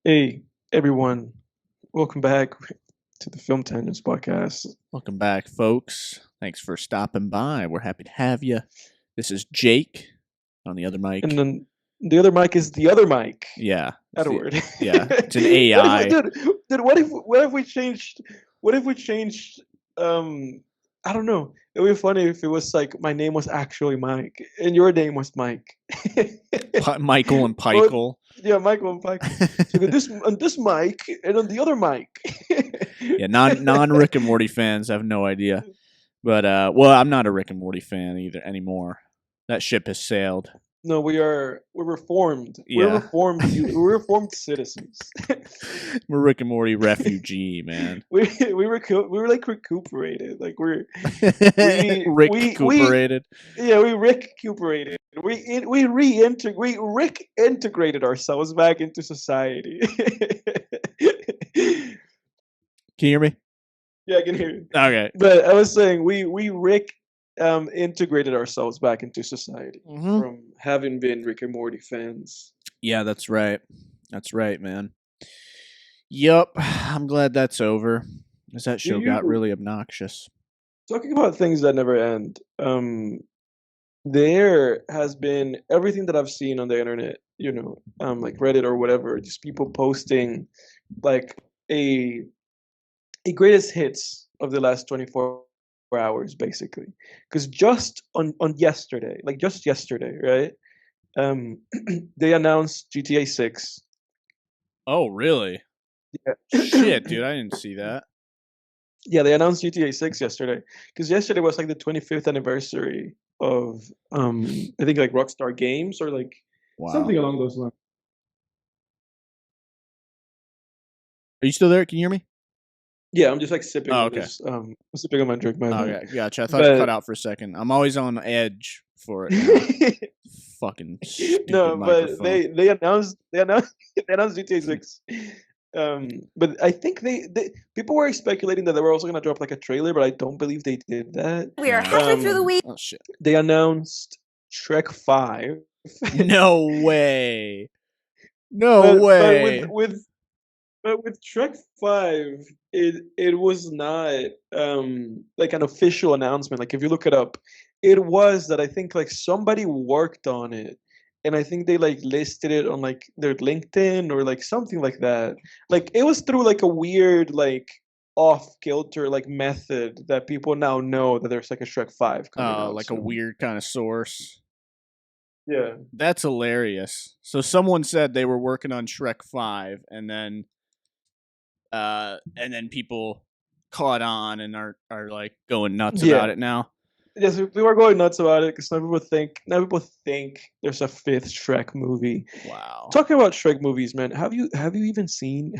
Hey, everyone. Welcome back to the Film Tangents podcast. Welcome back, folks. Thanks for stopping by. We're happy to have you. This is Jake on the other mic. And then the other mic is the other mic. Yeah. Edward. It's an AI. What if we changed I don't know. It would be funny if it was like my name was actually Mike and your name was Mike. Michael and Pikel. Yeah, Michael and Pikel. So on this mic and on the other mic. Yeah, non Rick and Morty fans have no idea. But I'm not a Rick and Morty fan either anymore. That ship has sailed. No, we're reformed. Yeah. We're reformed citizens. We're Rick and Morty refugee, man. we were like recuperated. Like we recuperated. Yeah, we recuperated. We Rick integrated ourselves back into society. Can you hear me? Yeah, I can hear you. Okay. But I was saying we Rick integrated ourselves back into society from having been Rick and Morty fans. Yeah, that's right. That's right, man. Yup. I'm glad that's over. Because that show got really obnoxious. Talking about things that never end, there has been everything that I've seen on the internet, like Reddit or whatever, just people posting like a greatest hits of the last 24 hours, basically. Because just yesterday, right? They announced GTA 6. Oh, really? Yeah. Shit, dude, I didn't see that. Yeah, they announced GTA 6 yesterday. Because yesterday was like the 25th anniversary of I think like Rockstar Games or like something along those lines. Are you still there? Can you hear me? Yeah, I'm just like sipping. Oh, okay. Sipping on my drink. Okay, gotcha. I thought it cut out for a second. I'm always on edge for it. Fucking stupid but microphone. they announced GTA 6. But I think they people were speculating that they were also gonna drop like a trailer, but I don't believe they did that. We are halfway through the week. Oh shit! They announced Shrek 5. No way! No way! But with Shrek 5, it was not like an official announcement. Like if you look it up, it was that I think like somebody worked on it, and I think they like listed it on like their LinkedIn or like something like that. Like it was through like a weird like off kilter like method that people now know that there's like a Shrek 5 coming out. Like a weird kind of source. Yeah, that's hilarious. So someone said they were working on Shrek 5, and then people caught on and are like going nuts about it now. Yes, we were going nuts about it because now people think there's a fifth Shrek movie. Wow. Talking about Shrek movies, man, have you seen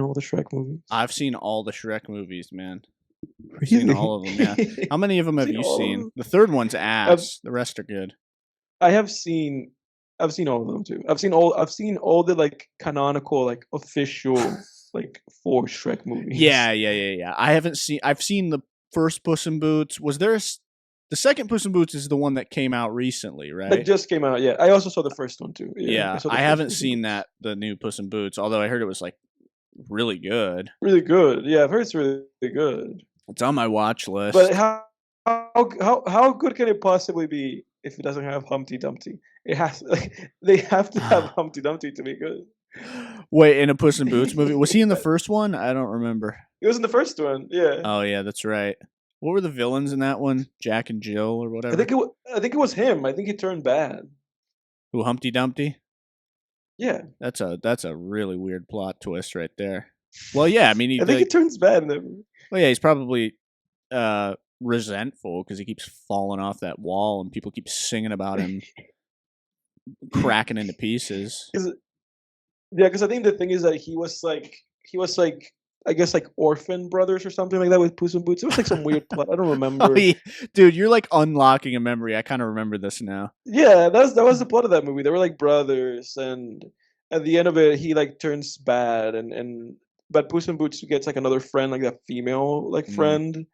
all the Shrek movies? I've seen all the Shrek movies, man. Really? Seen all of them, yeah. How many of them have you seen? The third one's ass. The rest are good. I've seen all of them too. I've seen all the like canonical, like official like 4 Shrek movies. Yeah. I've seen the first Puss in Boots. Was there the second Puss in Boots is the one that came out recently, right? That just came out, yeah. I also saw the first one too. Yeah, I haven't seen the new Puss in Boots, although I heard it was like really good. Really good. Yeah, I've heard it's really good. It's on my watch list. But how good can it possibly be if it doesn't have Humpty Dumpty? It has they have to have Humpty Dumpty to be good. Wait, in a Puss in Boots movie? Was he in the first one? I don't remember. He was in the first one, yeah. Oh yeah, that's right. What were the villains in that one? Jack and Jill or whatever? I think it was him. I think he turned bad. Who, Humpty Dumpty? Yeah. That's a really weird plot twist right there. Well, yeah, I mean, I think he turns bad in that movie. Well, yeah, he's probably resentful because he keeps falling off that wall and people keep singing about him cracking into pieces. Yeah, because I think the thing is that he was like I guess like orphan brothers or something like that with Puss in Boots. It was like some weird plot. I don't remember. Oh, yeah. Dude, you're like unlocking a memory. I kind of remember this now. Yeah, that was the plot of that movie. They were like brothers, and at the end of it, he like turns bad, but Puss in Boots gets like another friend, like a female like friend,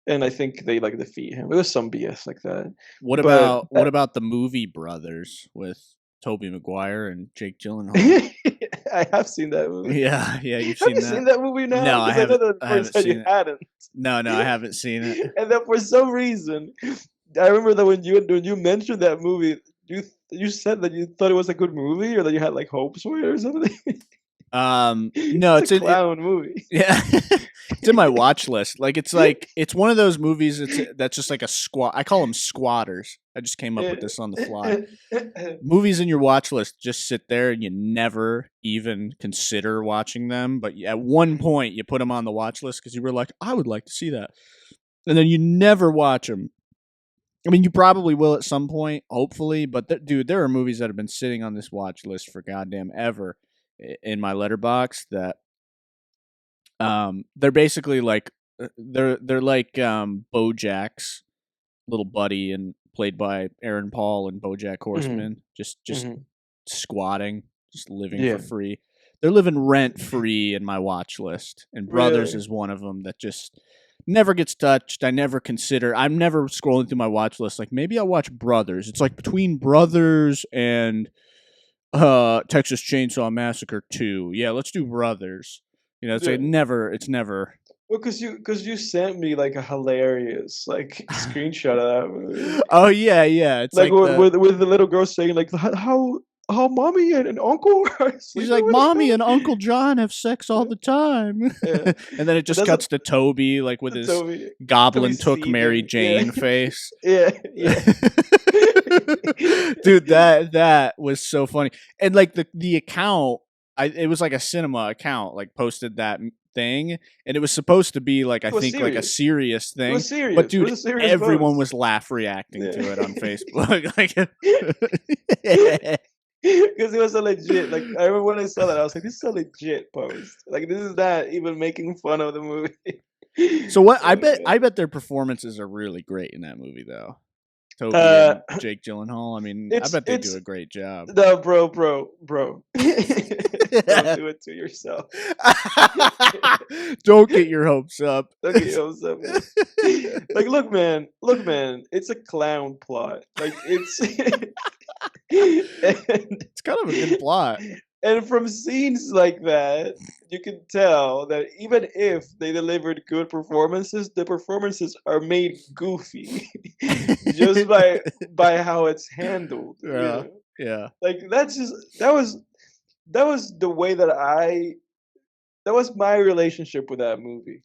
and I think they like defeat him. It was some BS like that. What about the movie Brothers with Tobey Maguire and Jake Gyllenhaal? I have seen that movie. Yeah, you've Have seen you that? seen that movie now? No, I Because I know haven't. that at I first haven't said seen you it. hadn't. No, I haven't seen it. And then for some reason, I remember that when you mentioned that movie, you said that you thought it was a good movie or that you had like hopes for it or something. No, It's a clown movie. yeah, it's in my watch list. Like it's one of those movies that's just like a squat. I call them squatters. I just came up with this on the fly. Movies in your watch list just sit there and you never even consider watching them, but at one point you put them on the watch list because you were like, I would like to see that, and then you never watch them. I mean, you probably will at some point, hopefully, but dude, there are movies that have been sitting on this watch list for goddamn ever in my letterbox that they're basically like they're like BoJack's little buddy and played by Aaron Paul and BoJack Horseman, just squatting, just living for free. They're living rent free in my watch list, and Brothers is one of them that just never gets touched. I'm never scrolling through my watch list like maybe I'll watch Brothers. It's like between Brothers and Texas Chainsaw Massacre 2. Yeah, let's do Brothers. You know, it's never. Well, because you sent me like a hilarious like screenshot of that movie. Oh yeah, it's like with the little girl saying like how mommy and uncle are she's like mommy and Uncle John have sex all the time. Yeah. And then it just cuts to Toby like with his goblin took Mary Jane face. Yeah. Dude, that was so funny. And like the account, it was like a cinema account like posted that thing, and it was supposed to be like like a serious thing. It was serious. But dude, everyone post. was laugh reacting to it on Facebook. Like because it was a legit. Like I remember when I saw that, I was like, "This is a legit post. Like this is not even making fun of the movie." So what? I bet their performances are really great in that movie, though. Toby and Jake Gyllenhaal. I mean, I bet they do a great job. No, bro. Don't do it to yourself. Don't get your hopes up. Don't get your hopes up. Like, look, man. It's a clown plot. Like, it's it's kind of a good plot. And from scenes like that, you can tell that even if they delivered good performances, the performances are made goofy just by how it's handled. Yeah, you know? Yeah. Like that was the way that was my relationship with that movie.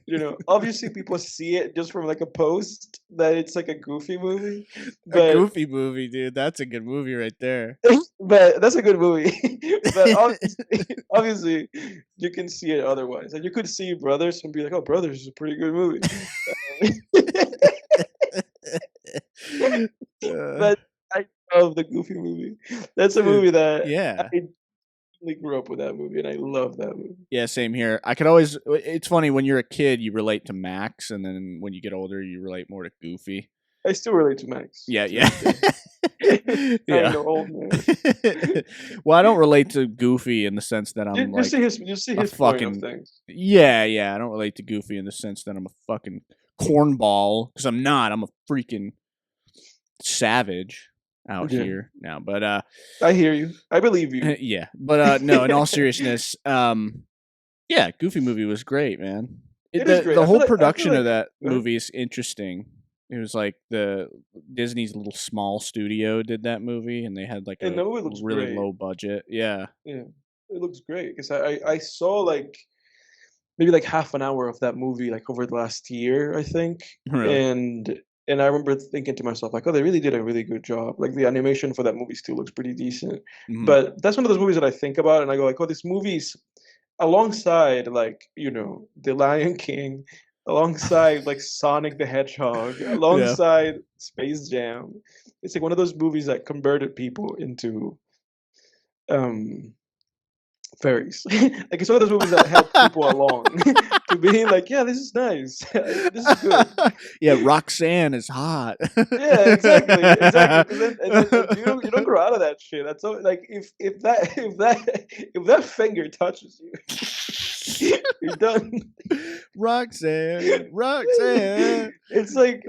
You know, obviously people see it just from like a post that it's like a goofy movie. A goofy movie, dude. That's a good movie right there. But that's a good movie. But obviously you can see it otherwise. Like you could see Brothers and be like, "Oh, Brothers is a pretty good movie." But I love the Goofy movie. That's a movie that I grew up with that movie, and I love that movie. Yeah, same here. I could always. It's funny when you're a kid, you relate to Max, and then when you get older, you relate more to Goofy. I still relate to Max. Yeah. I'm old man. Well, I don't relate to Goofy in the sense that I'm you see his fucking things. Yeah. I don't relate to Goofy in the sense that I'm a fucking cornball because I'm not. I'm a freaking savage out here now, but I hear you. I believe you. Yeah, but no. In all seriousness, Goofy movie was great, man. The whole production of that movie is interesting. It was like the Disney's little small studio did that movie, and they had like a really low budget. Yeah, it looks great because I saw like maybe like half an hour of that movie like over the last year, I think, really? And I remember thinking to myself, like, oh, they really did a really good job. Like, the animation for that movie still looks pretty decent. Mm-hmm. But that's one of those movies that I think about, and I go, like, oh, this movie's alongside, like, you know, The Lion King, alongside, like, Sonic the Hedgehog, alongside Space Jam. It's like one of those movies that converted people into fairies. Like it's one of those movies that help people along to being like, yeah, this is nice. This is good. Yeah, Roxanne is hot. Yeah, exactly. And then you don't grow out of that shit. That's so, like if that finger touches you, you're done. Roxanne. It's like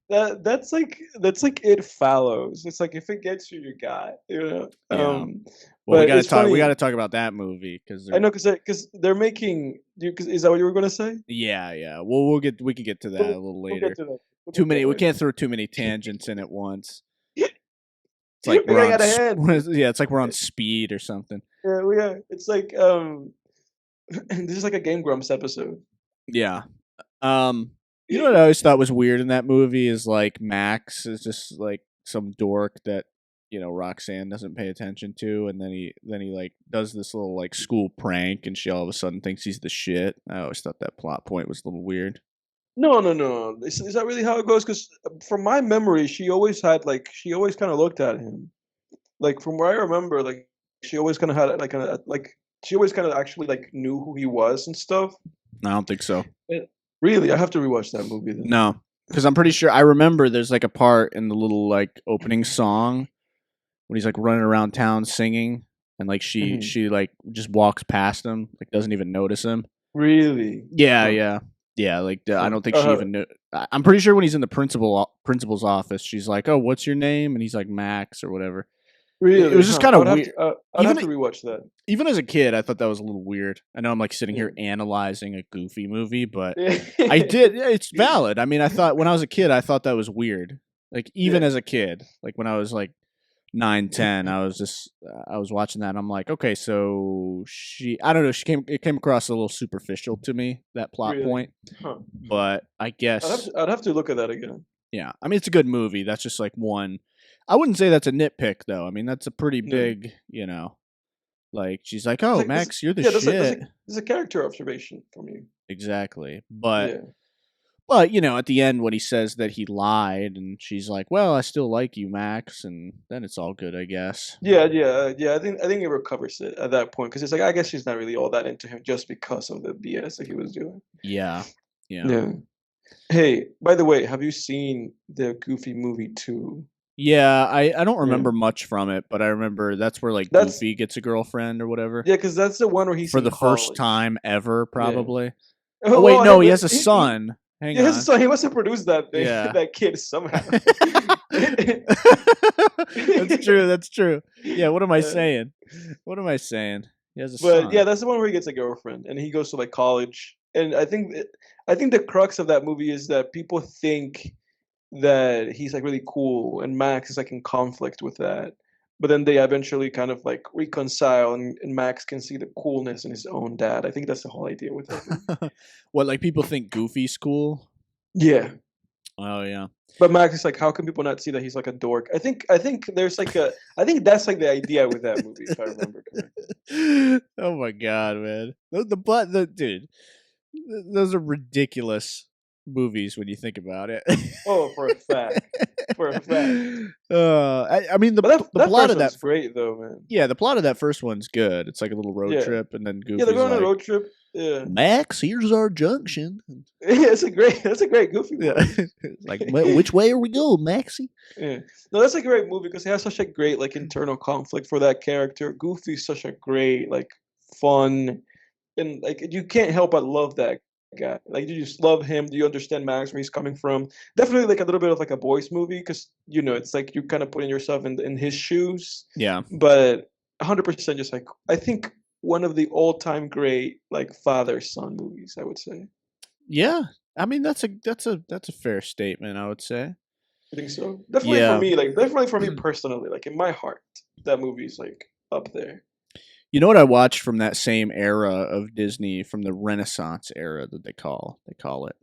that's like It Follows. It's like if it gets you, you got, you know. Well, we But gotta it's talk. We funny. gotta talk about that movie because I they're know because they're making. Is that what you were gonna say? yeah. Well, we could get to that a little We'll get later. to that. We'll Too get to many. that We later. can't throw too many tangents in at once. It's like We're we're getting on. out of hand. Yeah, it's like we're on speed or something. Yeah, we are. It's like this is like a Game Grumps episode. Yeah. You know what I always thought was weird in that movie is like Max is just like some dork that Roxanne doesn't pay attention to, and then he like does this little like school prank, and she all of a sudden thinks he's the shit. I always thought that plot point was a little weird. No. Is that really how it goes? Because from my memory, she always kind of looked at him. Like from where I remember, like she always kind of had she always kind of actually like knew who he was and stuff. I don't think so. Really, I have to rewatch that movie then. No, because I'm pretty sure I remember there's like a part in the little like opening song when he's like running around town singing, and like she like just walks past him, like doesn't even notice him. Really? Yeah. Like I don't think she even knew. I'm pretty sure when he's in the principal's office, she's like, "Oh, what's your name?" And he's like Max or whatever. Really? It was just kind of weird. I'd have to rewatch that. Even as a kid, I thought that was a little weird. I know I'm like sitting here analyzing a Goofy movie, but I did. Yeah, it's valid. I mean, I thought when I was a kid, I thought that was weird. Like even as a kid, like when I was like 9, 10, I was watching that. And I'm like, okay, so I don't know. It came across a little superficial to me, that plot point. Huh. But I guess I'd have to look at that again. Yeah, I mean it's a good movie. That's just like one. I wouldn't say that's a nitpick though. I mean that's a pretty big, like she's like, "Oh, Max, you're the shit." There's a character observation from you. Exactly, but at the end when he says that he lied, and she's like, "Well, I still like you, Max," and then it's all good, I guess. Yeah. I think it recovers it at that point because it's like I guess she's not really all that into him just because of the BS that he was doing. Yeah. Hey, by the way, have you seen the Goofy movie 2? Yeah, I don't remember much from it, but I remember that's where like Goofy gets a girlfriend or whatever. Yeah, because that's the one where he's for the college. First time ever, probably. Yeah. Oh wait, no, he has a son. Hang on. So he must have produced that thing, that kid somehow. That's true. Yeah, what am I saying? He has a son. Yeah, that's the one where he gets a girlfriend and he goes to like college. And I think the crux of that movie is that people think that he's like really cool and Max is like in conflict with that. But then they eventually kind of like reconcile and Max can see the coolness in his own dad. I think that's the whole idea with it. What, like people think Goofy's cool? Yeah. Oh yeah. But Max is like, how can people not see that he's like a dork? I think there's like I think that's like the idea with that movie, if I remember correctly. Oh my god, man. Dude. Those are ridiculous movies when you think about it. Oh, for a fact. I mean the plot of that's great though, man. Yeah, the plot of that first one's good. It's like a little road trip, and then Goofy's they're going on a road trip. Yeah, Max, here's our junction. Yeah, that's a great Goofy movie. Yeah. Like, which way are we going, Maxie? Yeah, no, that's a great movie because it has such a great like internal conflict for that character. Goofy's such a great like fun, and like you can't help but love that guy. Like you just love him. Do you understand Max where he's coming from? Definitely like a little bit of like a boys movie because it's like you kind of putting yourself in his shoes. Yeah, but 100% just like I think one of the all-time great like father-son movies, I would say. Yeah, I mean that's a fair statement, I would say. I think so. Definitely for me personally, like in my heart, that movie's like up there. You know what I watched from that same era of Disney, from the Renaissance era that they call it.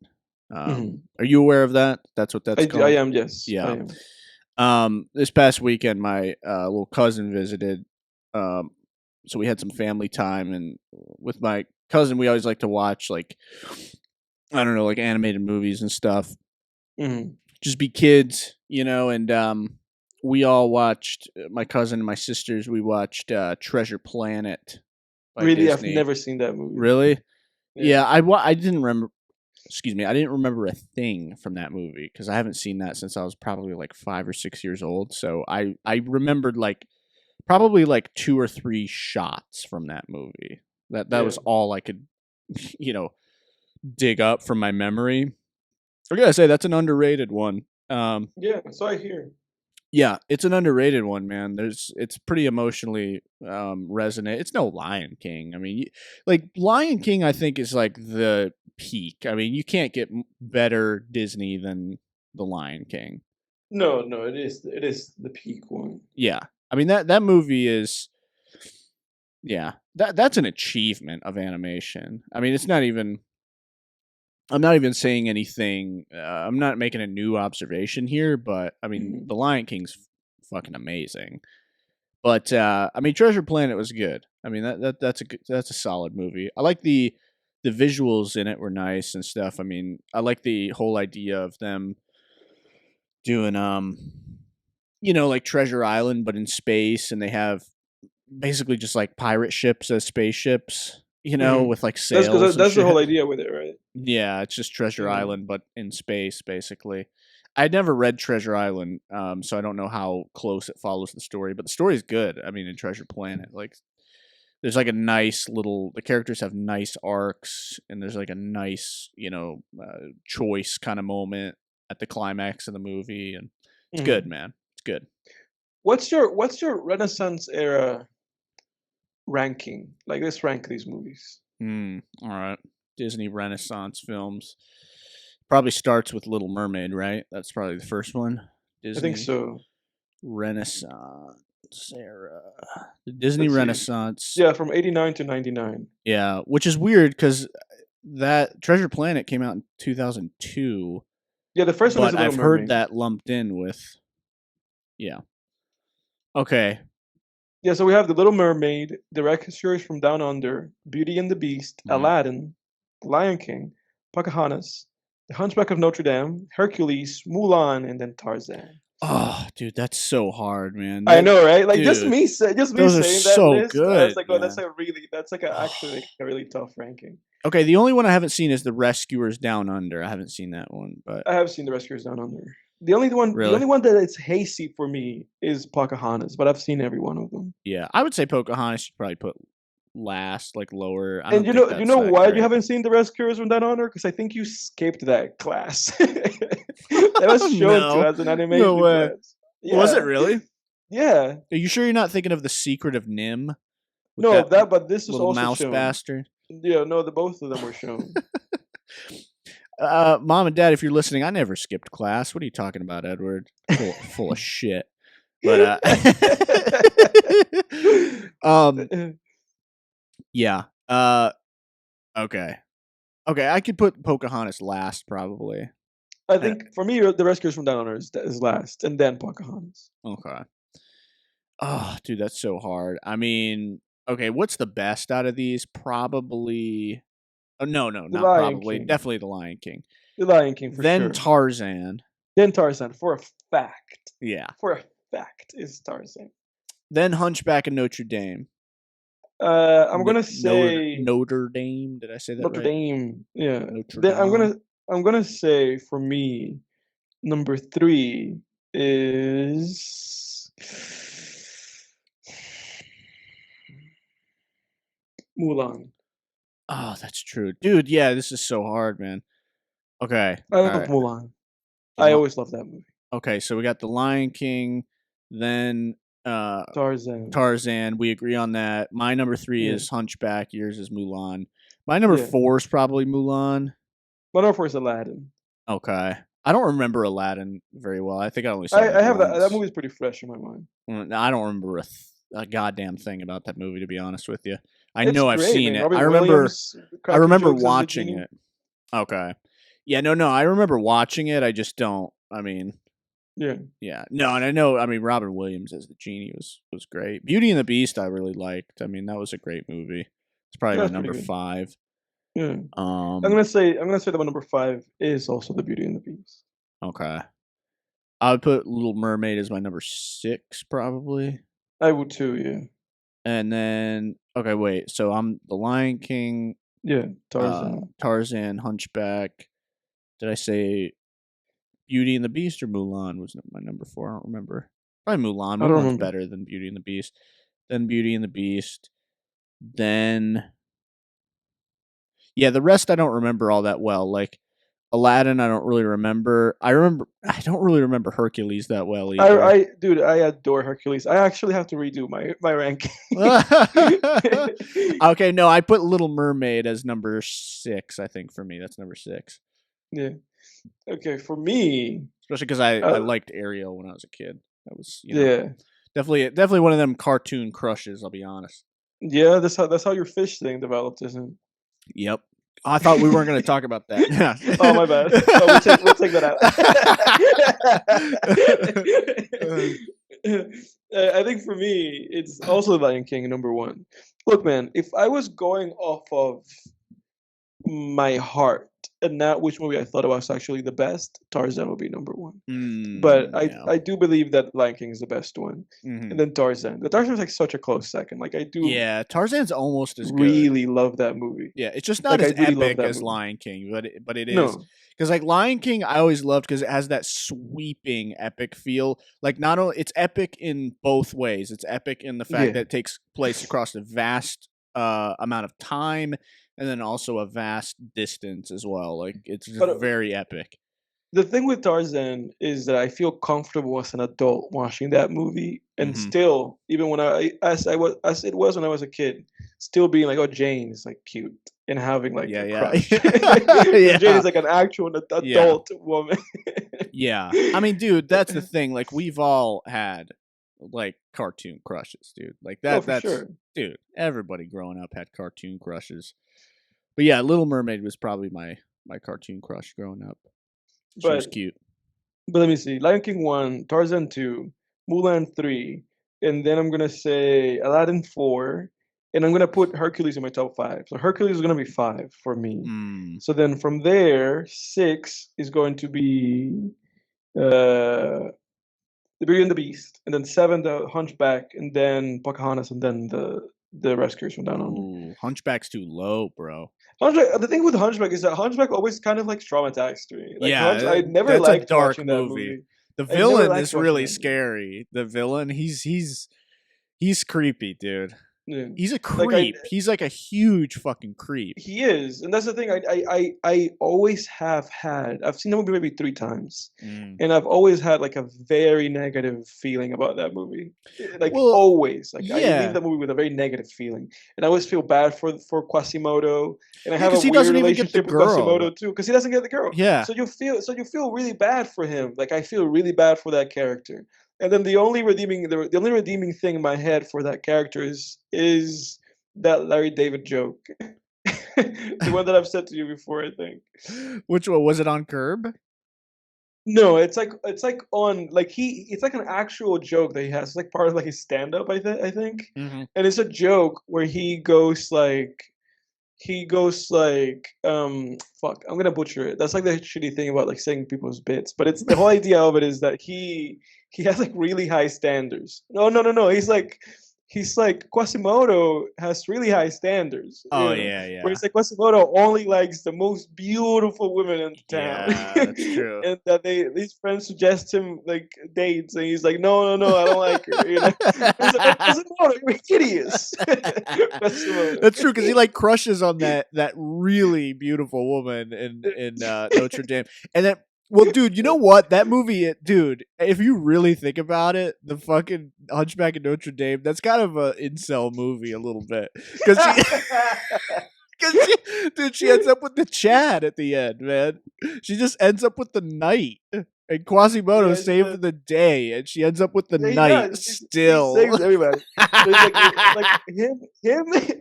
Are you aware of that? That's what that's called? I am, yes. Yeah. I am. This past weekend, my little cousin visited. So we had some family time, and with my cousin, we always like to watch like, I don't know, like animated movies and stuff. Mm-hmm. Just be kids, and we all watched, my cousin and my sisters, we watched Treasure Planet by Really? Disney. I've never seen that movie. Really? Yeah, I didn't remember. Excuse me, I didn't remember a thing from that movie because I haven't seen that since I was probably like 5 or 6 years old. So I remembered like probably like 2 or 3 shots from that movie. That was all I could, dig up from my memory. I gotta say that's an underrated one. Yeah, so I hear. Yeah, it's an underrated one, man. It's pretty emotionally resonant. It's no Lion King. I mean, like Lion King, I think is like the peak. I mean, you can't get better Disney than the Lion King. No, it is the peak one. Yeah, I mean that movie is. Yeah, that's an achievement of animation. I mean, it's not even. I'm not even saying anything. I'm not making a new observation here, but I mean, The Lion King's fucking amazing. But I mean, Treasure Planet was good. I mean, that's a solid movie. I like the visuals in it were nice and stuff. I mean, I like the whole idea of them doing like Treasure Island, but in space, and they have basically just like pirate ships as spaceships. With like That's sails. because and that's the shit. whole idea with it, right? Yeah, it's just Treasure Island, but in space, basically. I'd never read Treasure Island, so I don't know how close it follows the story, but the story is good. I mean, in Treasure Planet, like, there's like a nice little. The characters have nice arcs, and there's like a nice, choice kind of moment at the climax of the movie, and it's good, man. It's good. What's your Renaissance era ranking? Like, let's rank these movies. All right. Disney Renaissance films. Probably starts with Little Mermaid, right? That's probably the first one. Disney I think so. Renaissance era. The Disney Renaissance. Yeah, from 89 to 99. Yeah, which is weird because that Treasure Planet came out in 2002. Yeah, the first one is But I've heard that lumped in with. Yeah. Okay. Yeah, so we have The Little Mermaid, The Rescuers from Down Under, Beauty and the Beast, Aladdin, The Lion King, Pocahontas, The Hunchback of Notre Dame, Hercules, Mulan, and then Tarzan. Oh, dude, that's so hard, man. I know, right? Like, dude, just me saying that so list. Good, I was like, oh, that's actually a really tough ranking. Okay, the only one I haven't seen is The Rescuers Down Under. I haven't seen that one, but I have seen The Rescuers Down Under. The only one that is hazy for me is Pocahontas, but I've seen every one of them. Yeah, I would say Pocahontas should probably put last, like lower. And you know why you haven't seen The Rescuers from Down Under? Because I think you skipped that class. That was shown to us in animation class. Yeah. Was it really? Yeah. Are you sure you're not thinking of The Secret of Nim? No, but this is also mouse shown. Bastard. Yeah, no, both of them were shown. Mom and Dad, if you're listening, I never skipped class. What are you talking about, Edward? Full of shit. But yeah. Okay. I could put Pocahontas last, probably. I think for me, The Rescuers from Down Under is last, and then Pocahontas. Okay. Oh, dude, that's so hard. I mean, okay, what's the best out of these? Probably. Oh, no, not probably. King. Definitely The Lion King. The Lion King, for then sure. Tarzan. Then Tarzan, for a fact. Yeah. For a fact, is Tarzan. Then Hunchback of Notre Dame. I'm gonna say Notre Dame. Did I say that Notre right? Dame. Yeah. Notre Dame. I'm gonna say for me, number 3 is Mulan. Oh, that's true, dude. Yeah, this is so hard, man. Okay, I love Mulan. I always love that movie. Okay, so we got The Lion King, then Tarzan. We agree on that. My number 3 is Hunchback. Yours is Mulan. My number 4 is probably Mulan. My number 4 is Aladdin. Okay. I don't remember Aladdin very well. I think I only saw I have that. That movie's pretty fresh in my mind. I don't remember a goddamn thing about that movie, to be honest with you. I've seen it. I remember watching it. Okay. Yeah, no, I remember watching it. I just don't. I mean, yeah. No, and I know. I mean, Robin Williams as the genie was great. Beauty and the Beast, I really liked. I mean, that was a great movie. It's probably my number 5. Yeah. I'm gonna say that my number 5 is also The Beauty and the Beast. Okay. I would put Little Mermaid as my number 6, probably. I would too, yeah. And then, okay, wait. So I'm The Lion King. Yeah, Tarzan, Hunchback. Did I say Beauty and the Beast or Mulan was my number 4? I don't remember. Probably Mulan. Mulan's better than Beauty and the Beast. Then Beauty and the Beast. Then, yeah, the rest I don't remember all that well. Like, Aladdin, I don't really remember. I don't really remember Hercules that well either. Dude, I adore Hercules. I actually have to redo my ranking. Okay, no, I put Little Mermaid as number 6. I think for me, that's number 6. Yeah. Okay, for me, especially because I liked Ariel when I was a kid. That was definitely one of them cartoon crushes. I'll be honest. Yeah, that's how your fish thing developed, isn't it? Yep. I thought we weren't going to talk about that. Yeah. Oh, my bad. Oh, we'll take that out. I think for me, it's also The Lion King, number 1. Look, man, if I was going off of my heart and not which movie I thought was actually the best, Tarzan would be number 1. But I do believe that Lion King is the best one, and then Tarzan. The Tarzan is like such a close second. Like I do. Yeah, Tarzan's almost as good. Really love that movie. Yeah, it's just not as epic as Lion King, but it is. Because like Lion King, I always loved because it has that sweeping epic feel. Like not only it's epic in both ways. It's epic in the fact that it takes place across a vast amount of time. And then also a vast distance as well. Like it's very epic. The thing with Tarzan is that I feel comfortable as an adult watching that movie, and still, even when as it was when I was a kid, still being like, oh, Jane is like cute and having like a crush. Jane is like an actual adult woman. Yeah, I mean, dude, that's the thing. Like we've all had like cartoon crushes, dude. Like that. That's sure. Dude. Everybody growing up had cartoon crushes. But yeah, Little Mermaid was probably my cartoon crush growing up. She was cute. But let me see. Lion King 1, Tarzan 2, Mulan 3, and then I'm going to say Aladdin 4, and I'm going to put Hercules in my top 5. So Hercules is going to be 5 for me. So then from there, 6 is going to be The Beauty and the Beast, and then 7, The Hunchback, and then Pocahontas, and then the Rescuers from Down Under. Hunchback's too low, bro. The thing with Hunchback is that Hunchback always kind of like traumatized me. Like, I never that's liked a dark watching that movie. The villain is really scary. The villain, he's creepy, dude. Yeah. He's a creep. He's like a huge fucking creep. He is, and that's the thing. I always have had. I've seen the movie maybe 3 times, and I've always had like a very negative feeling about that movie. Like always, like I leave that movie with a very negative feeling, and I always feel bad for Quasimodo, and I have a weird relationship with Quasimodo too, because he doesn't get the girl. Yeah. So you feel really bad for him. Like I feel really bad for that character. And then the only redeeming thing in my head for that character is that Larry David joke, the one that I've said to you before, I think. Which one was it on Curb? No, it's like on like it's like an actual joke that he has. It's like part of like his stand up, I think. And it's a joke where he goes like fuck, I'm gonna butcher it. That's like the shitty thing about like saying people's bits, but it's the whole idea of it is that he has like really high standards. No. He's like Quasimodo has really high standards. Oh yeah. Where it's like Quasimodo only likes the most beautiful women in town. Yeah, that's true. And that these friends suggest him like dates, and he's like, no, I don't like her. You know? He's like, Quasimodo, you're hideous. That's true because he like crushes on that really beautiful woman in Notre Dame, and then. Well, dude, you know what? That movie, dude, if you really think about it, the fucking Hunchback of Notre Dame, that's kind of an incel movie a little bit. Because she ends up with the Chad at the end, man. She just ends up with the knight. And Quasimodo saved the day, and she ends up with the knight still. She saves everybody. like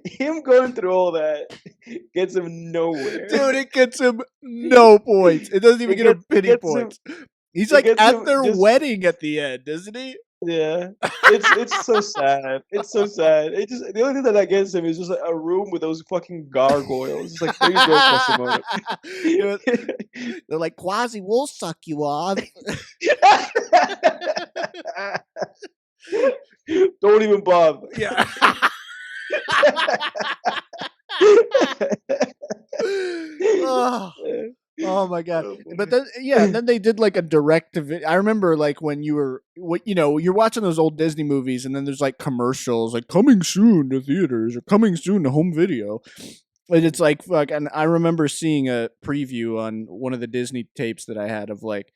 him going through all that gets him nowhere. Dude, it gets him no points. It doesn't even get him pity points. He's like at their wedding at the end, isn't he? Yeah, it's so sad. It's so sad. It just the only thing that gets him is just like a room with those fucking gargoyles. It's like, there you go, Quasimodo. They're like, Quasi, we'll suck you off. Don't even bother. Yeah. Oh my god! But then, then they did like a direct to video. I remember like when you're watching those old Disney movies, and then there's like commercials like coming soon to theaters or coming soon to home video, But it's like fuck. And I remember seeing a preview on one of the Disney tapes that I had of like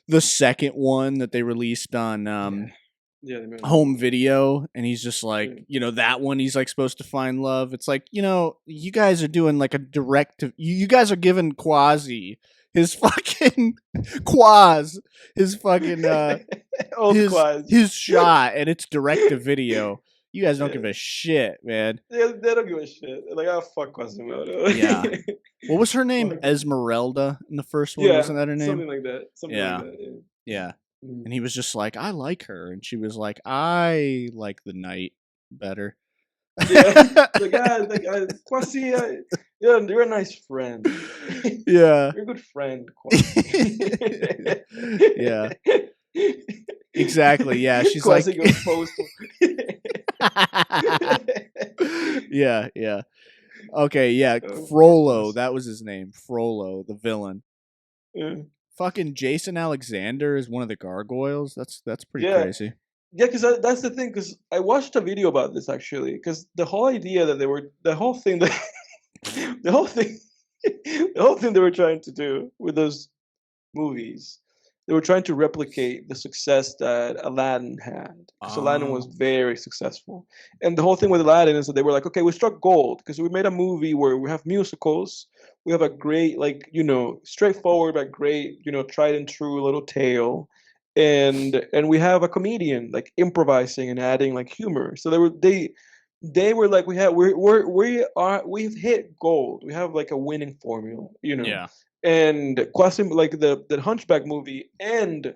the second one that they released on home video, and he's just like, that one he's like supposed to find love. It's like, you guys are doing like a direct to you guys are giving Quasi his fucking his fucking his shot, and it's direct to video. You guys don't give a shit, man. They don't give a shit. They're like, oh, fuck Quasimodo. Yeah. What was her name? Esmeralda in the first one? Wasn't that her name? Something like that. Something like that, yeah. And he was just like, I like her. And she was like, I like the knight better. Yeah. Quasi, you're a nice friend. Yeah. You're a good friend, Quasi. Yeah. Exactly. Yeah. She's Quasi like goes postal. Yeah. Okay, yeah. Frollo, that was his name. Frollo, the villain. Yeah. Fucking Jason Alexander is one of the gargoyles. That's pretty crazy. Yeah, because that's the thing. Because I watched a video about this actually. Because the whole idea that the whole thing they were trying to do with those movies, they were trying to replicate the success that Aladdin had. Because Aladdin was very successful. And the whole thing with Aladdin is that they were like, okay, we struck gold because we made a movie where we have musicals. We have a great, straightforward but great, tried and true little tale. And we have a comedian like improvising and adding like humor. So they were like, we've hit gold. We have like a winning formula, Yeah. And Quasim, like the Hunchback movie and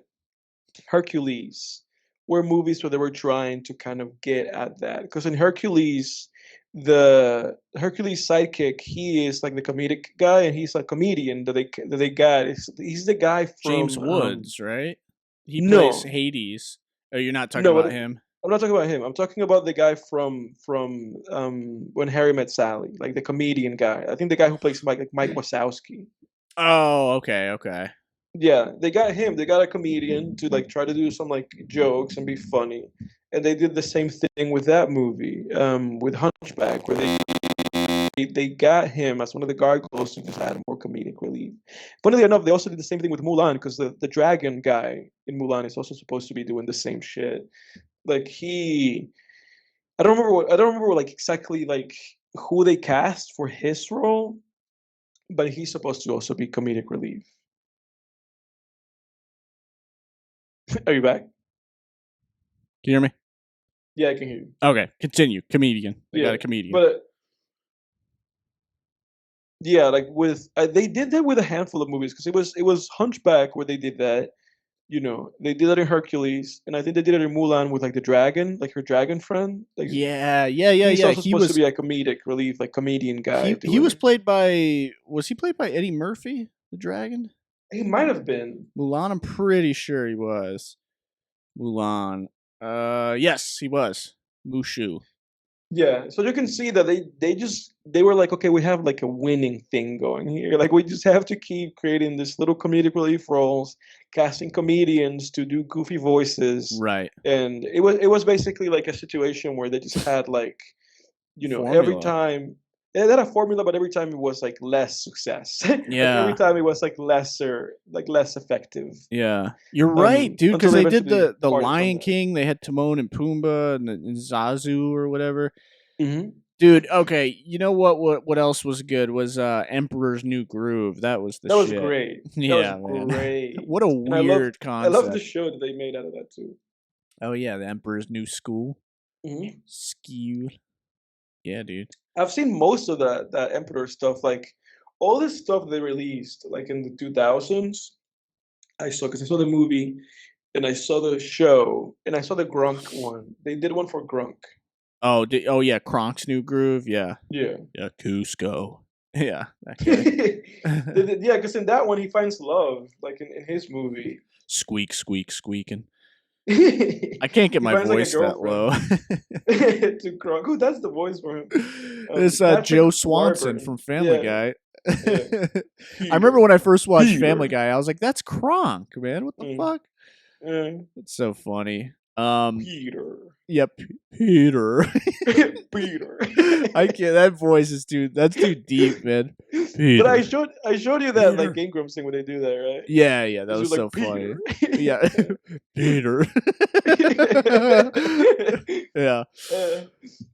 Hercules were movies where they were trying to kind of get at that. Because in Hercules, the Hercules sidekick, he is like the comedic guy, and he's a comedian that they got. He's the guy from James Woods, right? He plays Hades. Oh, you're not talking about him? I'm not talking about him. I'm talking about the guy from When Harry Met Sally, like the comedian guy. I think the guy who plays Mike Wazowski. Oh, okay. Yeah, they got him. They got a comedian to like try to do some like jokes and be funny, and they did the same thing with that movie, with Hunchback, where they got him as one of the gargoyles to just add more comedic relief. Funnily enough, they also did the same thing with Mulan, because the dragon guy in Mulan is also supposed to be doing the same shit. Like I don't remember like exactly like who they cast for his role, but he's supposed to also be comedic relief. Are you back? Can you hear me? Yeah, I can hear you. Okay, continue. Comedian. They got a comedian. But yeah, like with they did that with a handful of movies, because it was Hunchback where they did that. They did that in Hercules, and I think they did it in Mulan with like the dragon, like her dragon friend. Like, yeah. He's also supposed to be a comedic relief, like comedian guy. He was played by. Was he played by Eddie Murphy, the dragon? He might have been. Mulan, I'm pretty sure he was. Mulan. Yes, he was. Mushu. Yeah, so you can see that they were like, okay, we have like a winning thing going here. Like, we just have to keep creating this little comedic relief roles, casting comedians to do goofy voices. Right. And it was basically like a situation where they just had like, formula. Every time they had a formula, but every time it was like less success. Yeah. Like, every time it was like less effective. Yeah, you're right, dude. Because they did the Lion King. They had Timon and Pumbaa and Zazu or whatever. Mm-hmm. Dude, okay. You know what else was good was Emperor's New Groove. That was shit. Was great. Yeah, that was great. What a weird concept. I love the show that they made out of that too. Oh yeah, the Emperor's New School. Mm-hmm. School. Yeah, dude. I've seen most of that Emperor stuff, like all this stuff they released, like in the 2000s. I saw, because I saw the movie, and I saw the show, and I saw the Grunk one. They did one for Grunk. Oh, yeah, Kronk's New Groove, yeah. Yeah, Cusco. Yeah, that guy. Yeah, because in that one he finds love, like in his movie. Squeaking. I can't get my voice that low. To Kronk. Who does the voice for him? It's Joe Swanson from Family Guy. Yeah. I remember when I first watched Family Guy, I was like, "That's Kronk, man! What the fuck?" Yeah. It's so funny. Peter. Yep, Peter. Peter. I can't. That voice is that's too deep, man. But Peter. I showed you that like Peter. Game Grumps thing when they do that, right? Yeah, that Because was you're so like funny. Peter. Yeah, Peter. Yeah,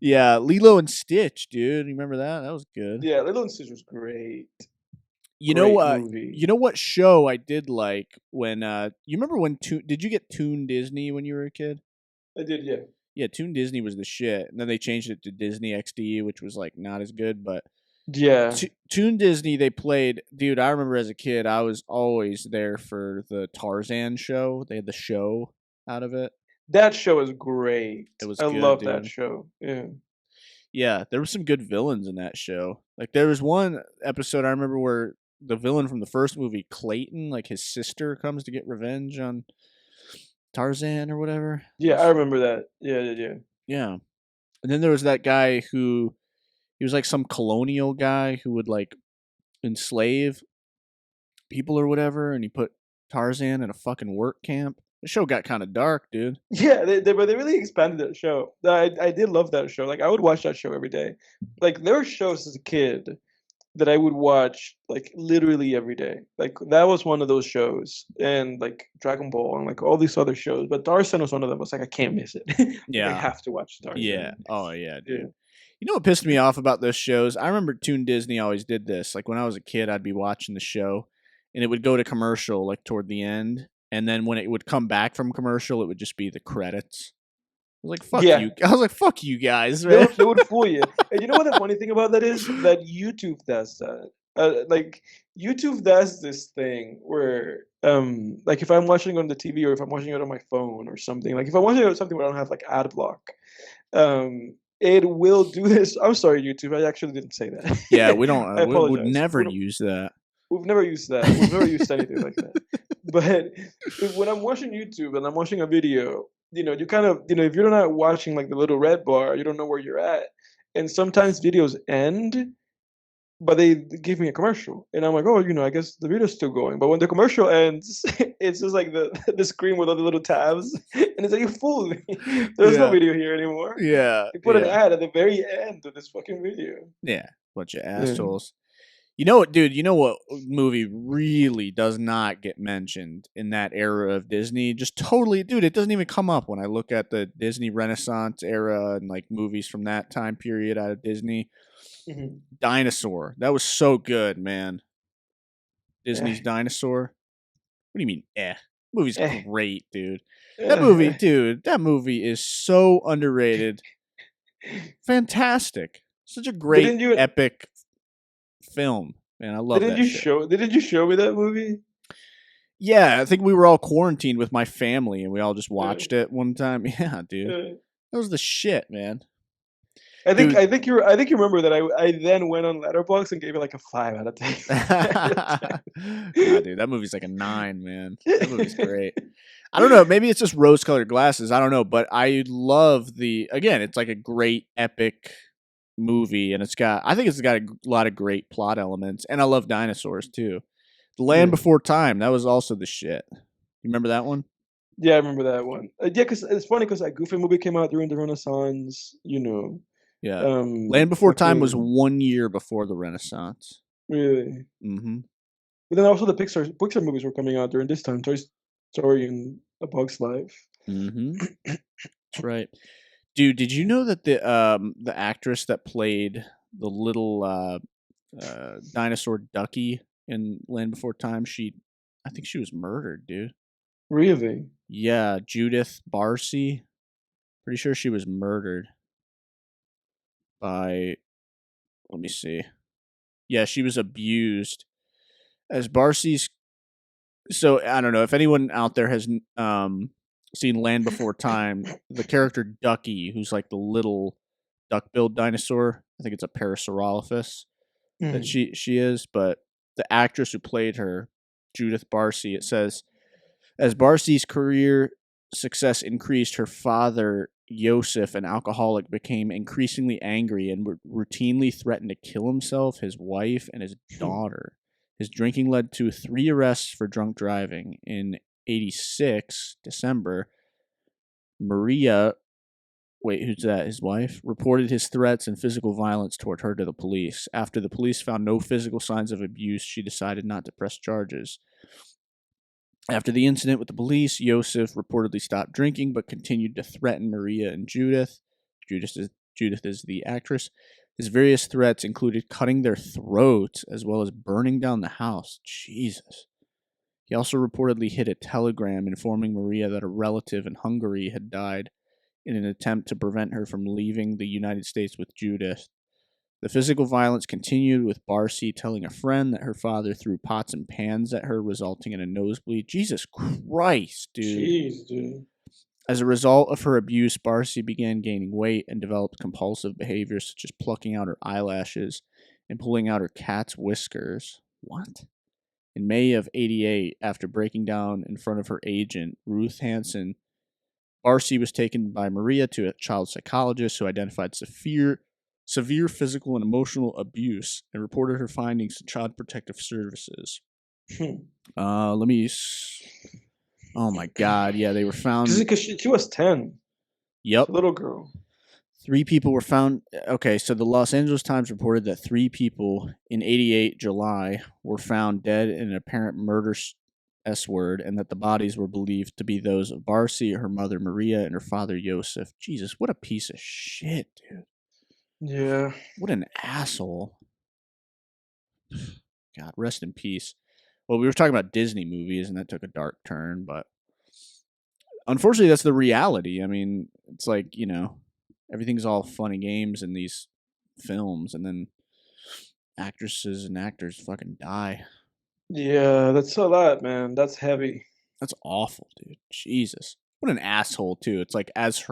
yeah. Lilo and Stitch, dude. You remember that? That was good. Yeah, Lilo and Stitch was great. You know, Great uh, movie. you know what show I did like when you remember when did you get Toon Disney when you were a kid? I did, yeah. Yeah, Toon Disney was the shit, and then they changed it to Disney XD, which was like not as good. But Yeah. Toon Disney, they played. Dude, I remember as a kid, I was always there for the Tarzan show. They had the show out of it. That show is great. It was I good, love that dude. show. Yeah. Yeah, there were some good villains in that show. Like there was one episode I remember where the villain from the first movie, Clayton, like his sister comes to get revenge on Tarzan or whatever. Yeah, I remember that. Yeah. Yeah. And then there was that guy who he was like some colonial guy who would like enslave people or whatever, and he put Tarzan in a fucking work camp. The show got kind of dark, dude. Yeah, but they really expanded that show. I did love that show. Like I would watch that show every day. Like there were shows as a kid that I would watch like literally every day. Like that was one of those shows, and like Dragon Ball and like all these other shows. But Tarzan was one of them. I was like, I can't miss it. Like, I Yeah. have to watch Tarzan. Yeah. Oh yeah, dude. Yeah. You know what pissed me off about those shows? I remember Toon Disney always did this. Like when I was a kid, I'd be watching the show, and it would go to commercial like toward the end, and then when it would come back from commercial, it would just be the credits. I was like, "Fuck Yeah. you!" I was like, "Fuck you guys, They man." would fool you. And you know what the funny thing about that is? That YouTube does that. Like YouTube does this thing where like if I'm watching on the TV or if I'm watching it on my phone or something, like if I'm watching it on something where I don't have like ad block, it will do this. I'm sorry, YouTube. I actually didn't say that. Yeah, we don't. I We would apologize. never use that. We've never used that. We've never used anything like that. But when I'm watching YouTube and I'm watching a video, you kind of, if you're not watching like the little red bar, you don't know where you're at. And sometimes videos end, but they give me a commercial, and I'm like, oh, I guess the video's still going. But when the commercial ends, it's just like the screen with all the little tabs, and it's like you fooled me. There's no Yeah. video here anymore. Yeah, They put an yeah, ad at the very end of this fucking video. yeah. Bunch of Yeah. assholes. You know what, dude? You know what movie really does not get mentioned in that era of Disney? Just totally, dude. It doesn't even come up when I look at the Disney Renaissance era and like movies from that time period out of Disney. Mhm. Dinosaur. That was so good, man. Disney's Eh. Dinosaur. What do you mean, eh? Movie's Eh. great, dude. That movie, Eh. dude, that movie is so underrated. Fantastic. Such a great, Didn't you epic film. Man, I love didn't that you shit. didn't you show me that movie? Yeah, I think we were all quarantined with my family and we all just watched it one time. Yeah, dude. Uh, That was the shit, man. I think Dude. I think you remember that I then went on Letterboxd and gave it like a 5 out of 10. Nah, dude, that movie's like a 9, man. That movie's great. I don't know, maybe it's just rose-colored glasses. I don't know, but I love again, it's like a great epic movie, and I think it's got a lot of great plot elements, and I love dinosaurs too. The Land Yeah. Before Time, that was also the shit. You remember that one? Yeah, I remember that one. Yeah, because it's funny because that Goofy movie came out during the Renaissance. Yeah. Land Before Time was fucking 1 year before the Renaissance. really. Mm-hmm. But then also the Pixar movies were coming out during this time. Toy Story and A Bug's Life. Mm-hmm. That's right. Dude, did you know that the actress that played the little dinosaur Ducky in Land Before Time, I think she was murdered, dude. Really? Yeah, Judith Barsi. Pretty sure she was murdered by, let me see. Yeah, she was abused. As Barsi's, so I don't know if anyone out there has seen Land Before Time, the character Ducky, who's like the little duck-billed dinosaur. I think it's a Parasaurolophus that Mhm. she is, but the actress who played her, Judith Barsi, it says, as Barsi's career success increased, her father, Yosef, an alcoholic, became increasingly angry and routinely threatened to kill himself, his wife, and his daughter. His drinking led to 3 arrests for drunk driving. In '86, December, Maria, wait, who's that? His wife? Reported his threats and physical violence toward her to the police. After the police found no physical signs of abuse, she decided not to press charges. After the incident with the police, Yosef reportedly stopped drinking but continued to threaten Maria and Judith. Judith is the actress. His various threats included cutting their throats as well as burning down the house. Jesus. He also reportedly hid a telegram informing Maria that a relative in Hungary had died in an attempt to prevent her from leaving the United States with Judith. The physical violence continued, with Barsi telling a friend that her father threw pots and pans at her, resulting in a nosebleed. Jesus Christ, dude. Jeez, dude. As a result of her abuse, Barsi began gaining weight and developed compulsive behaviors such as plucking out her eyelashes and pulling out her cat's whiskers. What? In May of '88, after breaking down in front of her agent, Ruth Hansen, Barsi was taken by Maria to a child psychologist who identified severe physical and emotional abuse and reported her findings to Child Protective Services. Let me. Oh my God! Yeah, they were found because she was 10. Yep, a little girl. 3 people were found. Okay, so the Los Angeles Times reported that 3 people in '88 July were found dead in an apparent murder S-word, and that the bodies were believed to be those of Barsi, her mother Maria, and her father Yosef. Jesus, what a piece of shit, dude. Yeah. What an asshole. God, rest in peace. Well, we were talking about Disney movies, and that took a dark turn, but unfortunately, that's the reality. I mean, it's like, everything's all fun and games in these films, and then actresses and actors fucking die. Yeah, that's a lot, man. That's heavy. That's awful, dude. Jesus. What an asshole, too. It's like as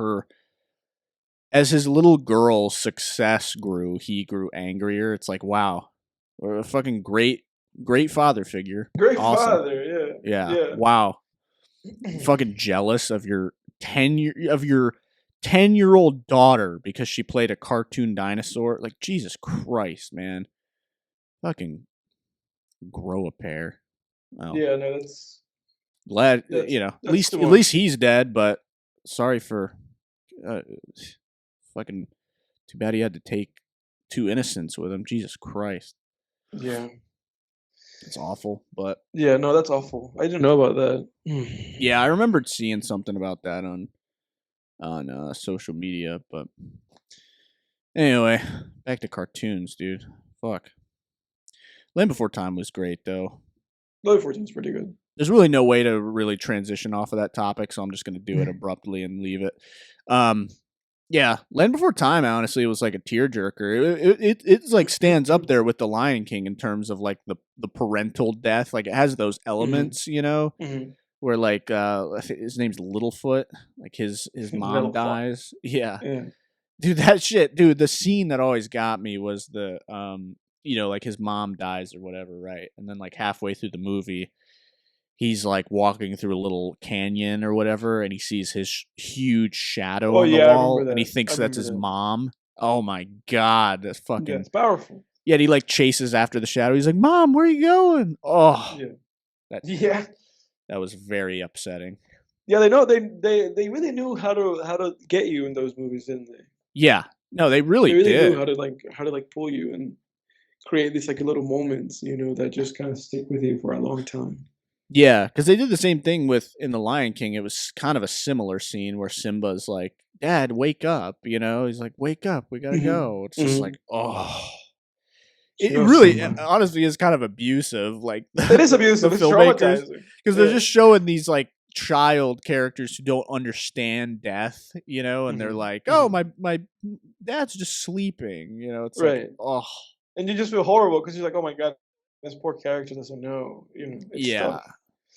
his little girl's success grew, he grew angrier. It's like, wow. We're a fucking great father figure. Great Awesome. father, yeah. Yeah. Wow. Fucking jealous of your 10-year-old daughter because she played a cartoon dinosaur. Like, Jesus Christ, man. Fucking grow a pair. Well, yeah, no, that's glad, that's, at that's least he's dead, but sorry for fucking too bad he had to take 2 innocents with him. Jesus Christ. Yeah. It's awful, but yeah, no, that's awful. I didn't know about that. Yeah, I remembered seeing something about that on social media, but anyway, back to cartoons, dude. Fuck. Land Before Time was great, though. Land Before Time's pretty good. There's really no way to really transition off of that topic, so I'm just going to do it abruptly and leave it. Yeah, Land Before Time, honestly, was like a tearjerker. It's like stands up there with The Lion King in terms of like the parental death. Like it has those elements, where like his name's Littlefoot, like his mom dies. Yeah. Dude, that shit, dude. The scene that always got me was the like his mom dies or whatever, right? And then like halfway through the movie, he's like walking through a little canyon or whatever, and he sees his huge shadow on the wall, and he thinks that's his mom. Oh my God, that's fucking. Yeah, it's powerful. Yeah, he like chases after the shadow. He's like, "Mom, where are you going?" Oh, yeah, that was very upsetting. Yeah, they know they really knew how to get you in those movies, didn't they? Yeah, no, they really did. Knew how to pull you and create these like little moments, that just kind of stick with you for a long time. Yeah, because they did the same thing in The Lion King. It was kind of a similar scene where Simba's like, "Dad, wake up!" He's like, "Wake up, we gotta go." It's just like, oh, it really, honestly, is kind of abusive. Like, it is abusive. It's filmmakers, because they're just showing these like child characters who don't understand death, and they're like, "Oh, my dad's just sleeping," It's like, oh, and you just feel horrible because you're like, "Oh my God, this poor character doesn't know," It's tough.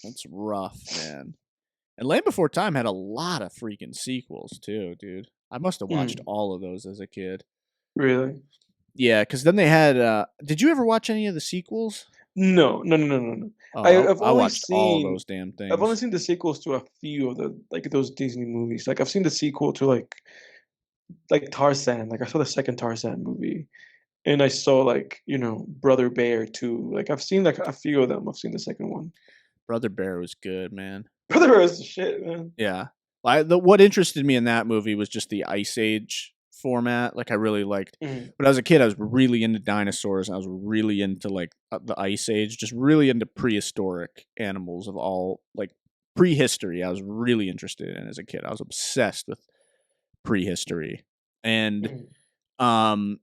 That's rough, man. And Land Before Time had a lot of freaking sequels too, dude. I must have watched all of those as a kid. Really? Yeah, because then they had. Did you ever watch any of the sequels? No. Oh, I watched all those damn things. I've only seen the sequels to a few of those Disney movies. Like I've seen the sequel to like Tarzan. Like I saw the second Tarzan movie. And I saw Brother Bear too. Like I've seen like a few of them. I've seen the second one. Brother Bear was good, man. Brother Bear was the shit, man. Yeah. What interested me in that movie was just the Ice Age format. Like I really liked. Mhm. When I was a kid, I was really into dinosaurs. And I was really into like the Ice Age, just really into prehistoric animals of all like prehistory. I was really interested in as a kid. I was obsessed with prehistory, and Mhm. um,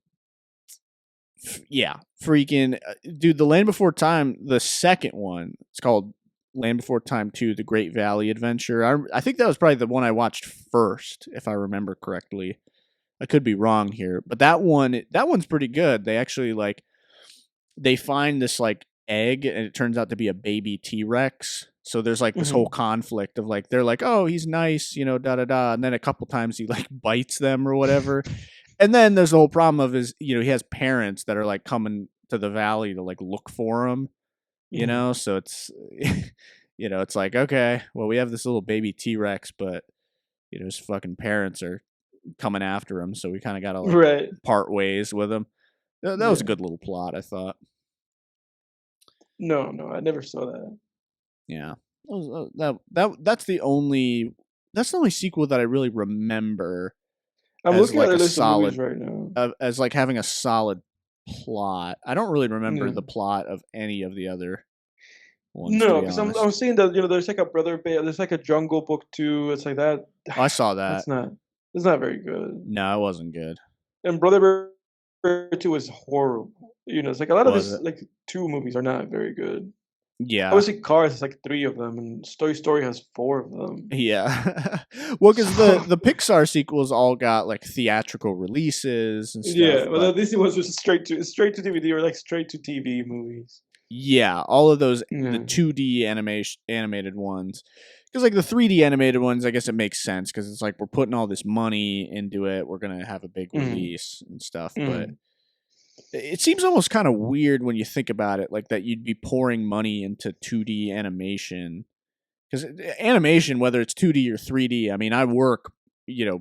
yeah, freaking dude, The Land Before Time, the second one, it's called Land Before Time 2, The Great Valley Adventure. I think that was probably the one I watched first, if I remember correctly. I could be wrong here, but that one's pretty good. They actually like they find this like egg and it turns out to be a baby T-Rex. So there's like this whole Mhm. conflict of like they're like, "Oh, he's nice, da da da," and then a couple times he like bites them or whatever. And then there's the whole problem of he has parents that are like coming to the valley to like look for him, Mhm. so it's it's like, okay, well, we have this little baby T-Rex, but his fucking parents are coming after him, so we kind of got to like Right. part ways with him. That was a Yeah. good little plot, I thought. No, no, I never saw that. Yeah. That's the only sequel that I really remember I'm as looking at like their a list of movies solid right now. as like having a solid plot. I don't really remember Yeah. the plot of any of the other ones, to No, be because I'm honest. seeing that there's like a Brother Bear, there's like a Jungle Book too. It's like that. Oh, I saw that. That's not. It's not very good. No, it wasn't good. And Brother Bear 2 is horrible. It's like a lot of Was this it? like 2 movies are not very good. Yeah. Obviously, Cars has like 3 of them, and Toy Story has 4 of them. Yeah. Well, because the So the Pixar sequels all got like theatrical releases and stuff, yeah, but but this was just straight to DVD or like straight to TV movies. yeah, all of those the Yeah. 2D animated ones. Because like the 3D animated ones, I guess it makes sense because it's like we're putting all this money into it, we're gonna have a big Mhm. release and stuff. But Mhm. it seems almost kind of weird when you think about it, like that you'd be pouring money into 2D animation. Because animation, whether it's 2D or 3D, I mean, I work,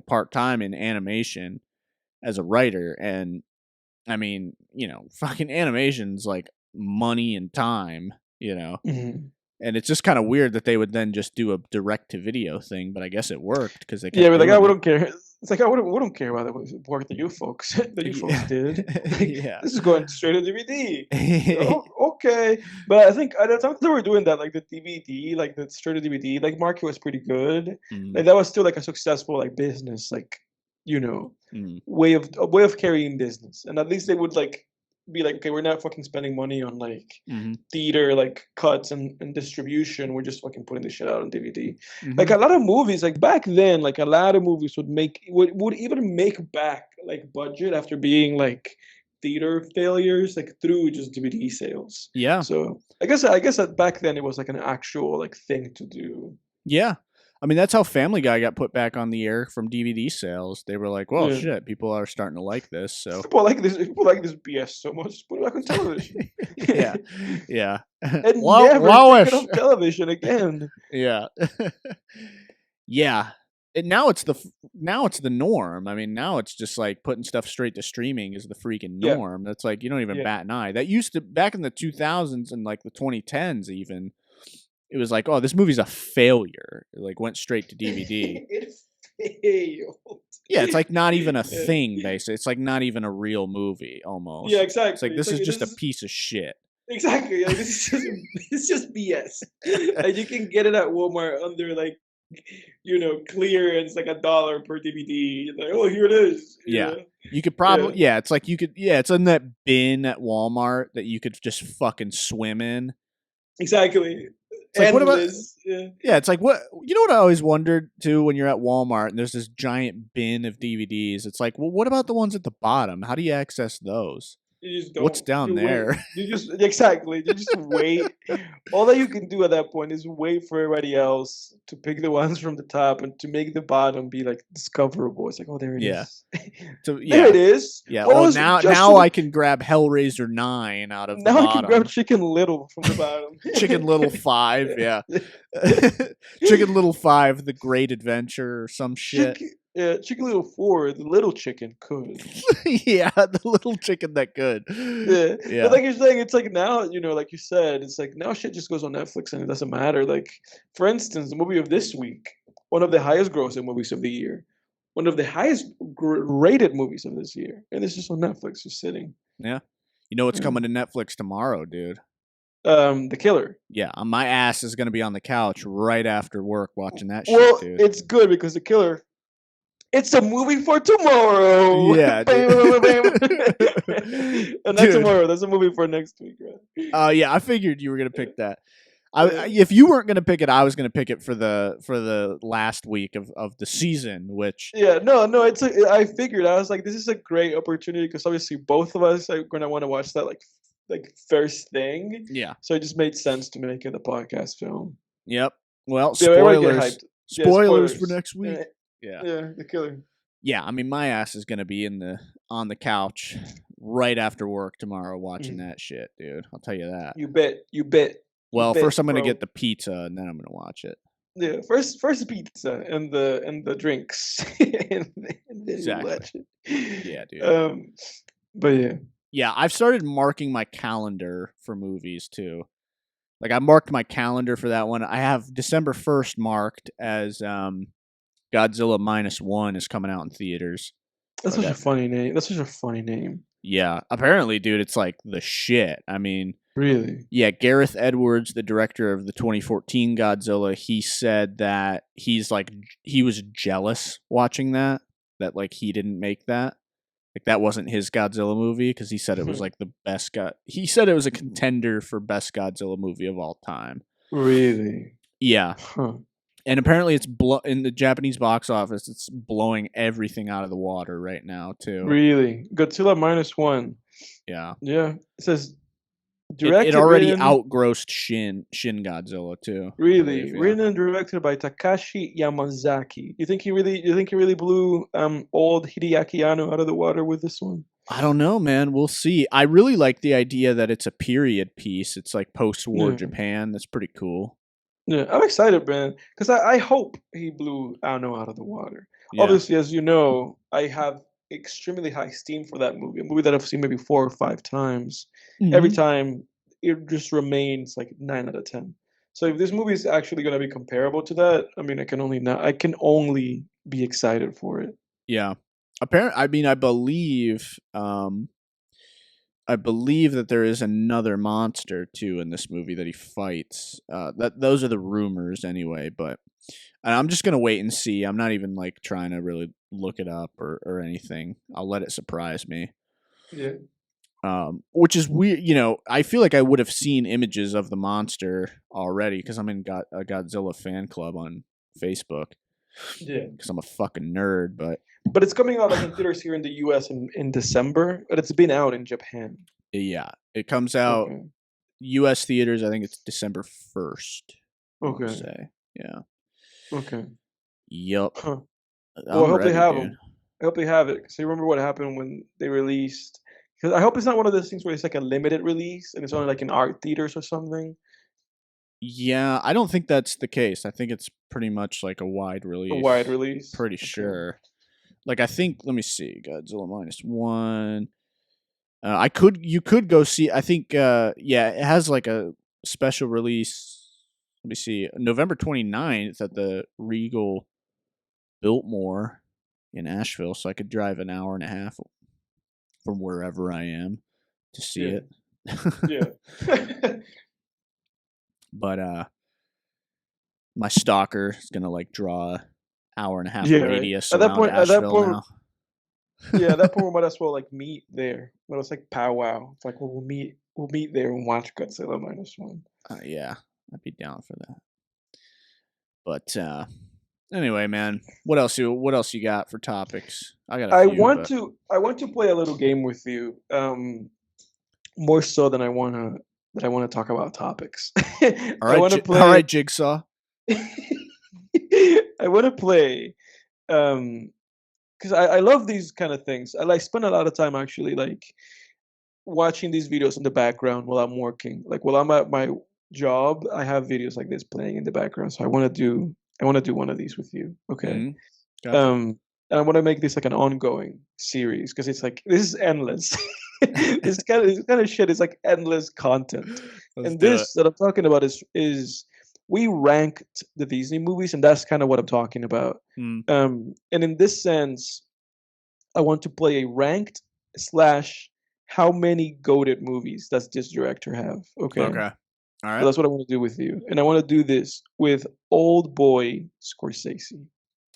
part time in animation as a writer, and I mean, fucking animation's like money and time, Mhm. and it's just kind of weird that they would then just do a direct to video thing, but I guess it worked because they Yeah, kept but like I doing it. wouldn't care. It's like I wouldn't care about the work that you folks that you folks Yeah, did. Like yeah, this is going straight to DVD. Oh, okay, but I think at the time they were doing that, like the DVD, like the straight to DVD, like market was pretty good. mm, Like that was still like a successful like business, like you know, mm, way of carrying business, and at least they would like be like, okay, we're not fucking spending money on like mm-hmm, theater like cuts and distribution. We're just fucking putting this shit out on DVD. Like mm-hmm. a lot of movies, like back then, like a lot of movies would even make back like budget after being like theater failures, like through just DVD sales. Yeah, So I guess that back then it was like an actual like thing to do. yeah. I mean, that's how Family Guy got put back on the air from DVD sales. They were like, "Well, Yeah. shit, people are starting to like this." So, People like this BS so much, just put it back on television. yeah, yeah. And Low, never take it lowish. off television again. Yeah. Yeah. And now it's the norm. I mean, now it's just like putting stuff straight to streaming is the freaking Yeah, norm. That's like you don't even yeah. bat an eye. That used to back in the 2000s and like the 2010s even. It was like, "Oh, this movie's a failure." It like went straight to DVD. It failed. Yeah, it's like not even a Yeah. thing basically. It's like not even a real movie Yeah, almost. It's like exactly. It's this like is this just a is piece of shit. exactly like this is just it's just BS. And you can get it at Walmart under like clearance like $1 per DVD. Like, oh, here it is. Yeah. You could Yeah, probably it's like you could it's in that bin at Walmart that you could just fucking swim in. exactly. It's like what about Endless. Yeah. yeah, it's like what I always wondered too when you're at Walmart and there's this giant bin of DVDs. It's like, well, what about the ones at the bottom? How do you access those? You just What's don't. down You wait. there? You just exactly. You just wait. All that you can do at that point is wait for everybody else to pick the ones from the top and to make the bottom be like discoverable. It's like, oh, there it Yeah. is. So There yeah. it is. Yeah. Oh, Oh, it's now just now for I the, can grab Hellraiser 9 out of the now I can grab bottom. Chicken Little from the bottom. Chicken Little 5, yeah. Chicken Little 5, The Great Adventure or some shit. Chicken Little 4, the little chicken could. Yeah, the little chicken that could. Yeah, Yeah. but like you're saying, it's like now, like you said, it's like now shit just goes on Netflix and it doesn't matter. Like, for instance, the movie of this week, one of the highest grossing movies of the year, one of the highest rated movies of this year, and it's just on Netflix, just sitting. Yeah, you know what's coming to Netflix tomorrow, dude? The Killer. Yeah, my ass is gonna be on the couch right after work watching that shit, Well, dude. it's good because The Killer. It's a movie for tomorrow. Yeah, and not tomorrow. That's a movie for next week, right? Yeah, I figured you were gonna pick that. If you weren't gonna pick it, I was gonna pick it for the last week of the season. Which no, I figured I was like, this is a great opportunity because obviously both of us are gonna want to watch that like first thing. Yeah. So it just made sense to make it a podcast film. Yep. Well, spoilers. Spoilers for spoilers. next week. Yeah, The Killer. Yeah, I mean, my ass is gonna be on the couch right after work tomorrow watching that shit, dude. I'll tell you that. You bet. Well, first I'm gonna get the pizza and then I'm gonna watch it. Yeah, first pizza and the drinks, and then Exactly. you watch it. Yeah, dude. But yeah. Yeah, I've started marking my calendar for movies too. Like I marked my calendar for that one. I have December 1st marked as Godzilla Minus One is coming out in theaters. That's such a funny name. Yeah, apparently, dude, it's like the shit. I mean, really? Yeah, Gareth Edwards, the director of the 2014 Godzilla, he said that he was jealous watching that like he didn't make that. Like that wasn't his Godzilla movie because he said it was like the best he said it was a contender for best Godzilla movie of all time. Really? Yeah. Huh. And apparently it's in the Japanese box office, it's blowing everything out of the water right now too. Really? Godzilla Minus One. Yeah. Yeah. It says it already outgrossed Shin Godzilla too. Really? Written and directed by Takashi Yamazaki. You think he really blew old Hideaki Anno out of the water with this one? I don't know, man. We'll see. I really like the idea that it's a period piece. It's like post-war Japan. That's pretty cool. Yeah, I'm excited, man, because I hope he blew Anno out of the water. Yeah. Obviously, as you know, I have extremely high esteem for that movie. A movie that I've seen maybe 4 or 5 times. Mm-hmm. Every time, it just remains like 9 out of 10. So if this movie is actually going to be comparable to that, I mean, I can only be excited for it. Yeah. Apparently, I believe that there is another monster too in this movie that he fights. Those are the rumors anyway, but I'm just gonna wait and see. I'm not even like trying to really look it up or anything. I'll let it surprise me. Yeah. Which is weird. You know, I feel like I would have seen images of the monster already because I'm in a Godzilla fan club on Facebook. Yeah. Because I'm a fucking nerd, but it's coming out like in theaters here in the U.S. in December, but it's been out in Japan. Yeah, it comes out U.S. theaters. I think it's December 1st. Okay. I'll say. Yeah. Okay. Yup. Huh. Well, I hope they have them. I hope they have it because I remember what happened when they released. Because I hope it's not one of those things where it's like a limited release and it's only like in art theaters or something. Yeah, I don't think that's the case. I think it's pretty much like a wide release. A wide release? Pretty sure. Like I think, let me see, Godzilla Minus One. You could go see. I think, it has like a special release. Let me see, November 29th at the Regal Biltmore in Asheville. So I could drive an hour and a half from wherever I am to see it. Yeah. But my stalker is gonna like draw an hour and a half radius around Asheville now. Yeah, at that point we might as well like meet there. But it's like powwow. It's like we'll meet there and watch Godzilla Minus One. Yeah, I'd be down for that. But anyway, man, what else you got for topics? I want to play a little game with you. More so than I want to talk about topics. All right, Jigsaw. I want to play because I love these kind of things. I spend a lot of time actually like watching these videos in the background while I'm working. Like while I'm at my job, I have videos like this playing in the background. So I want to do one of these with you. Okay. Mm-hmm. Gotcha. And I want to make this like an ongoing series because it's like this is endless. this kind of shit is like endless content. This that I'm talking about is we ranked the Disney movies, and that's kind of what I'm talking about. And in this sense, I want to play a ranked slash how many goated movies does this director have? Okay. Okay. All right. So that's what I want to do with you, and I want to do this with old boy Scorsese.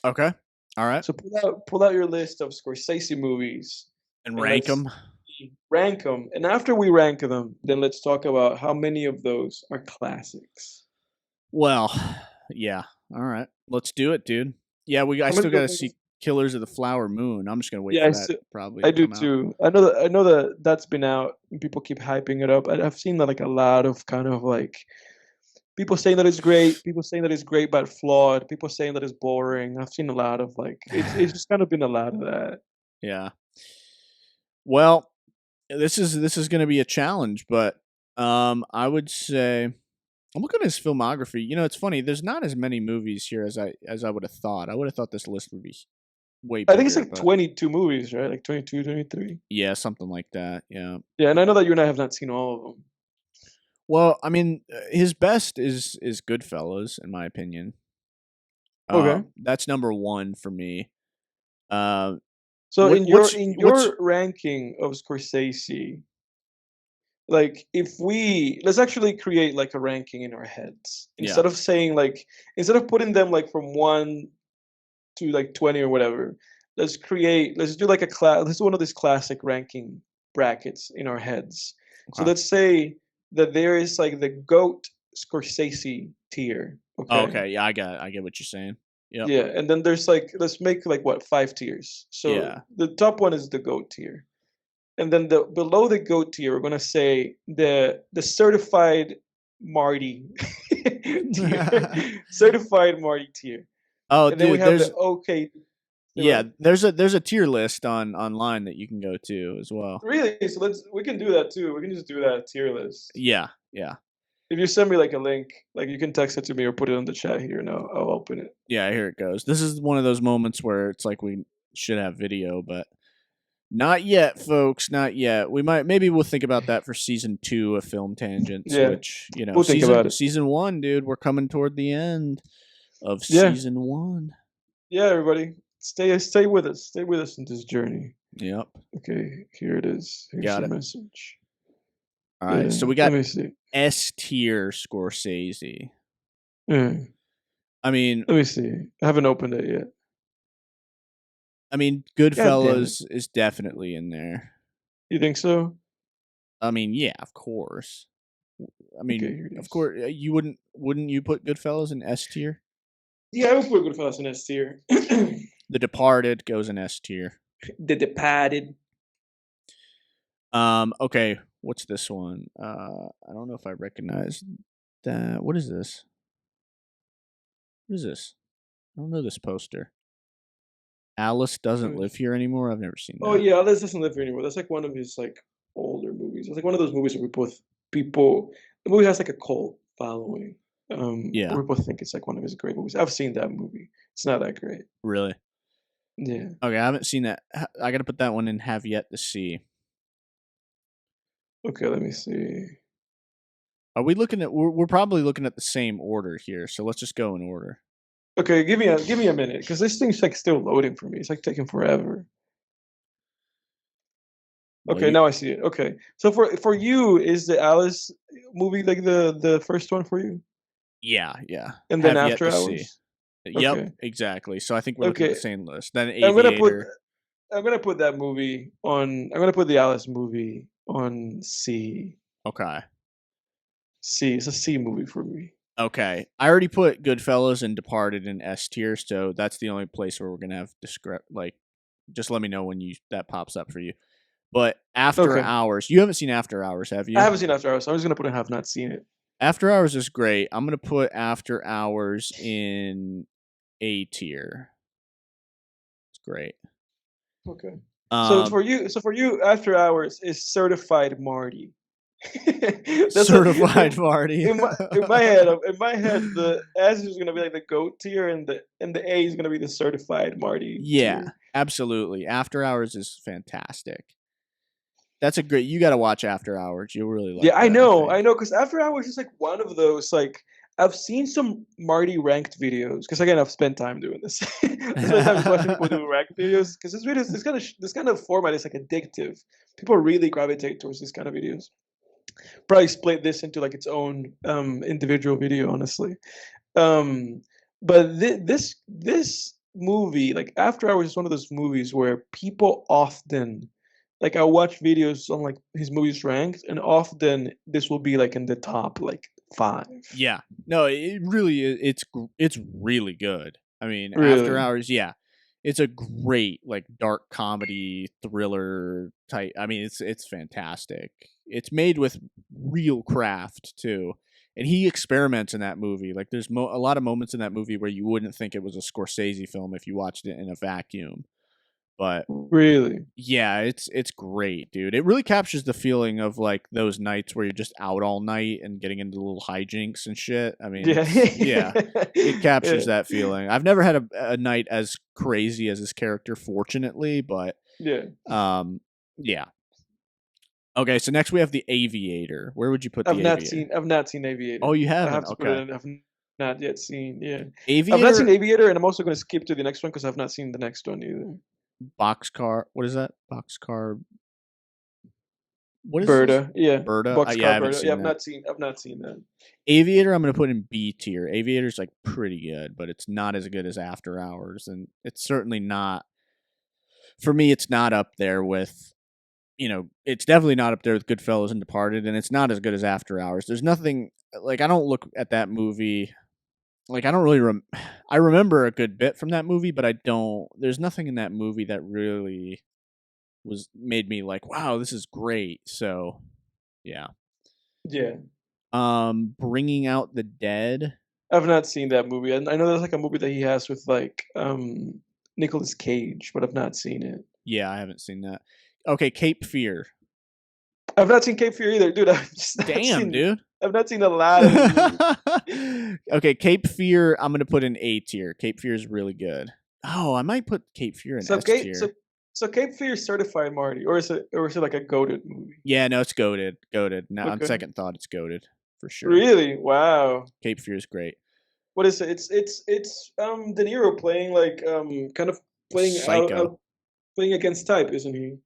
Okay. All right. So pull out your list of Scorsese movies and rank them. Rank them, and after we rank them, then let's talk about how many of those are classics. Well, yeah. All right. Let's do it, dude. Yeah, I still got to see Killers of the Flower Moon. I'm just gonna wait for that. Probably. I do too. I know that that's been out, and people keep hyping it up. I've seen like a lot of kind of like people saying that it's great, people saying that it's great but flawed, people saying that it's boring. I've seen a lot of like it's just kind of been a lot of that. Yeah. Well, this is going to be a challenge, but I would say I'm looking at his filmography. You know, it's funny. There's not as many movies here as I would have thought. I would have thought this list would be way bigger. I think it's like 22 movies, right? Like 22, 23. Yeah, something like that. Yeah. Yeah, and I know that you and I have not seen all of them. Well, I mean, his best is Goodfellas, in my opinion. Okay. That's number one for me. So in your ranking of Scorsese, like let's actually create like a ranking in our heads instead of saying like instead of putting them like from 1 to like 20 or whatever. Let's do like let's do one of these classic ranking brackets in our heads. Okay. So let's say that there is like the GOAT Scorsese tier. Okay. Okay. Yeah, I get what you're saying. Yep. Yeah, and then there's like let's make like what 5 tiers. So the top one is the GOAT tier, and then below the GOAT tier, we're gonna say the certified Marty tier. Certified Marty tier. Oh, and then dude, we have the okay. Yeah, there's a tier list online that you can go to as well. Really? So we can do that too. We can just do that tier list. Yeah. If you send me like a link, like you can text it to me or put it on the chat here, and I'll open it. Yeah, here it goes. This is one of those moments where it's like we should have video, but not yet, folks. Not yet. Maybe we'll think about that for season 2 of Film Tangents. Yeah. Which we'll think about it. Season 1, dude. We're coming toward the end of season 1. Yeah, everybody, stay with us. Stay with us in this journey. Yep. Okay, here it is. Here's the message. All right, so we got S tier Scorsese. I mean, let me see. I haven't opened it yet. I mean, Goodfellas is definitely in there. You think so? I mean, yeah, of course. I mean, of course, wouldn't you put Goodfellas in S tier? Yeah, I would put Goodfellas in S tier. The Departed goes in S tier. The Departed. Okay, what's this one? I don't know if I recognize that. What is this? What is this? I don't know this poster. Alice Doesn't Live Here Anymore. I've never seen that. Oh yeah, Alice Doesn't Live Here Anymore. That's like one of his like older movies. It's like one of those movies where people. The movie has like a cult following. Yeah, people think it's like one of his great movies. I've seen that movie. It's not that great. Really? Yeah. Okay, I haven't seen that. I got to put that one in have yet to see. Okay, let me see. Are we looking at? We're probably looking at the same order here, so let's just go in order. Okay, give me a minute because this thing's like still loading for me. It's like taking forever. Okay, now I see it. Okay, so for you, is the Alice movie like the first one for you? Yeah. And then After Hours. Yep, okay. Exactly. So I think we're looking at the same list. Then Aviator. I'm gonna put that movie on. I'm gonna put the Alice movie on C. Okay. C. It's a C movie for me. Okay. I already put Goodfellas and Departed in S tier, so that's the only place where we're gonna have just let me know when that pops up for you. But After Hours, you haven't seen After Hours, have you? I haven't seen After Hours. So I'm just gonna put I have not seen it. After Hours is great. I'm gonna put After Hours in A tier. It's great. Okay. So for you, After Hours is Certified Marty. Certified Marty. In my head, the S is gonna be like the GOAT tier, and the A is gonna be the Certified Marty. Yeah, tier. Absolutely. After Hours is fantastic. That's you got to watch After Hours. You'll really like. Yeah, I know, because After Hours is like one of those like I've seen some Marty ranked videos because again I've spent time doing this. I spent time just watching people do ranked videos because this kind of format is like addictive. People really gravitate towards this kind of videos. Probably split this into like its own individual video, honestly. Um, but this movie, like After Hours, is one of those movies where people often, like I watch videos on like his movies ranked, and often this will be like in the top like 5. Yeah, no, it really is. It's really good. I mean, After Really? Hours, yeah, it's a great like dark comedy thriller type. I mean, it's fantastic. It's made with real craft too, and he experiments in that movie. Like, there's a lot of moments in that movie where you wouldn't think it was a Scorsese film if you watched it in a vacuum. But Really? yeah, it's great, dude. It really captures the feeling of like those nights where you're just out all night and getting into little hijinks and shit. I mean, Yeah. yeah, it captures Yeah. that feeling. I've never had a night as crazy as this character, fortunately, but Yeah. yeah. Okay, so next we have the Aviator. Where would you put the Aviator? I've not seen Aviator. Oh, you I haven't? have to put it Okay. in. I've not yet seen. Yeah. I've not seen Aviator, Aviator, and I'm also going to skip to the next one because I've not seen the next one either. Boxcar. What is that? Boxcar. What is this? Berta, yeah, Berta. Yeah, I Boxcar haven't Berta. Yeah, seen that. I've not seen that. Aviator, I'm going to put in B tier. Aviator's like pretty good, but it's not as good as After Hours, and it's certainly not. For me, it's not up there with. It's definitely not up there with Goodfellas and Departed, and it's not as good as After Hours. There's nothing like I don't look at that movie. Like, I don't really. I remember a good bit from that movie, but I don't. There's nothing in that movie that really made me like, wow, this is great. So, yeah. Yeah, Bringing Out the Dead. I've not seen that movie. I know there's like a movie that he has with like Nicolas Cage, but I've not seen it. Yeah, I haven't seen that. Okay, Cape Fear. I've not seen Cape Fear either, dude. Dude. I've not seen a lot of movies. Okay, Cape Fear, I'm gonna put in A tier. Cape Fear is really good. Oh, I might put Cape Fear in S tier. So Cape Fear is certified Marty, or is it like a goated movie? Yeah, no, it's goated. Now, on Okay. second thought, it's goated for sure. Really? Wow. Cape Fear is great. What is it? It's De Niro playing like kind of playing Psycho. playing against type, isn't he?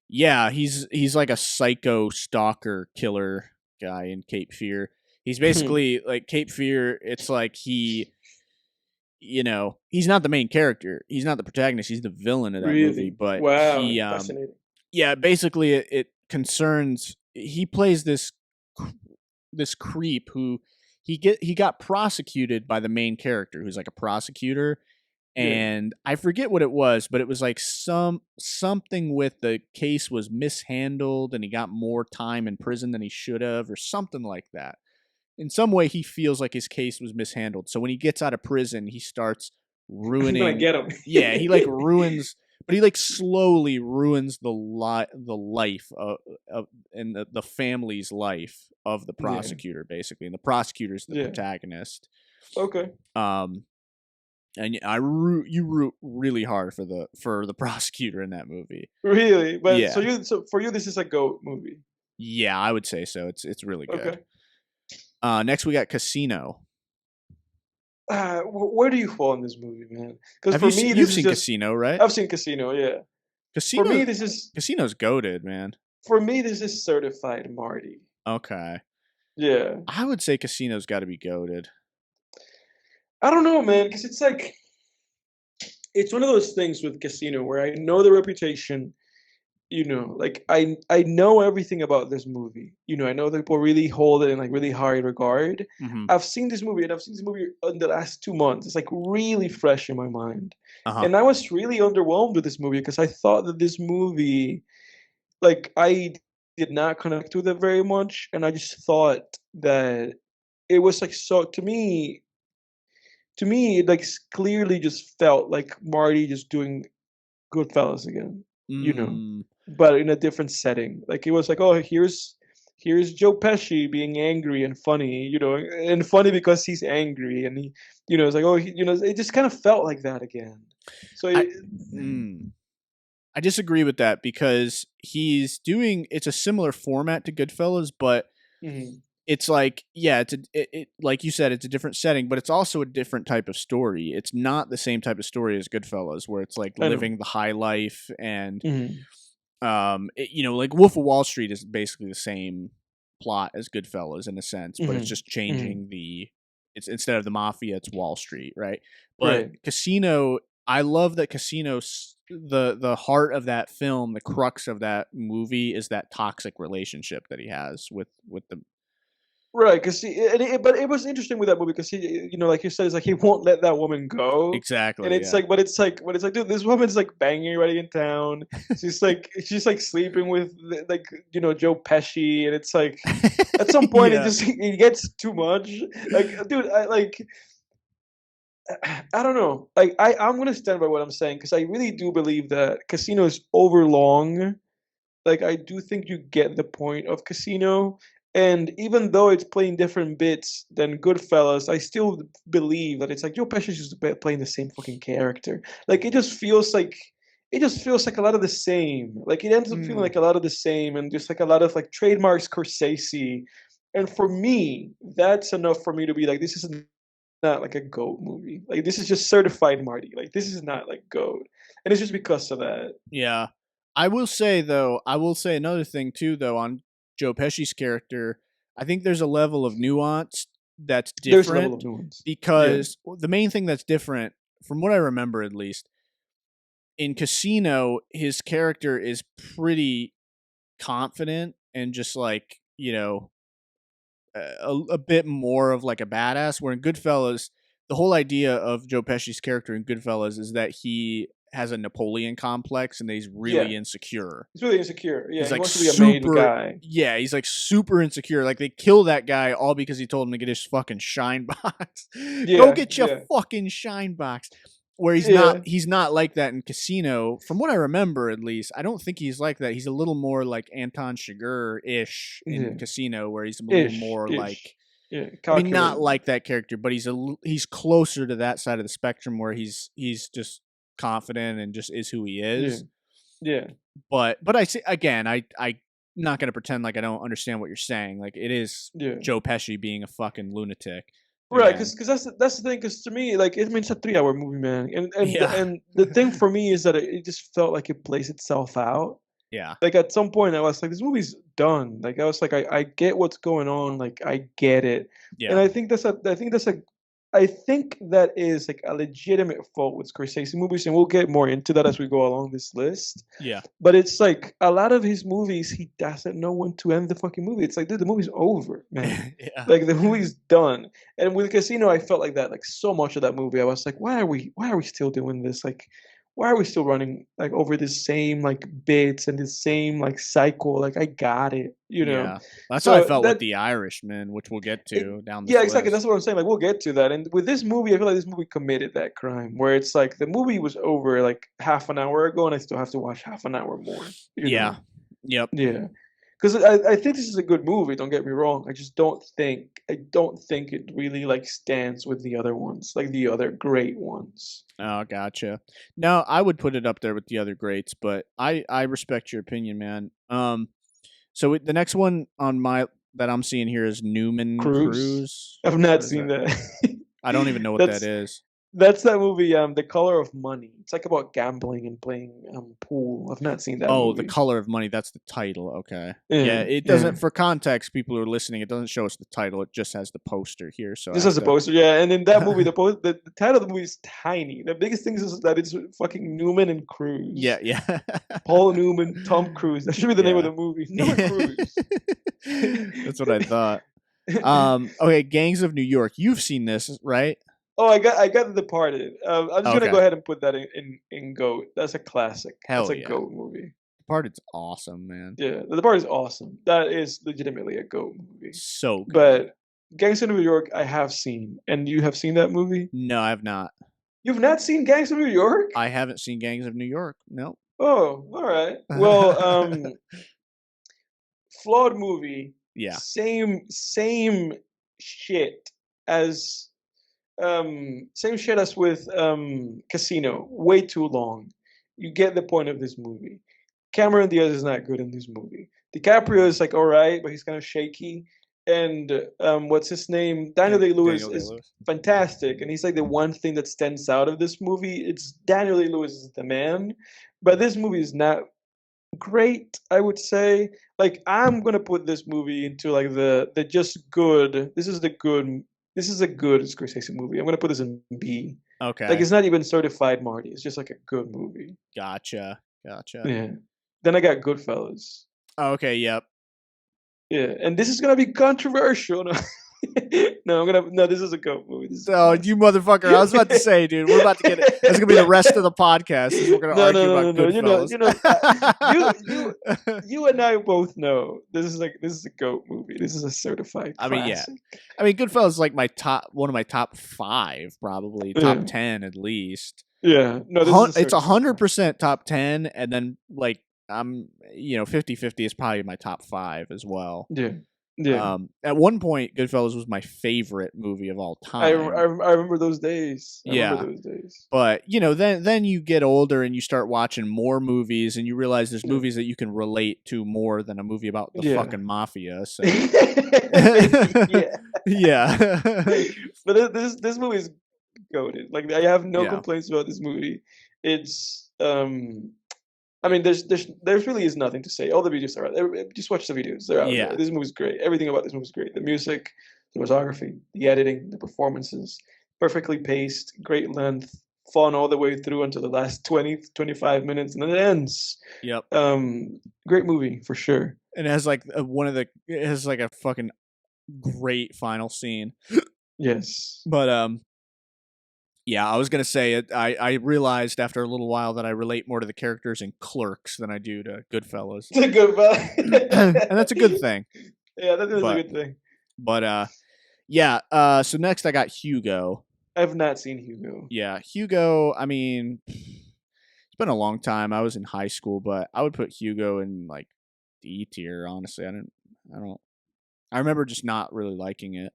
Yeah, he's like a psycho stalker killer guy in Cape Fear. He's basically like Cape Fear. It's like he's not the main character. He's not the protagonist. He's the villain of that movie. But wow, he, fascinating. Yeah, basically it concerns. He plays this creep who he got prosecuted by the main character, who's like a prosecutor. And I forget what it was, but it was like something with the case was mishandled and he got more time in prison than he should have, or something like that. In some way, he feels like his case was mishandled. So when he gets out of prison, he starts ruining. I'm gonna get him. Yeah, he like ruins, but he like slowly ruins the life of and the family's life of the prosecutor, basically, and the prosecutor's the protagonist. Okay. And you root really hard for the prosecutor in that movie. Really? But so for you this is a GOAT movie. Yeah, I would say so. It's really good. Okay. Next we got Casino. Where do you fall in this movie, man? Because for me, you've seen Casino, right? I've seen Casino, yeah. Casino. For me, Casino's goated, man. For me, this is certified Marty. Okay. Yeah. I would say Casino's got to be goated. I don't know, man, because it's like it's one of those things with Casino where I know the reputation, like I know everything about this movie. I know that people really hold it in like really high regard. Mm-hmm. I've seen this movie in the last 2 months. It's like really fresh in my mind. And I was really underwhelmed with this movie because I thought that this movie, like I did not connect with it very much, and I just thought that it was like so to me it like clearly just felt like Marty just doing Goodfellas again, but in a different setting. Like it was like, oh, here's Joe Pesci being angry and funny, and funny because he's angry, and he, it's like, oh, it just kind of felt like that again. So I disagree with that because it's a similar format to Goodfellas, but it's like, yeah, like you said, it's a different setting, but it's also a different type of story. It's not the same type of story as Goodfellas, where it's like living the high life and, like Wolf of Wall Street is basically the same plot as Goodfellas in a sense, but it's just changing it's instead of the mafia, it's Wall Street, right? But Casino, I love that Casino, the heart of that film, the crux of that movie is that toxic relationship that he has with the. Right, because but it was interesting with that movie because he, like you said, it's like he won't let that woman go. Exactly, and it's like, but it's like, dude, this woman's like banging everybody in town. She's like sleeping with like Joe Pesci, and it's like at some point it gets too much. Like, dude, I don't know. Like I'm gonna stand by what I'm saying because I really do believe that Casino is overlong. Like I do think you get the point of Casino. And even though it's playing different bits than Goodfellas, I still believe that it's like Joe Pesci's just playing the same fucking character. Like it just feels like a lot of the same. Like it ends up feeling like a lot of the same, and just like a lot of like trademark Scorsese. And for me, that's enough for me to be like, this is not like a GOAT movie. Like this is just certified Marty. Like this is not like GOAT, and it's just because of that. Yeah, I will say another thing too, though, on Joe Pesci's character. I think there's a level of nuance that's different. There's a level of nuance because the main thing that's different, from what I remember at least, in Casino, his character is pretty confident and just like a bit more of like a badass. Where in Goodfellas, the whole idea of Joe Pesci's character in Goodfellas is that he has a Napoleon complex and that he's really insecure. He's really insecure. Yeah, he's like wants to be a main guy. Yeah, he's like super insecure. Like they kill that guy all because he told him to get his fucking shine box. Go get your fucking shine box. Where he's not like that in Casino. From what I remember, at least, I don't think he's like that. He's a little more like Anton Chigurh-ish in Casino, where he's a little more like. Yeah, I mean, not like that character, but he's closer to that side of the spectrum where he's just confident and just is who he is. Yeah. But I see, again, I'm not gonna pretend like I don't understand what you're saying. Like it is Joe Pesci being a fucking lunatic. Right, because that's the thing. Because to me, like, it's a 3-hour movie, man, and the thing for me is that it just felt like it plays itself out. Yeah. Like at some point, I was like, this movie's done. Like I was like, I get what's going on. Like I get it. Yeah. And I think that is like a legitimate fault with Scorsese movies, and we'll get more into that as we go along this list. Yeah. But it's like a lot of his movies, he doesn't know when to end the fucking movie. It's like, dude, the movie's over, man. Yeah. Like the movie's done. And with Casino, I felt like that. Like so much of that movie, I was like, why are we still doing this? Like, why are we still running like over the same like bits and the same like cycle? Like I got it, Yeah, that's how I felt with The Irishman, which we'll get to down the list. Exactly. That's what I'm saying. Like we'll get to that. And with this movie, I feel like this movie committed that crime, where it's like the movie was over like half an hour ago, and I still have to watch half an hour more. Yeah. Know? Yep. Yeah. Because I think this is a good movie. Don't get me wrong. I just don't think it really like stands with the other ones, like the other great ones. Oh, gotcha. No, I would put it up there with the other greats, but I respect your opinion, man. So the next one on that I'm seeing here is Newman Cruz. I've not seen that. I don't even know what that is. That's that movie, The Color of Money. It's like about gambling and playing pool. I've not seen that movie. The Color of Money. That's the title. Okay. Yeah, it doesn't, for context, people who are listening, it doesn't show us the title. It just has the poster here. So this has the poster, yeah. And in that movie, the title of the movie is tiny. The biggest thing is that it's fucking Newman and Cruz. Yeah. Paul Newman, Tom Cruise. That should be the name of the movie. Newman Cruz. That's what I thought. Okay, Gangs of New York. You've seen this, right? Oh, I got The Departed. I'm just gonna go ahead and put that in GOAT. That's a classic. That's a GOAT movie. Departed's awesome, man. Yeah, The Departed is awesome. That is legitimately a GOAT movie. So good. But Gangs of New York, I have seen, and you have seen that movie? No, I have not. You've not seen Gangs of New York? I haven't seen Gangs of New York. No. Oh, all right. Well, flawed movie. Yeah. Same shit as. Same shit as with Casino. Way too long. You get the point of this movie. Cameron Diaz is not good in this movie. DiCaprio is like all right, but he's kind of shaky. and what's his name? Daniel Day-Lewis Daniel is Day-Lewis. fantastic, and he's like the one thing that stands out of this movie. It's Daniel Day-Lewis is the man, but this movie is not great, I would say. Like I'm gonna put this movie into like the just good. This is a good Scorsese movie. I'm gonna put this in B. Like Okay. it's not even certified Marty. It's just like a good movie. Gotcha. Yeah. Then I got Goodfellas. Okay. Yep. Yeah, and this is gonna be controversial. No, this is a goat movie. This is Oh, you motherfucker! I was about to say, dude, we're about to get it. That's gonna be the rest of the podcast. Is we're gonna argue about Goodfellas. You and I both know this is a goat movie. This is a certified classic. I mean, yeah. I mean, Goodfellas is like one of my top 5, probably top 10 at least. Yeah, no, it's 100% top 10, and then like I'm 50-50 is probably my top 5 as well. Yeah. Yeah. At one point, Goodfellas was my favorite movie of all time. I remember those days. But then you get older and you start watching more movies, and you realize there's movies that you can relate to more than a movie about the fucking mafia. So. Yeah. But this movie is goated. Like I have no complaints about this movie. It's I mean, there really is nothing to say. All the videos are out. Just watch the videos. They're out there. This movie's great. Everything about this movie's great. The music, the cinematography, the editing, the performances, perfectly paced, great length, fun all the way through until the last 20-25 minutes, and then it ends. Yep. Great movie for sure. And it has like it has like a fucking great final scene. Yes. But yeah, I was gonna say it. I realized after a little while that I relate more to the characters in Clerks than I do to Goodfellas. And that's a good thing. Yeah, that is a good thing. But so next I got Hugo. I've not seen Hugo. Yeah, Hugo. I mean, it's been a long time. I was in high school, but I would put Hugo in like D tier. Honestly, I remember just not really liking it.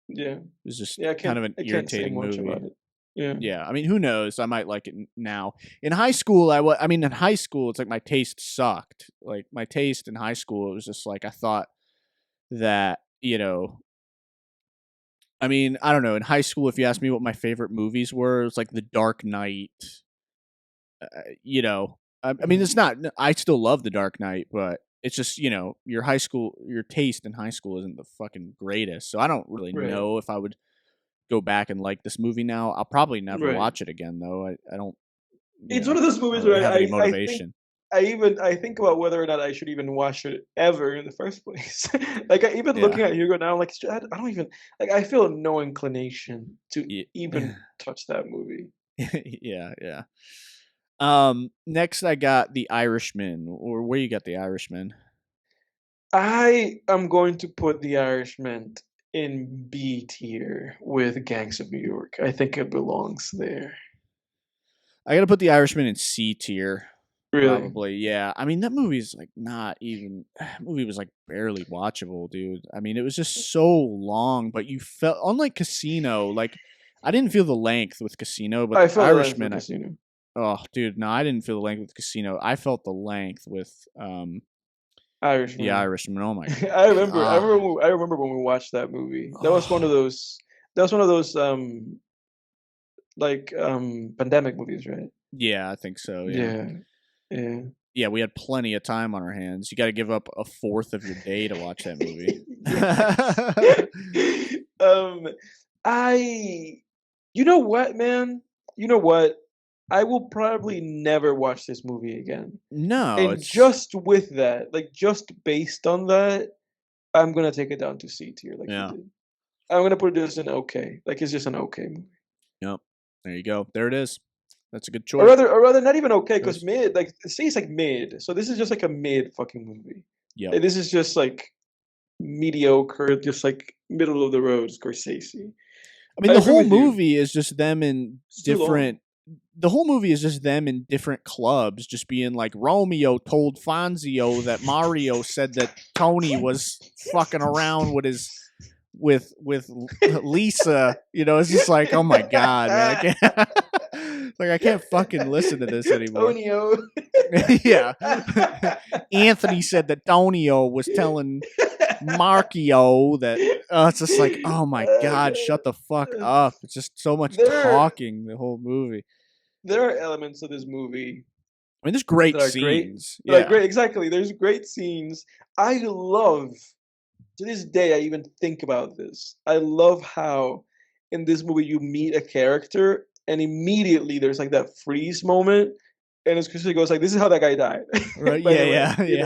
Yeah, it was just kind of an irritating movie. Yeah. I mean, who knows? I might like it now. In high school, in high school, it's like my taste sucked. Like my taste in high school, it was just like I thought that I mean, I don't know. In high school, if you asked me what my favorite movies were, it was like The Dark Knight. I mean, it's not. I still love The Dark Knight, but it's just your taste in high school isn't the fucking greatest. So I don't really know if I would go back and like this movie now. I'll probably never watch it again, though. I don't. It's one of those movies where have any motivation. I think about whether or not I should even watch it ever in the first place. Like looking at Hugo now, I'm like I don't even like. I feel no inclination to even touch that movie. Yeah. Next I got The Irishman. Or where you got The Irishman? I am going to put The Irishman in B tier with Gangs of New York. I think it belongs there. I gotta put The Irishman in C tier. Really? Probably, yeah. I mean, that movie's like not even. That movie was like barely watchable, dude. I mean, it was just so long, but you felt unlike Casino. Like, I didn't feel the length with Casino, but The Irishman. Oh, dude, no, I didn't feel the length with Casino. I felt the length with Irishman. The Irishman. Oh my god! I remember when we watched that movie. That was one of those. That was one of those pandemic movies, right? Yeah, I think so. Yeah, we had plenty of time on our hands. You got to give up a fourth of your day to watch that movie. You know what, man? You know what? I will probably never watch this movie again. No. And just with that, like just based on that, I'm gonna take it down to C tier, like you did. I'm gonna put this in okay. Like it's just an okay movie. Yep. There you go. There it is. That's a good choice. Or rather, not even okay, because mid, like C is like mid. So this is just like a mid fucking movie. Yeah. Like, this is just like mediocre, just like middle of the road Scorsese. I mean, the whole movie is just them in different. The whole movie is just them in different clubs, just being like, Romeo told Fonzio that Mario said that Tony was fucking around with Lisa. It's just like, oh my god, man, I can't fucking listen to this anymore. Tonio. Yeah. Anthony said that Tonio was telling Markio that it's just like, oh my god, shut the fuck up. It's just so much talking the whole movie. There are elements of this movie, I mean, there's great that are great. scenes. That are Yeah. great. Exactly. There's great scenes. I love, to this day, I even think about this. I love how in this movie you meet a character and immediately there's like that freeze moment, and it's Christian goes like, "This is how that guy died." Right. By the Yeah. way,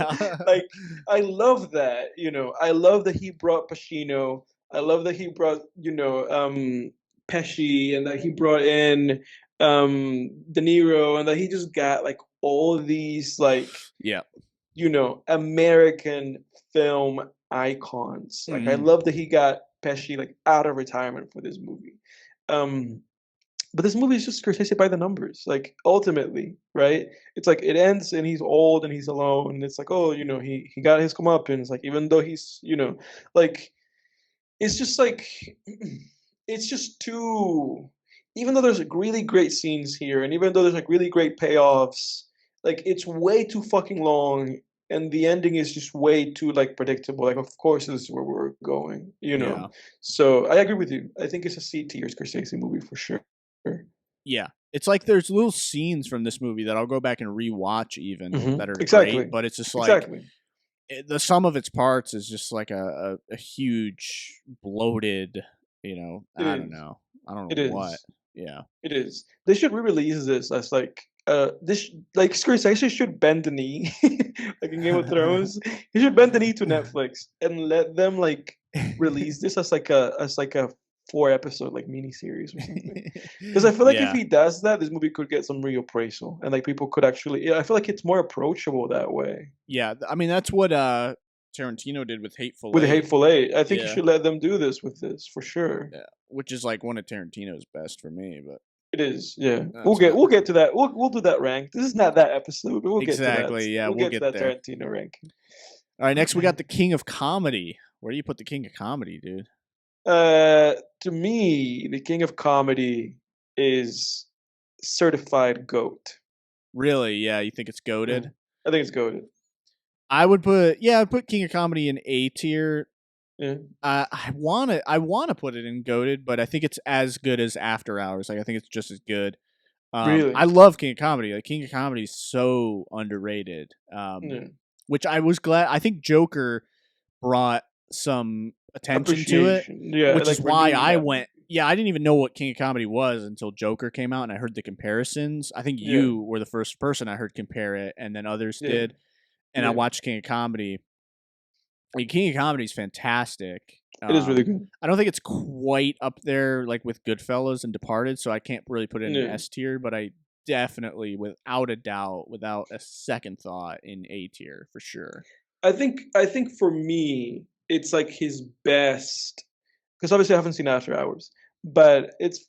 like I love that. I love that he brought Pacino. I love that he brought Pesci, and that he brought in De Niro, and that he just got like all these like yeah. American film icons. Like I love that he got Pesci like out of retirement for this movie. But this movie is just Scorsese by the numbers. Like ultimately, right? It's like it ends and he's old and he's alone. And it's like, oh, he got his comeuppance. Like even though he's, like it's just like it's just too. Even though there's like really great scenes here, and even though there's like really great payoffs, like it's way too fucking long, and the ending is just way too like predictable. Like, of course, this is where we're going, Yeah. So I agree with you. I think it's a C tier Scorsese movie for sure. Yeah, it's like there's little scenes from this movie that I'll go back and rewatch even that are great, but it's just like the sum of its parts is just like a huge bloated, I don't know what. Yeah, it is. They should re-release this as like Scorsese should bend the knee like in Game of Thrones. He should bend the knee to Netflix and let them like release this as like a 4-episode like mini series or something. Because I feel like if he does that, this movie could get some reappraisal, and like people could actually. I feel like it's more approachable that way. Yeah, I mean that's what Tarantino did with Hateful Eight. With Hateful Eight, I think you should let them do this with this for sure. Yeah, which is like one of Tarantino's best for me, but it is. Yeah, we'll get to that. We'll do that rank. This is not that episode, but we'll get to that. Yeah, we'll get to that there. Tarantino ranking. All right, next we got the King of Comedy. Where do you put the King of Comedy, dude? To me, the King of Comedy is certified GOAT. Really? Yeah, you think it's goated? I think it's goated. I'd put King of Comedy in A tier. Yeah. I want to put it in goated, but I think it's as good as After Hours. Like I think it's just as good. Really? I love King of Comedy. Like King of Comedy is so underrated. Which I was glad. I think Joker brought some attention to it, which is why I went. Yeah, I didn't even know what King of Comedy was until Joker came out, and I heard the comparisons. I think you were the first person I heard compare it, and then others did. And I watched King of Comedy. I mean, King of Comedy is fantastic. It is really good. I don't think it's quite up there like with Goodfellas and Departed, so I can't really put it in S tier, but I definitely, without a doubt, without a second thought, in A tier for sure. I think for me, it's like his best, because obviously I haven't seen After Hours, but it's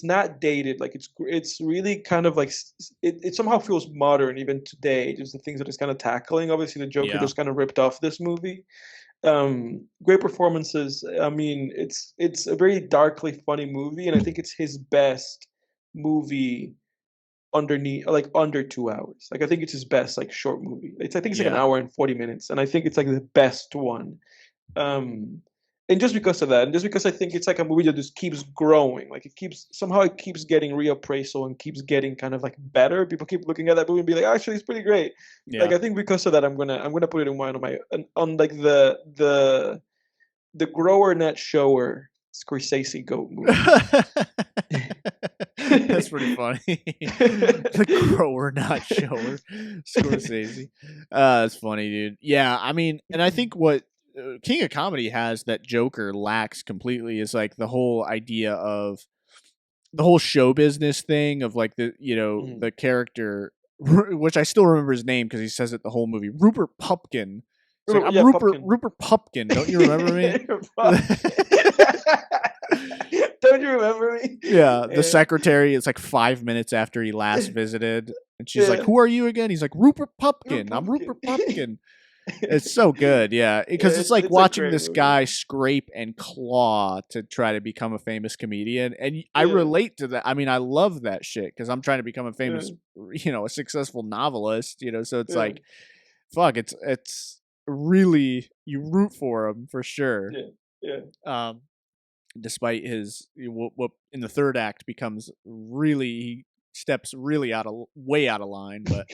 not dated. Like it's really kind of like it somehow feels modern even today. Just the things that it's kind of tackling. Obviously, the Joker just kind of ripped off this movie. Great performances. I mean, it's a very darkly funny movie, and I think it's his best movie under 2 hours. Like I think it's his best like short movie. I think it's like an hour and 40 minutes, and I think it's like the best one. And just because of that, and just because I think it's like a movie that just keeps growing, like it keeps getting reappraisal and keeps getting kind of like better. People keep looking at that movie and be like, actually, it's pretty great. Yeah. Like I think because of that, I'm gonna put it in one of my on like the grower net shower Scorsese GOAT movie. That's pretty funny. The grower not shower Scorsese. That's funny, dude. Yeah, I mean, and I think what King of Comedy has that Joker lacks completely is like the whole idea of the whole show business thing of like the the character, which I still remember his name because he says it the whole movie, Rupert Pupkin. Like, I'm Rupert Pupkin. Don't you remember me? Don't you remember me? Yeah, the secretary. It's like 5 minutes after he last visited, and she's like, "Who are you again?" He's like, "Rupert Pupkin. I'm Rupert Pupkin." It's so good, yeah, because it's like watching this guy scrape and claw to try to become a famous comedian, and I relate to that. I mean, I love that shit because I'm trying to become a famous, a successful novelist, so it's like fuck, it's really, you root for him for sure. Yeah. Despite his what in the third act becomes really, he steps really way out of line, but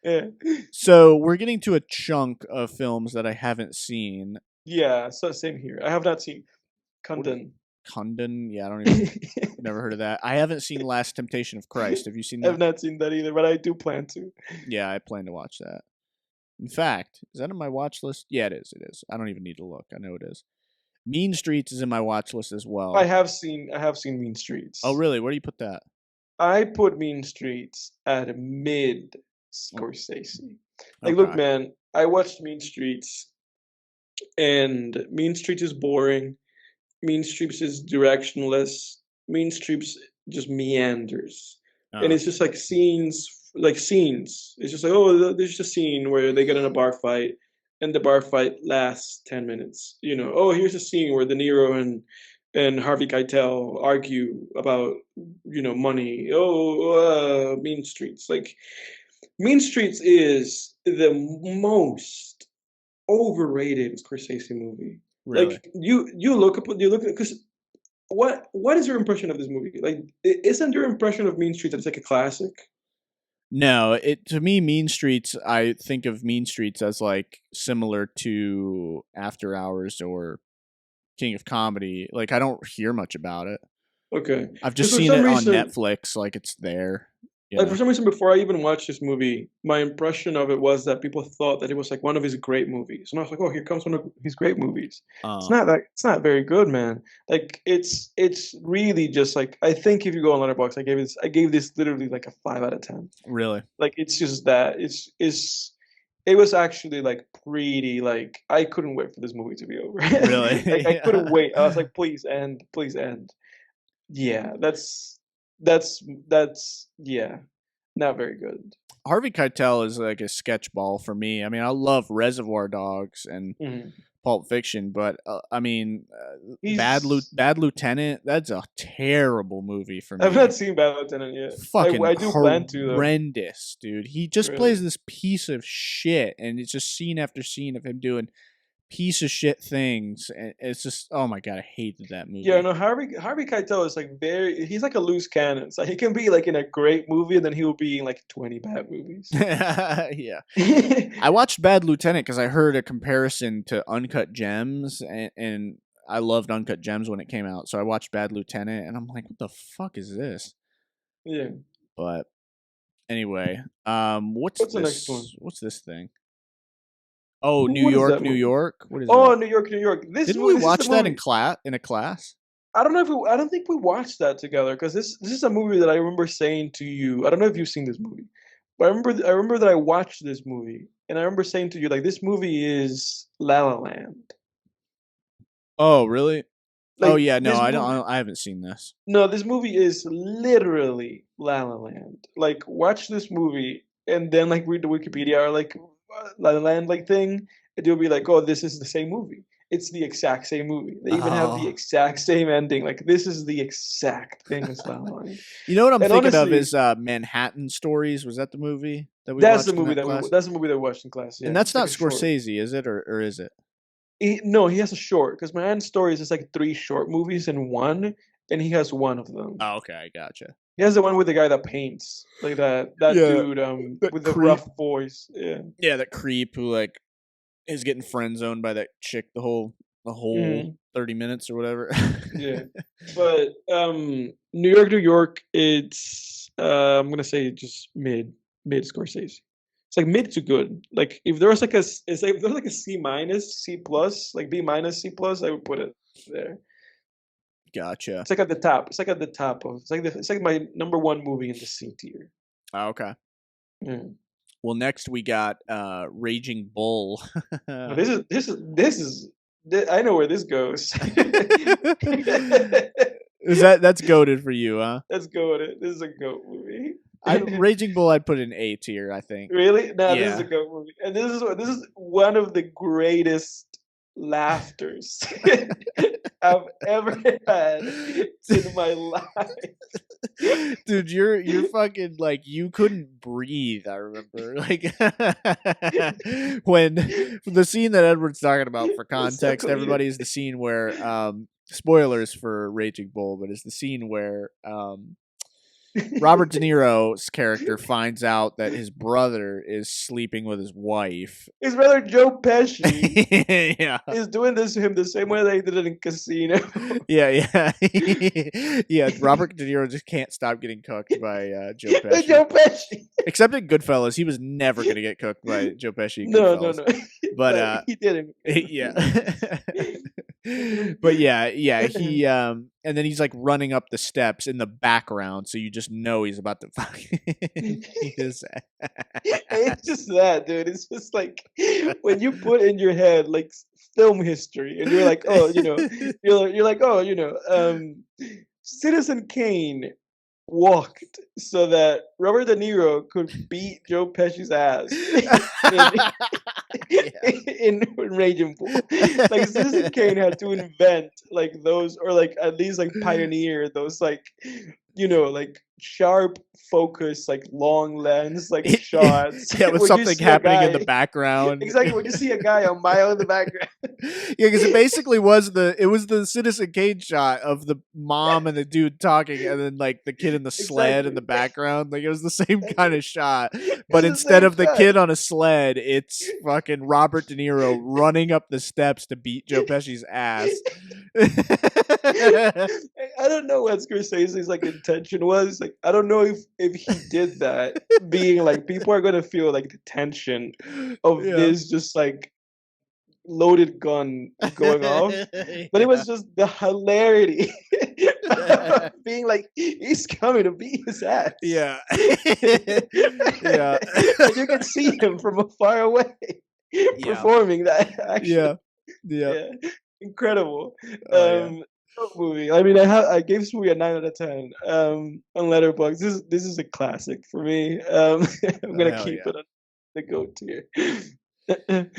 yeah. So we're getting to a chunk of films that I haven't seen. Yeah, so same here. I have not seen cont'd. Cont'd? Yeah, I don't even never heard of that. I haven't seen Last Temptation of Christ. Have you seen that? I've not seen that either, but I do plan to. Yeah, I plan to watch that. In fact, is that on my watch list? Yeah, it is. It is. I don't even need to look. I know it is. Mean Streets is in my watch list as well. I have seen Mean Streets. Oh, really? Where do you put that? I put Mean Streets at mid Scorsese. Like, Okay. look, man, I watched Mean Streets, and Mean Streets is boring. Mean Streets is directionless. Mean Streets just meanders, and it's just like scenes. It's just like, oh, there's just a scene where they get in a bar fight, and the bar fight lasts 10 minutes. You know, oh, here's a scene where De Niro and Harvey Keitel argue about, you know, money. Oh, Mean Streets. Like, Mean Streets is the most overrated Scorsese movie. Really? Like, you look because what is your impression of this movie? Like, isn't your impression of Mean Streets that it's like a classic? No, to me, Mean Streets, I think of Mean Streets as like similar to After Hours or King of Comedy. Like, I don't hear much about it. Okay. I've just seen it on Netflix, like it's there. Like, for some reason, before I even watched this movie, my impression of it was that people thought that it was like one of his great movies, and I was like, "Oh, here comes one of his great movies." It's not very good, man. Like, it's really just like, I think if you go on Letterboxd, I gave this literally like a 5 out of 10. Really? Like, it's just that it was actually like pretty, like, I couldn't wait for this movie to be over. Really? Like, I couldn't wait. I was like, please end, please end. Yeah, that's yeah, not very good. Harvey Keitel is like a sketchball for me. I mean, I love Reservoir Dogs and Pulp Fiction, but I mean, Bad Lieutenant, that's a terrible movie for me. I've not seen Bad Lieutenant yet. Fucking I do plan to, though. Horrendous, dude. He just plays this piece of shit, and it's just scene after scene of him doing piece of shit things, and it's just, oh my god, I hated that movie. Yeah, no, Harvey Keitel is like he's like a loose cannon. So he can be like in a great movie, and then he will be in like 20 bad movies. Yeah. I watched Bad Lieutenant because I heard a comparison to Uncut Gems, and I loved Uncut Gems when it came out, so I watched Bad Lieutenant, and I'm like, what the fuck is this? Yeah. But anyway, what's the next one? What's this thing? Oh, New York. What is that? New York. Didn't we watch that in a class? I don't think we watched that together, because this is a movie that I remember saying to you. I don't know if you've seen this movie, but I remember that I watched this movie, and I remember saying to you, like, this movie is La La Land. Oh, really? Like, oh yeah, no, I haven't seen this. No, this movie is literally La La Land. Like, watch this movie and then like read the Wikipedia or like La La Land like thing, and you'll be like, oh, this is the same movie. It's the exact same movie. They even have the exact same ending. Like, this is the exact thing as La La Land. You know what I'm thinking of is Manhattan Stories. Was that the movie that we watched? That's the movie that we watched in class. Yeah. And that's not Scorsese, is it, or is it? No, he has a short, because Manhattan Stories is like 3 short movies in one, and he has one of them. Oh, okay, gotcha. He has the one with the guy that paints, like that dude with the rough voice. Yeah, that creep who like is getting friend zoned by that chick the whole 30 minutes or whatever. Yeah, but New York, it's I'm gonna say just mid Scorsese. It's like mid to good. Like, if there was like a C minus, C plus, like B minus, C plus, I would put it there. Gotcha. It's like at the top. It's like my number 1 movie in the C tier. Oh, okay. Well, next we got Raging Bull. This is I know where this goes. That's goated for you, huh? That's goated. This is a goat movie. Raging Bull, I'd put in A tier, I think. Really? No, This is a goat movie, and this is one of the greatest laughters I've ever had in my life. Dude, you're fucking like you couldn't breathe. I remember like when the scene that Edward's talking about. For context, So everybody, is the scene where spoilers for Raging Bull, but it's the scene where Robert De Niro's character finds out that his brother is sleeping with his wife. His brother Joe Pesci Yeah. is doing this to him the same way they did it in Casino. Yeah. Yeah, Robert De Niro just can't stop getting cooked by Joe Pesci. Joe Pesci. Except in Goodfellas, he was never going to get cooked by Joe Pesci. No. But he didn't. Yeah. But yeah, he and then he's like running up the steps in the background, so you just know he's about to fuck. It's just that, dude. It's just like when you put in your head like film history, and you're like, oh, you're like, oh, Citizen Kane walked so that Robert De Niro could beat Joe Pesci's ass in Raging Bull. Like Citizen Kane had to invent like those, or like at least like pioneer those like like sharp focus, like long lens, like shots. Yeah, with something happening in the background. Exactly, when you see a guy a mile in the background. Yeah, because it basically was the Citizen Kane shot of the mom and the dude talking, and then like the kid in the sled in the background. Like it was the same kind of shot, but instead of the kid on a sled, it's fucking Robert De Niro running up the steps to beat Joe Pesci's ass. I don't know what Scorsese's like intention was. Like, I don't know if he did that, being like people are gonna feel like the tension of this just like loaded gun going off, but it was just the hilarity being like he's coming to beat his ass. Yeah. And you can see him from afar away performing that action. Yeah. Incredible. Movie. I mean, I gave this movie a 9 out of 10 on Letterboxd. This is a classic for me. I'm gonna keep it on the GOAT tier.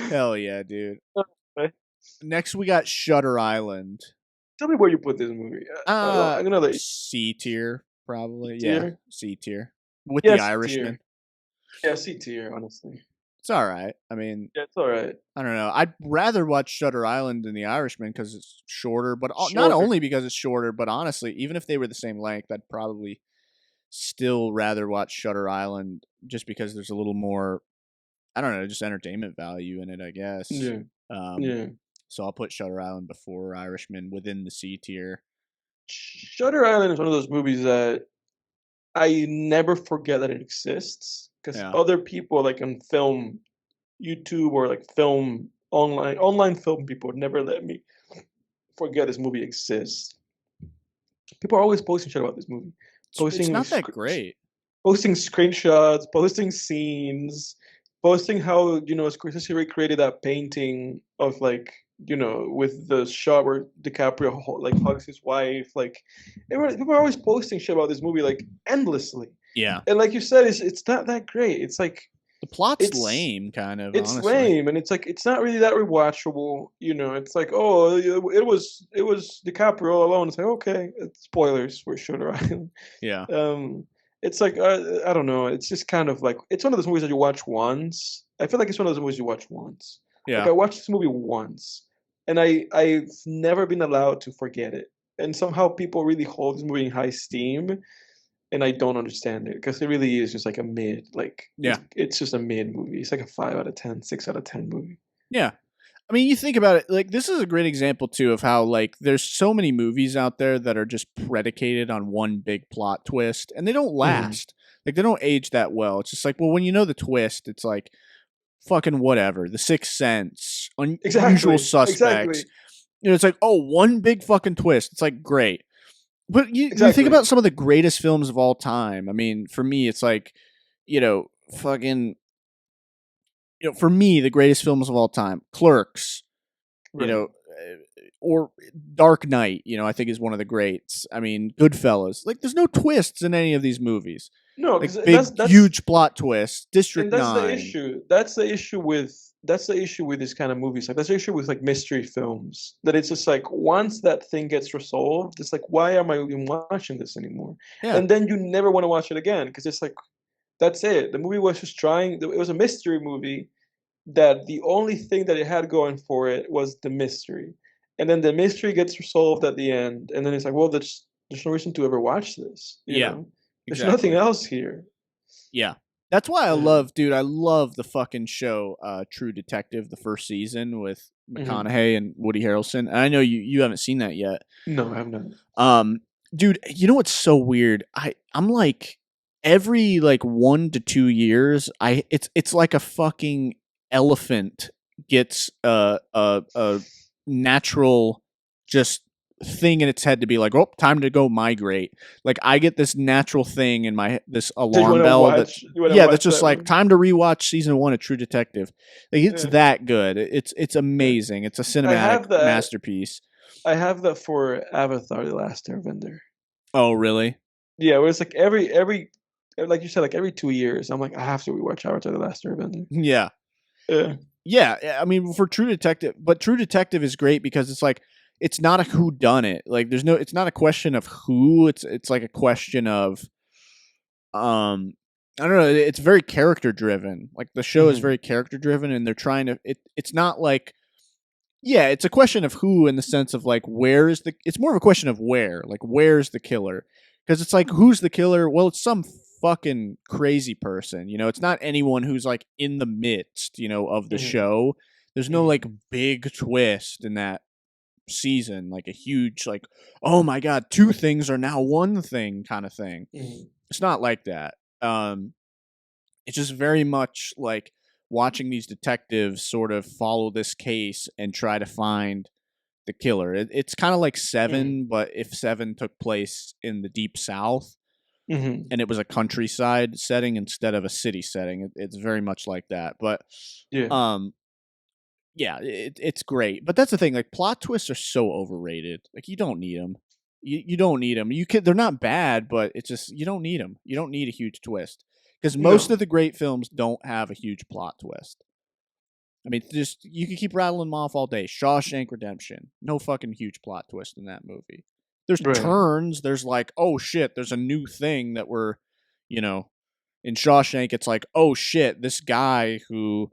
Hell yeah, dude. Next, we got Shutter Island. Tell me where you put this movie. I'm gonna let you. C tier, probably. C-tier? Yeah, C tier with the Irishman. Yeah, C tier. Honestly, it's all right. I mean, yeah, it's all right. I don't know. I'd rather watch Shutter Island than The Irishman because it's shorter. But not only because it's shorter, but honestly, even if they were the same length, I'd probably still rather watch Shutter Island just because there's a little more, I don't know, just entertainment value in it, I guess. Yeah. So I'll put Shutter Island before Irishman within the C tier. Shutter Island is one of those movies that I never forget that it exists, because other people like on film, YouTube, or like film online film people never let me forget this movie exists. People are always posting shit about this movie. It's not that great. Posting screenshots, posting scenes, posting how Scorsese recreated that painting of like with the shot where DiCaprio like hugs his wife. Like people are always posting shit about this movie like endlessly. Yeah, and like you said, it's not that great. It's like the plot's lame, kind of. It's honestly lame, and it's like it's not really that rewatchable. It's like, oh, it was DiCaprio all alone. It's like, okay, spoilers for Shutter Island. Yeah. It's like I don't know. It's just kind of like it's one of those movies that you watch once. I feel like it's one of those movies you watch once. Yeah. Like I watched this movie once, and I've never been allowed to forget it. And somehow people really hold this movie in high esteem, and I don't understand it because it really is just like a mid. Like it's just a mid movie. It's like a 5 out of 10, 6 out of 10 movie. Yeah. I mean, you think about it, like this is a great example too of how like there's so many movies out there that are just predicated on one big plot twist, and they don't last. Like they don't age that well. It's just like, well, when you know the twist, it's like fucking whatever. The Sixth Sense, Unusual Suspects. Exactly. It's like, oh, one big fucking twist. It's like great. But you think about some of the greatest films of all time. I mean, for me, it's like, fucking. For me, the greatest films of all time, Clerks, right. Or Dark Knight, I think is one of the greats. I mean, Goodfellas. Like, there's no twists in any of these movies. No, Like because big, huge plot twist. District that's the 9. issue. That's the issue with these kind of movies. Like that's the issue with like mystery films. That it's just like once that thing gets resolved, it's like why am I even watching this anymore? Yeah. And then you never want to watch it again because it's like that's it. The movie was just trying. It was a mystery movie that the only thing that it had going for it was the mystery, and then the mystery gets resolved at the end, and then it's like, well, there's no reason to ever watch this. Yeah. There's nothing Exactly. else here. Yeah. That's why I Yeah. love the fucking show True Detective, the first season with Mhm. McConaughey and Woody Harrelson. And I know you haven't seen that yet. No, I have not. Dude, you know what's so weird? I'm like every like 1 to 2 years, it's like a fucking elephant gets a natural just thing in its head to be like, oh, time to go migrate. Like I get this natural thing in my this Did you alarm want to bell that watch? You want to yeah, that's watch just that like one? time to rewatch season 1 of True Detective. Like it's Yeah, that good. It's yeah. amazing. It's a I cinematic have that. masterpiece. I have that for Avatar: The Last Airbender. Oh, really? Yeah, where it's like like you said, like every 2 years, I'm like, I have to rewatch Avatar: The Last Airbender. Yeah. Yeah. Yeah, I mean for True Detective, but True Detective is great because it's like it's not a who done it. Like it's not a question of who, it's like a question of I don't know, it's very character driven. Like the show is Hmm. very character driven and they're trying to it's not like yeah, it's a question of who in the sense of like where is the it's more of a question of where, like where's the killer? Because it's like who's the killer? Well, it's some fucking crazy person, it's not anyone who's like in the midst, of the Hmm. show. There's no like Hmm. big twist in that season, like a huge like, oh my god, two things are now one thing kind of thing. Hmm. It's not like that. Um it's just very much like watching these detectives sort of follow this case and try to find the killer. It's kind of like Hmm. Seven, but if Seven took place in the Deep South Hmm. and it was a countryside setting instead of a city setting, it's very much like that. But Yeah. um, yeah, it's great. But that's the thing. Like plot twists are so overrated. Like you don't need them. You don't need them. You can. They're not bad, but it's just you don't need them. You don't need a huge twist because most No. of the great films don't have a huge plot twist. I mean, just you can keep rattling them off all day. Shawshank Redemption, no fucking huge plot twist in that movie. There's Right. turns. There's like, oh shit, there's a new thing that we're, you know, in Shawshank. It's like, oh shit, this guy who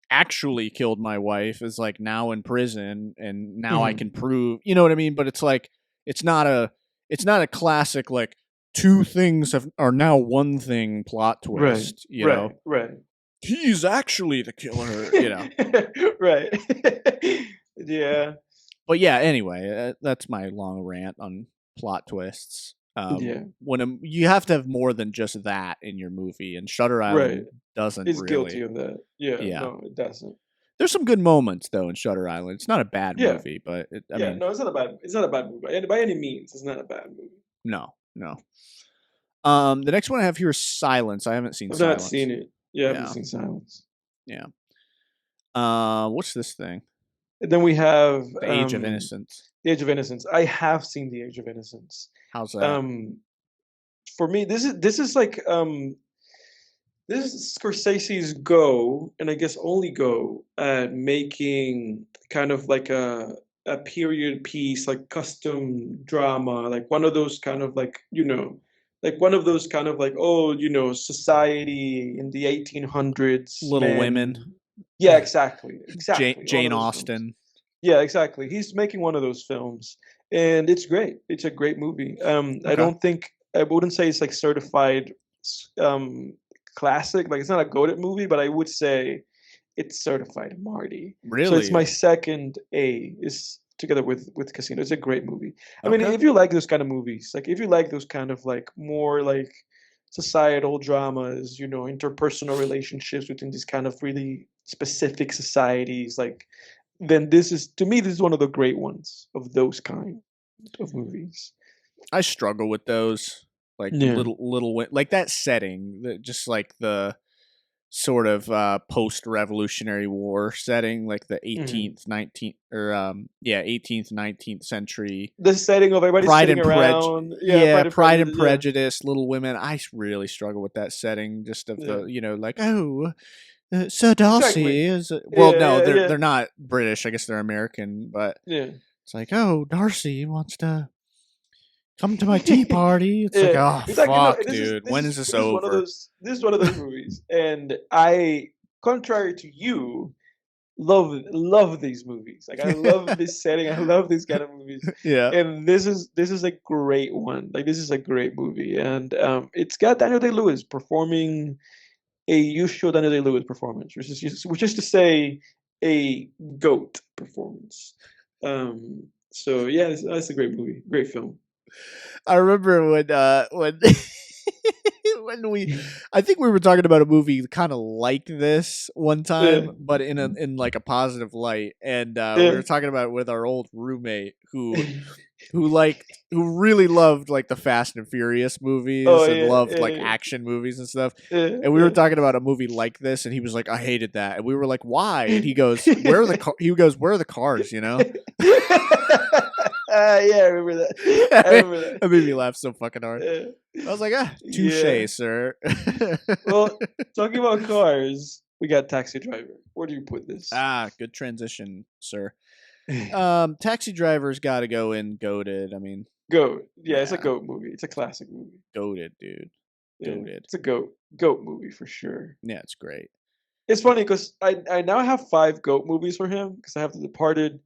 actually killed my wife is like now in prison, and now I Hmm. can prove. You know what I mean? But it's like, it's not a, it's not a classic like two things are now one thing plot Right. twist. Right. Right. He's actually the killer. Right. Yeah. But yeah, anyway, that's my long rant on plot twists. Yeah. You have to have more than just that in your movie, and Shutter Right. Island doesn't It's guilty really. of that. Yeah. Yeah, No, it doesn't. there's some good moments though in Shutter Island. It's not a bad Yeah. movie, but I Yeah. mean, No, it's not a bad. It's not a bad movie by any means. It's not a bad movie. no, no. The next one I have here is Silence. I haven't seen I've not Silence. seen it. Yeah, I haven't Yeah, seen Silence. yeah. What's this thing? And then we have The Age of Innocence. The Age of Innocence. I have seen The Age of Innocence. How's that? Um, for me, this is like this is Scorsese's go, and I guess only go at making kind of like a period piece, like custom drama, like one of those kind of like like one of those kind of like society in the 1800s, Little men. Women. Yeah, exactly, exactly. One of Jane those films. Austen. Yeah, exactly. He's making one of those films, and it's great. It's a great movie. Okay. I wouldn't say it's like certified um classic. Like it's not a goated movie, but I would say it's certified Marty. So it's Really? my second A is together with Casino. It's a great movie. I mean, Okay. if you like those kind of movies, like if you like those kind of like more like societal dramas, interpersonal relationships within these kind of really specific societies, like then this is to me this is one of the great ones of those kind of movies. I struggle with those, like Yeah. like that setting, just like the sort of post-Revolutionary War setting, like the 18th, 19th, or 18th, 19th century. The setting of everybody sitting around. Pride and Prejudice, Little Women. I really struggle with that setting, just of the, like, Sir Darcy is... they're not British. I guess they're American, but it's like, Darcy wants to come to my tea party. It's like, oh, it's fuck, like, dude. When is this over? This is one of those movies. And I, contrary to you, love these movies. Like, I love this setting. I love these kind of movies. Yeah. And this is a great one. Like, this is a great movie. And it's got Daniel Day-Lewis performing a usual Daniel Day-Lewis performance, which is to say a GOAT performance. So yeah, that's a great movie. Great film. I remember when I think we were talking about a movie kind of like this one time, but in like a positive light, and we were talking about it with our old roommate who really loved like the Fast and Furious movies and loved like action movies and stuff. And we were talking about a movie like this, and he was like, "I hated that," and we were like, "Why?" And he goes, "Where are the cars?" You know. Yeah, I remember that. That made me laugh so fucking hard. I was like, touche, sir. Well, talking about cars, we got Taxi Driver. Where do you put this? Good transition, sir. Taxi Driver's got to go in goated. I mean, GOAT. Yeah, it's a GOAT movie. It's a classic movie. Goated, dude. Goated. It's a GOAT movie for sure. Yeah, it's great. It's funny because I now have 5 GOAT movies for him because I have The Departed,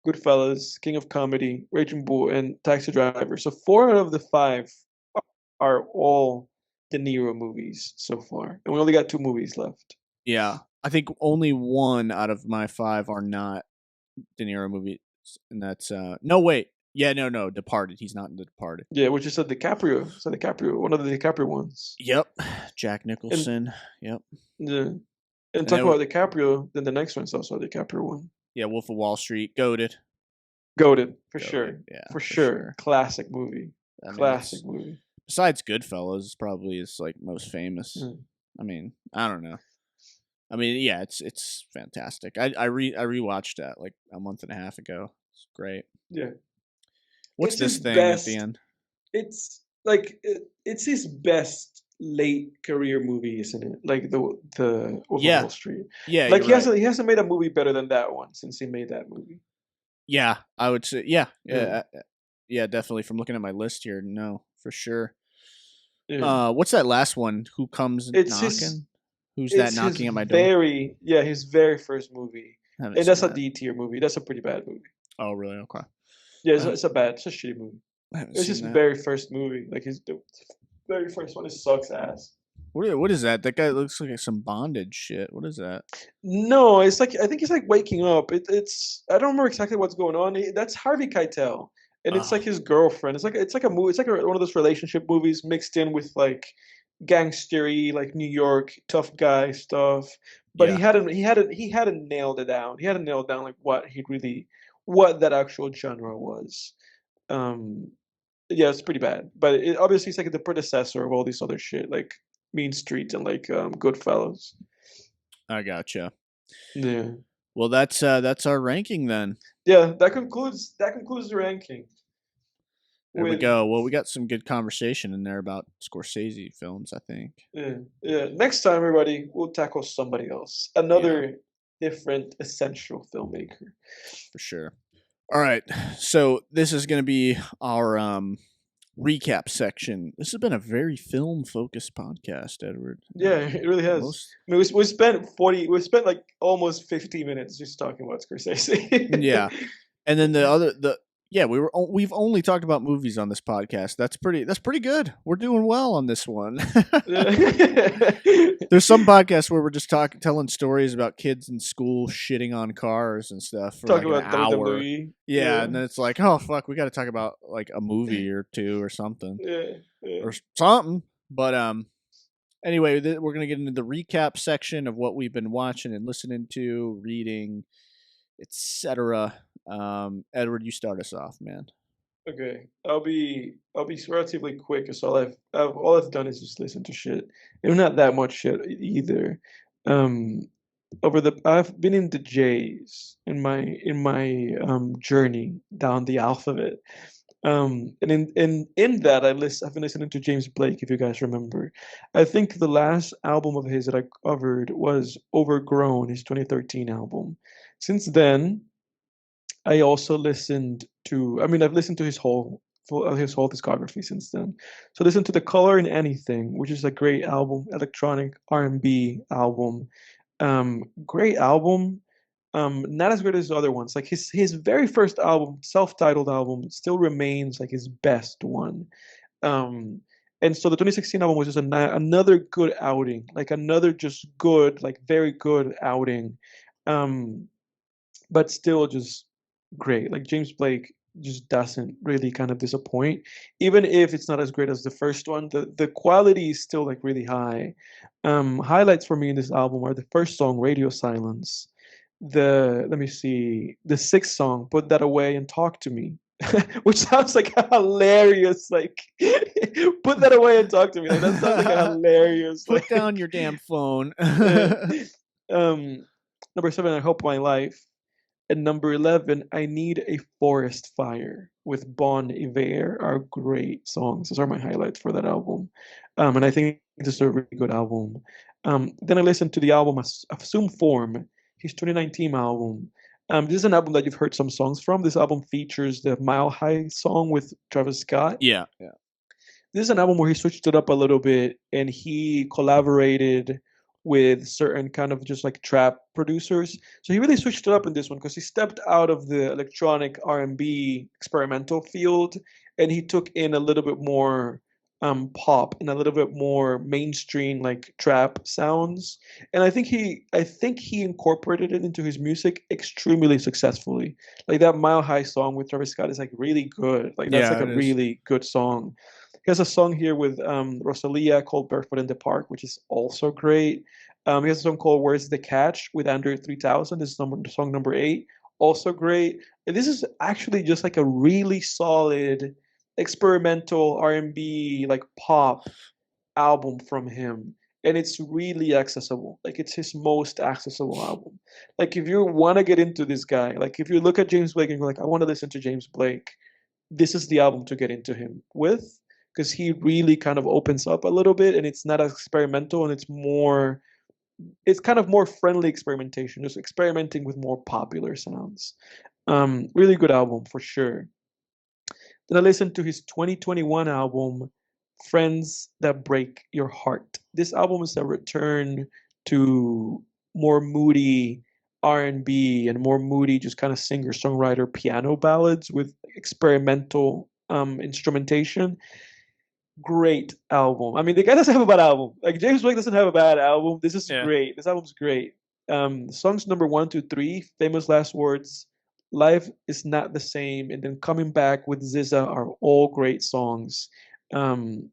Goodfellas, King of Comedy, Raging Bull, and Taxi Driver. So 4 out of the 5 are all De Niro movies so far, and we only got 2 movies left. Yeah, I think only 1 out of my 5 are not De Niro movies, and that's no, wait, yeah, no, Departed. He's not in The Departed. Yeah, which is a DiCaprio. It's a DiCaprio, one of the DiCaprio ones. Yep, Jack Nicholson. Yep. Yeah, and talk about DiCaprio. Then the next one's also a DiCaprio one. Yeah, Wolf of Wall Street, goated for sure. Yeah, for sure. Classic movie. Classic movie. Besides Goodfellas, it's probably his like most famous. I mean, I don't know. I mean, yeah, it's fantastic. I rewatched that like a month and a half ago. It's great. Yeah. What's this thing at the end? It's like it's his best late career movie, isn't it? Like the Wolf of Wall Street. Yeah. Like he hasn't made a movie better than that one since he made that movie. Yeah, I would say yeah, definitely. From looking at my list here, no, for sure. Yeah. What's that last one? Who comes knocking? Who's that knocking at my door? His very first movie, and that's a D tier movie. That's a pretty bad movie. Oh, really? Okay. Yeah, it's a shitty movie. It's his very first movie. Like the very first one. It sucks ass. What is that? That guy looks like some bondage shit. What is that? No, it's like I think he's like waking up. It's I don't remember exactly what's going on. That's Harvey Keitel, and it's like his girlfriend. It's like a movie. It's like one of those relationship movies mixed in with like gangstery, like New York tough guy stuff. But he hadn't nailed it down. He hadn't nailed down like what that actual genre was. Yeah, it's pretty bad. But obviously it's like the predecessor of all these other shit like Mean Streets and like Goodfellas. I gotcha. Yeah. Well, that's our ranking then. Yeah, that concludes the ranking. There we go. Well, we got some good conversation in there about Scorsese films, I think. Yeah. Next time, everybody, we'll tackle somebody else. Another different essential filmmaker. For sure. All right. So this is going to be our recap section. This has been a very film-focused podcast, Edward. Yeah, it really has. We spent like almost 50 minutes just talking about Scorsese. Yeah. And then we've only talked about movies on this podcast. That's pretty good. We're doing well on this one. There's some podcasts where we're just telling stories about kids in school shitting on cars and stuff for like an hour. WWE. Yeah, and then it's like, oh fuck, we got to talk about like a movie or two or something. Or something. But anyway, we're gonna get into the recap section of what we've been watching and listening to, reading, etc. Edward, you start us off, man. Okay, I'll be relatively quick. Because all I've done is just listen to shit. And not that much shit either. Um, I've been into J's in my journey down the alphabet. And in that I've been listening to James Blake, if you guys remember. I think the last album of his that I covered was Overgrown, his 2013 album. Since then, I also listened to, I mean, I've listened to his whole discography since then. So listen to The Color in Anything, which is a great album, electronic R&B album. Great album. Not as good as the other ones. Like his very first album, self-titled album, still remains like his best one. Um, and so the 2016 album was just another good outing, like another just good, like very good outing. Um, but still just great. Like James Blake just doesn't really kind of disappoint, even if it's not as great as the first one. The quality is still like really high. Highlights for me in this album are the first song, Radio Silence. Let me see, the sixth song, Put That Away and Talk to Me. Which sounds like a hilarious, like put that away and talk to me. Like that sounds like a hilarious. Put down your damn phone. Number 7, I Hope My Life. And number 11, I Need a Forest Fire with Bon Iver are great songs. Those are my highlights for that album. And I think this is a really good album. Then I listened to the album Assume Form, his 2019 album. This is an album that you've heard some songs from. This album features the Mile High song with Travis Scott. Yeah. This is an album where he switched it up a little bit and he collaborated with certain kind of just like trap producers. So he really switched it up in this one because he stepped out of the electronic R&B experimental field and he took in a little bit more pop and a little bit more mainstream like trap sounds. And I think he incorporated it into his music extremely successfully. Like that Mile High song with Travis Scott is like really good. Like that's like a really good song. He has a song here with Rosalia called Barefoot in the Park, which is also great. He has a song called Where's the Catch with Andre 3000. This is song number 8. Also great. And this is actually just like a really solid experimental R&B, like pop album from him. And it's really accessible. Like it's his most accessible album. Like if you want to get into this guy, like if you look at James Blake and you're like, I want to listen to James Blake, this is the album to get into him with because he really kind of opens up a little bit and it's not as experimental and it's kind of more friendly experimentation, just experimenting with more popular sounds. Really good album for sure. Then I listened to his 2021 album, Friends That Break Your Heart. This album is a return to more moody R&B and more moody, just kind of singer-songwriter piano ballads with experimental instrumentation. Great album. I mean, the guy doesn't have a bad album. Like James Blake doesn't have a bad album. This is great. This album's great. Songs number 1 to 3, Famous Last Words, Life is Not the Same, and then Coming Back with Ziza are all great songs. I mean,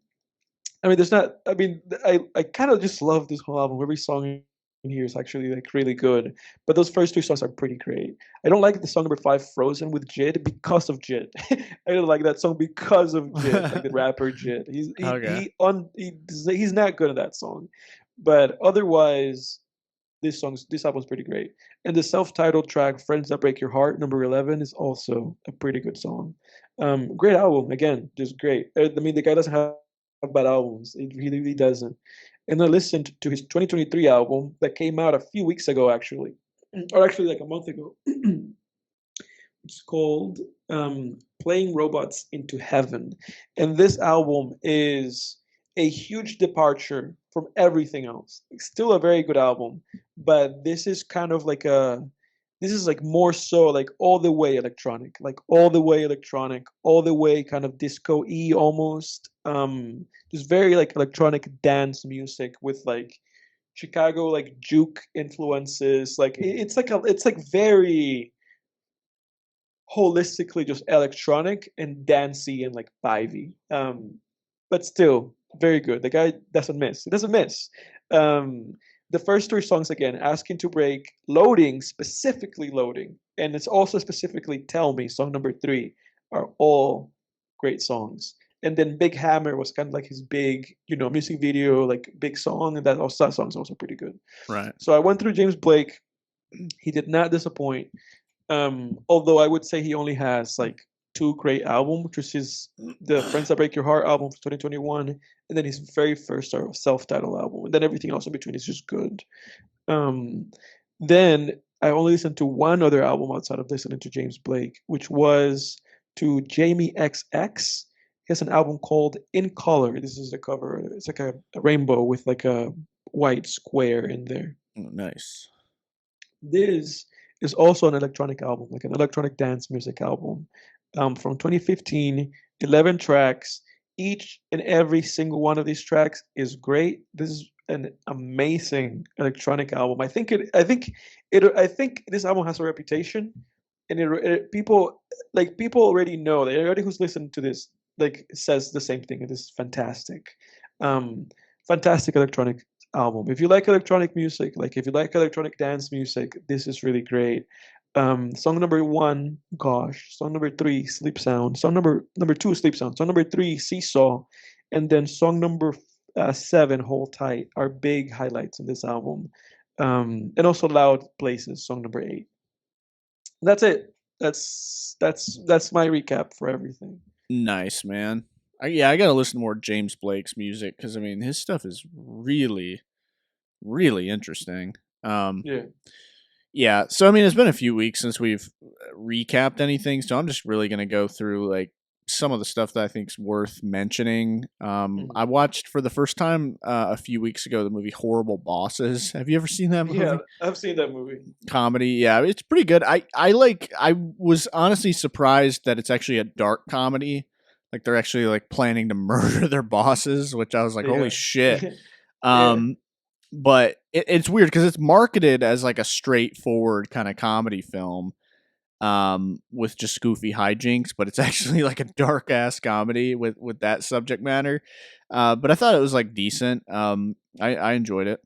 there's not. I mean, I kind of just love this whole album. Every song in here is actually like really good. But those first 2 songs are pretty great. I don't like the song number 5, Frozen with Jid, because of Jid. I don't like that song because of Jid, like the rapper Jid. He's not good at that song. But otherwise, this album's pretty great. And the self-titled track, Friends That Break Your Heart, number 11, is also a pretty good song. Great album, again, just great. I mean, the guy doesn't have bad albums. It really doesn't. And I listened to his 2023 album that came out a few weeks ago, actually, or actually like a month ago. It's called Playing Robots into Heaven. And this album is a huge departure from everything else. It's still a very good album, but this is kind of like this is like more so like all the way electronic, like all the way electronic, all the way kind of disco-y almost. Just very like electronic dance music with like Chicago like juke influences. Like it's like very holistically just electronic and dancey and like vibey. But still very good. The guy doesn't miss. He doesn't miss. The first 3 songs again, Asking to Break, Loading, specifically Loading, and it's also specifically Tell Me, song number 3, are all great songs. And then Big Hammer was kind of like his big, music video, like big song, and that song's also pretty good. Right. So I went through James Blake. He did not disappoint. Although I would say he only has like two great albums, which is the Friends That Break Your Heart album from 2021, and then his very first self-titled album, and then everything else in between is just good. Then I only listened to one other album outside of listening to James Blake, which was to Jamie XX. He has an album called In Color. This is the cover. It's like a rainbow with like a white square in there. Oh, nice. This is also an electronic album, like an electronic dance music album, from 2015. 11 tracks. Each and every single one of these tracks is great. This is an amazing electronic album. I think this album has a reputation, and people already know that everybody who's listened to this like says the same thing. It is fantastic, fantastic electronic album. If you like electronic music, like if you like electronic dance music, this is really great. Song number 1, Gosh. Song number 3, Sleep Sound. Song number 2, Sleep Sound. Song number 3, Seesaw. And then song number 7, Hold Tight, are big highlights in this album. And also Loud Places, song number 8. That's it. That's my recap for everything. Nice, man. I gotta listen to more James Blake's music because I mean his stuff is really, really interesting. Yeah. So I mean, it's been a few weeks since we've recapped anything, so I'm just really gonna go through like some of the stuff that I think is worth mentioning. I watched for the first time a few weeks ago the movie Horrible Bosses. Have you ever seen that movie? Yeah, I've seen that movie. Comedy, yeah, it's pretty good. I was honestly surprised that it's actually a dark comedy. Like they're actually like planning to murder their bosses, which I was like, holy shit. But it's weird because it's marketed as like a straightforward kind of comedy film with just goofy hijinks, but it's actually like a dark ass comedy with that subject matter. But I thought it was like decent. I enjoyed it.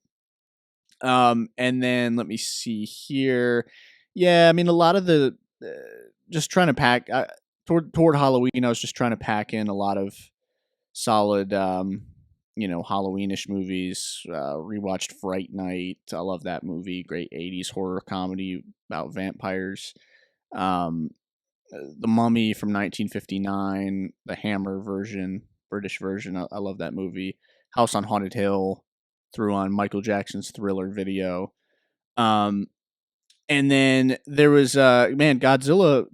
And then let me see here. Yeah, I mean a lot of the just trying to pack toward Halloween. I was just trying to pack in a lot of solid Halloweenish movies. Rewatched Fright Night. I love that movie. Great 80s horror comedy about vampires. The Mummy from 1959, the Hammer version, British version. I love that movie. House on Haunted Hill, threw on Michael Jackson's Thriller video. And then there was Godzilla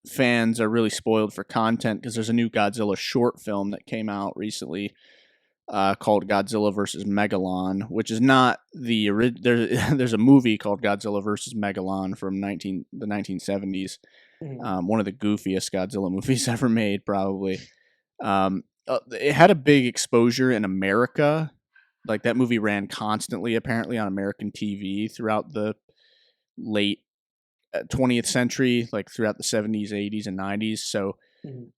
fans are really spoiled for content because there's a new Godzilla short film that came out recently called Godzilla versus Megalon, which is not the there's a movie called Godzilla versus Megalon from the 1970s. One of the goofiest Godzilla movies ever made, probably. It had a big exposure in America. Like that movie ran constantly, apparently, on American TV throughout the late 20th century, like throughout the 70s, 80s, and 90s. So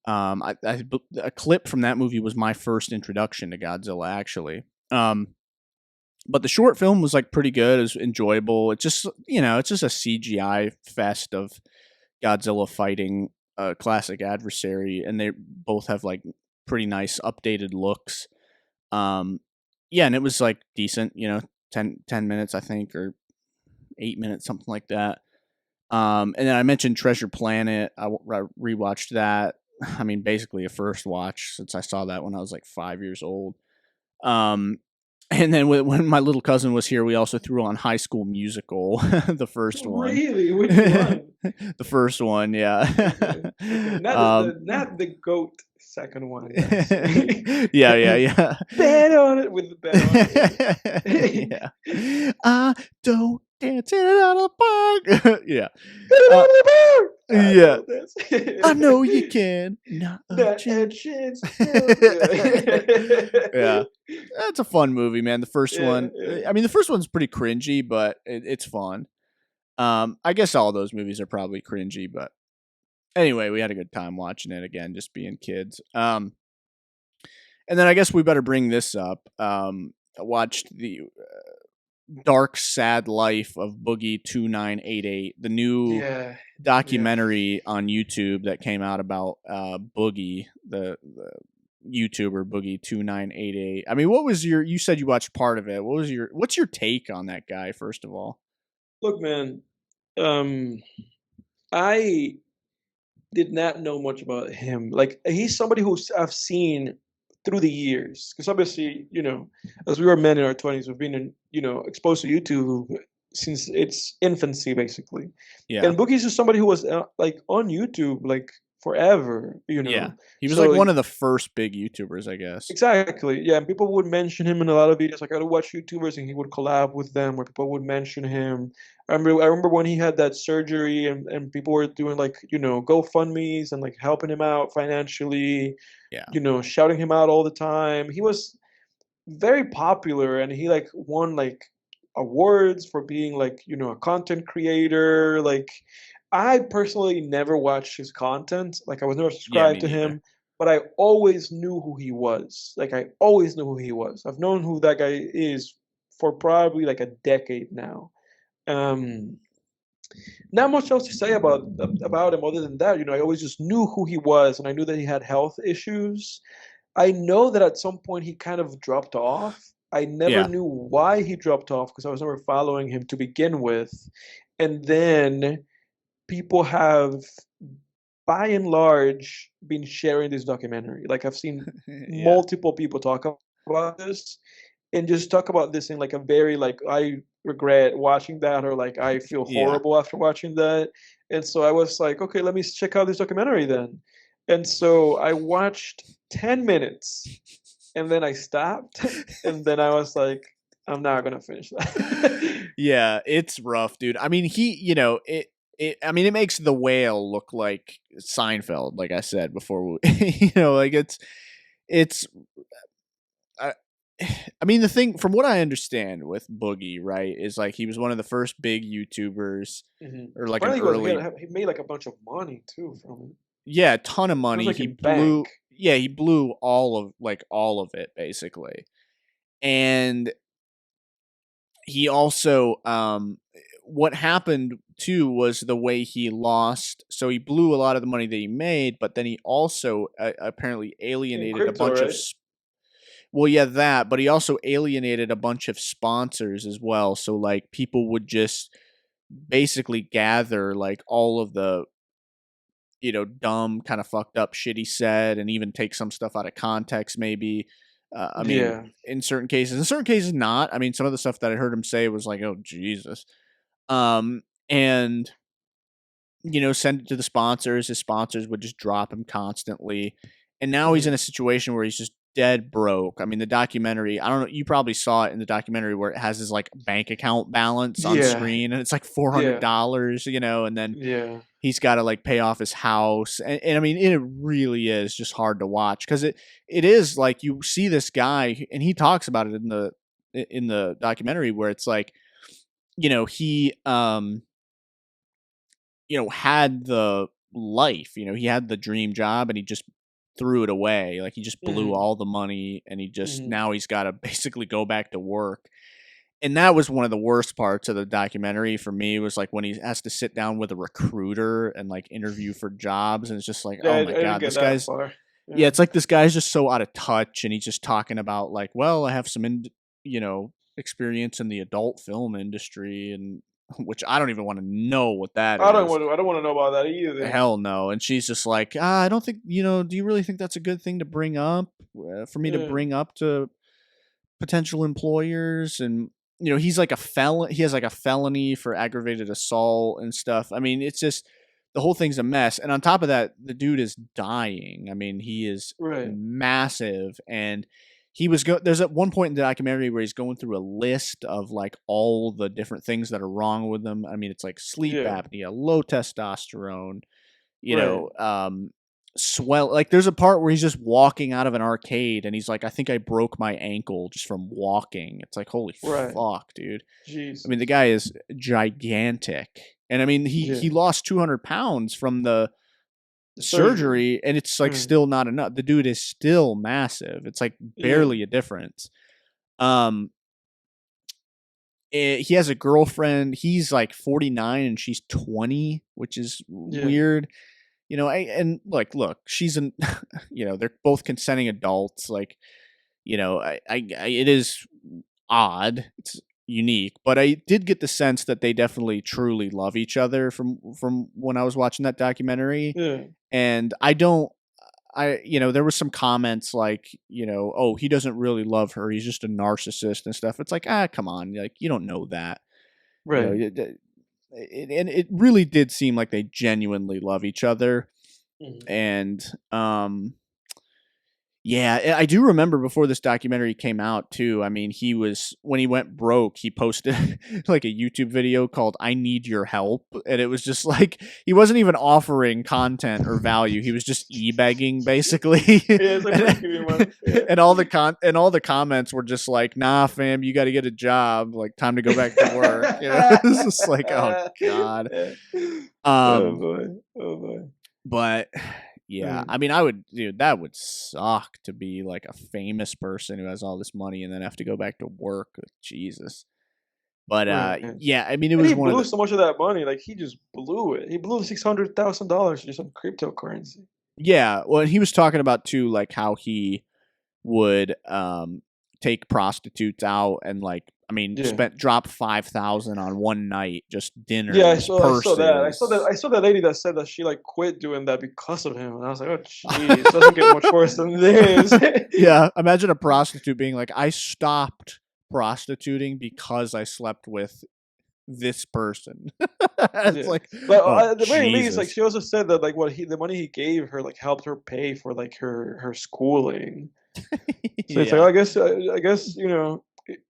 a clip from that movie was my first introduction to Godzilla, actually. But the short film was like pretty good. It was enjoyable. It's just, it's just a CGI fest of Godzilla fighting a classic adversary, and they both have like pretty nice updated looks. And it was like decent, 10 minutes, I think, or 8 minutes, something like that. And then I mentioned Treasure Planet. I rewatched that. I mean, basically a first watch since I saw that when I was like 5 years old. And then when my little cousin was here, we also threw on High School Musical, the first one. Really? Which one? The first one, yeah. Okay. Not the GOAT second one. Yeah. Bet on it with the bet on it. Yeah. I don't dance it out of the park. Yeah. Yeah. I know you can. Not a chance. Yeah. That's a fun movie, man. The first one. I mean, the first one's pretty cringy, but it's fun. I guess all those movies are probably cringy, but anyway, we had a good time watching it again, just being kids. And then I guess we better bring this up. I watched dark, sad life of Boogie2988, the new Yeah, yeah. documentary on YouTube that came out about Boogie, the YouTuber Boogie2988. I mean, what was you said you watched part of it. What's your take on that guy, first of all? Look, man, um, I did not know much about him. Like he's somebody I've seen through the years, because obviously, as we were men in our 20s, we've been exposed to YouTube since its infancy, basically. Yeah. And Bookie's just somebody who was like on YouTube like forever. Yeah. He was like So one of the first big YouTubers, I guess. exactly. Yeah, and people would mention him in a lot of videos. Like I would watch YouTubers and he would collab with them where people would mention him. I remember when he had that surgery and people were doing like, GoFundMe's and like helping him out financially, Yeah. shouting him out all the time. He was very popular and he like won like awards for being like, a content creator. Like I personally never watched his content. Like I was never Yeah, me subscribed to neither. him, but I always knew who he was. Like I always knew who he was. I've known who that guy is for probably like a decade now. Um, Not much else to say about him other than that. I always just knew who he was, and I knew that he had health issues. I know that at some point he kind of dropped off. I never Yeah. knew why he dropped off because I was never following him to begin with. And then people have, by and large, been sharing this documentary. Like I've seen Yeah. multiple people talk about this and just talk about this in like a very like I regret watching that or like I feel Yeah. horrible after watching that. And so I was like, okay, let me check out this documentary then. And so I watched 10 minutes and then I stopped and then I was like, I'm not gonna finish that. Yeah, it's rough, dude. I mean, I mean, it makes the whale look like Seinfeld, like I said before. Like it's. I, I mean, the thing, from what I understand with Boogie, right, is like he was one of the first big YouTubers, or like an Apparently, early, he made like a bunch of money too from it. yeah, a ton of He was money. like in bank. He blew all of it basically, and he also what happened too was the way he lost. So he blew a lot of the money that he made, but then he also apparently In alienated a crypto, bunch of right? well, yeah, that, but he also alienated a bunch of sponsors as well. So like people would just basically gather like all of the dumb kind of fucked up shit he said and even take some stuff out of context maybe. I mean, Yeah. in certain cases not. I mean, some of the stuff that I heard him say was like, oh Jesus. And send it to the sponsors. His sponsors would just drop him constantly. And now he's in Mhm. a situation where he's just dead broke. I mean, the documentary, I don't know, you probably saw it in the documentary where it has his like bank account balance on Yeah. screen and it's like Yeah. $400, and then Yeah. he's got to like pay off his house. And I mean, it really is just hard to watch because it is like you see this guy and he talks about it in the documentary where it's like, he had the life, he had the dream job and he just threw it away. Like he just blew Mhm. all the money and Mhm. now he's got to basically go back to work. And that was one of the worst parts of the documentary for me was like when he has to sit down with a recruiter and like interview for jobs. And it's just like, Yeah, oh I my didn't God, get that far. yeah, Yeah. it's like this guy's just so out of touch and he's just talking about like, well, I have some, experience in the adult film industry and which I don't even want to know what that is. I don't want to know about that either. Hell no. And she's just like, I don't think, do you really think that's a good thing to bring up for me to Yeah. bring up to potential employers? And, he's like a felon. He has like a felony for aggravated assault and stuff. I mean, it's just the whole thing's a mess. And on top of that, the dude is dying. I mean, he is Right. massive. And there's at one point in the documentary where he's going through a list of like all the different things that are wrong with him. I mean, it's like sleep Yeah. apnea, low testosterone, you Right. know, um, swell. Like there's a part where he's just walking out of an arcade and he's like, I think I broke my ankle just from walking. It's like, holy Right. fuck, dude. I mean, the Jesus. guy is gigantic. And I mean, he Yeah. lost 200 pounds from the The surgery. surgery and it's like Mm. still not enough. The dude is still massive. It's like Yeah. barely a difference. Um, he has a girlfriend. He's like 49 and she's 20, which is weird. You know, and like, look, she's an, you know, they're both consenting adults. Like, you know, it is odd. It's unique, but I did get the sense that they definitely truly love each other from when I was watching that documentary. Yeah. And you know, there was some comments like, you know, oh, he doesn't really love her. He's just a narcissist and stuff. It's like, come on. Like, you don't know that. Right. You know, and it really did seem like they genuinely love each other. Mm-hmm. And yeah, I do remember before this documentary came out too. I mean, when he went broke, he posted like a YouTube video called "I Need Your Help," and it was just like he wasn't even offering content or value. He was just e-begging basically. Yeah, it's like, give me money. Yeah. And all the comments were just like, "Nah, fam, you got to get a job. Like, time to go back to work." You know, it's just like, oh god. Oh boy. Oh boy. But yeah, I mean, that would suck to be like a famous person who has all this money and then have to go back to work. Jesus. But yeah, I mean, it was one of so much of that money. Like, he just blew it. He blew $600,000 just on cryptocurrency. Yeah, well, he was talking about too, like how he would take prostitutes out and like, I mean, drop 5,000 on one night, just dinner. Yeah, I saw that. I saw that lady that said that she like quit doing that because of him, and I was like, oh jeez, doesn't get much worse than this. Yeah, imagine a prostitute being like, I stopped prostituting because I slept with this person. It's like, but at the very least, like, she also said that like the money he gave her like helped her pay for like her schooling. So it's like, I guess you know,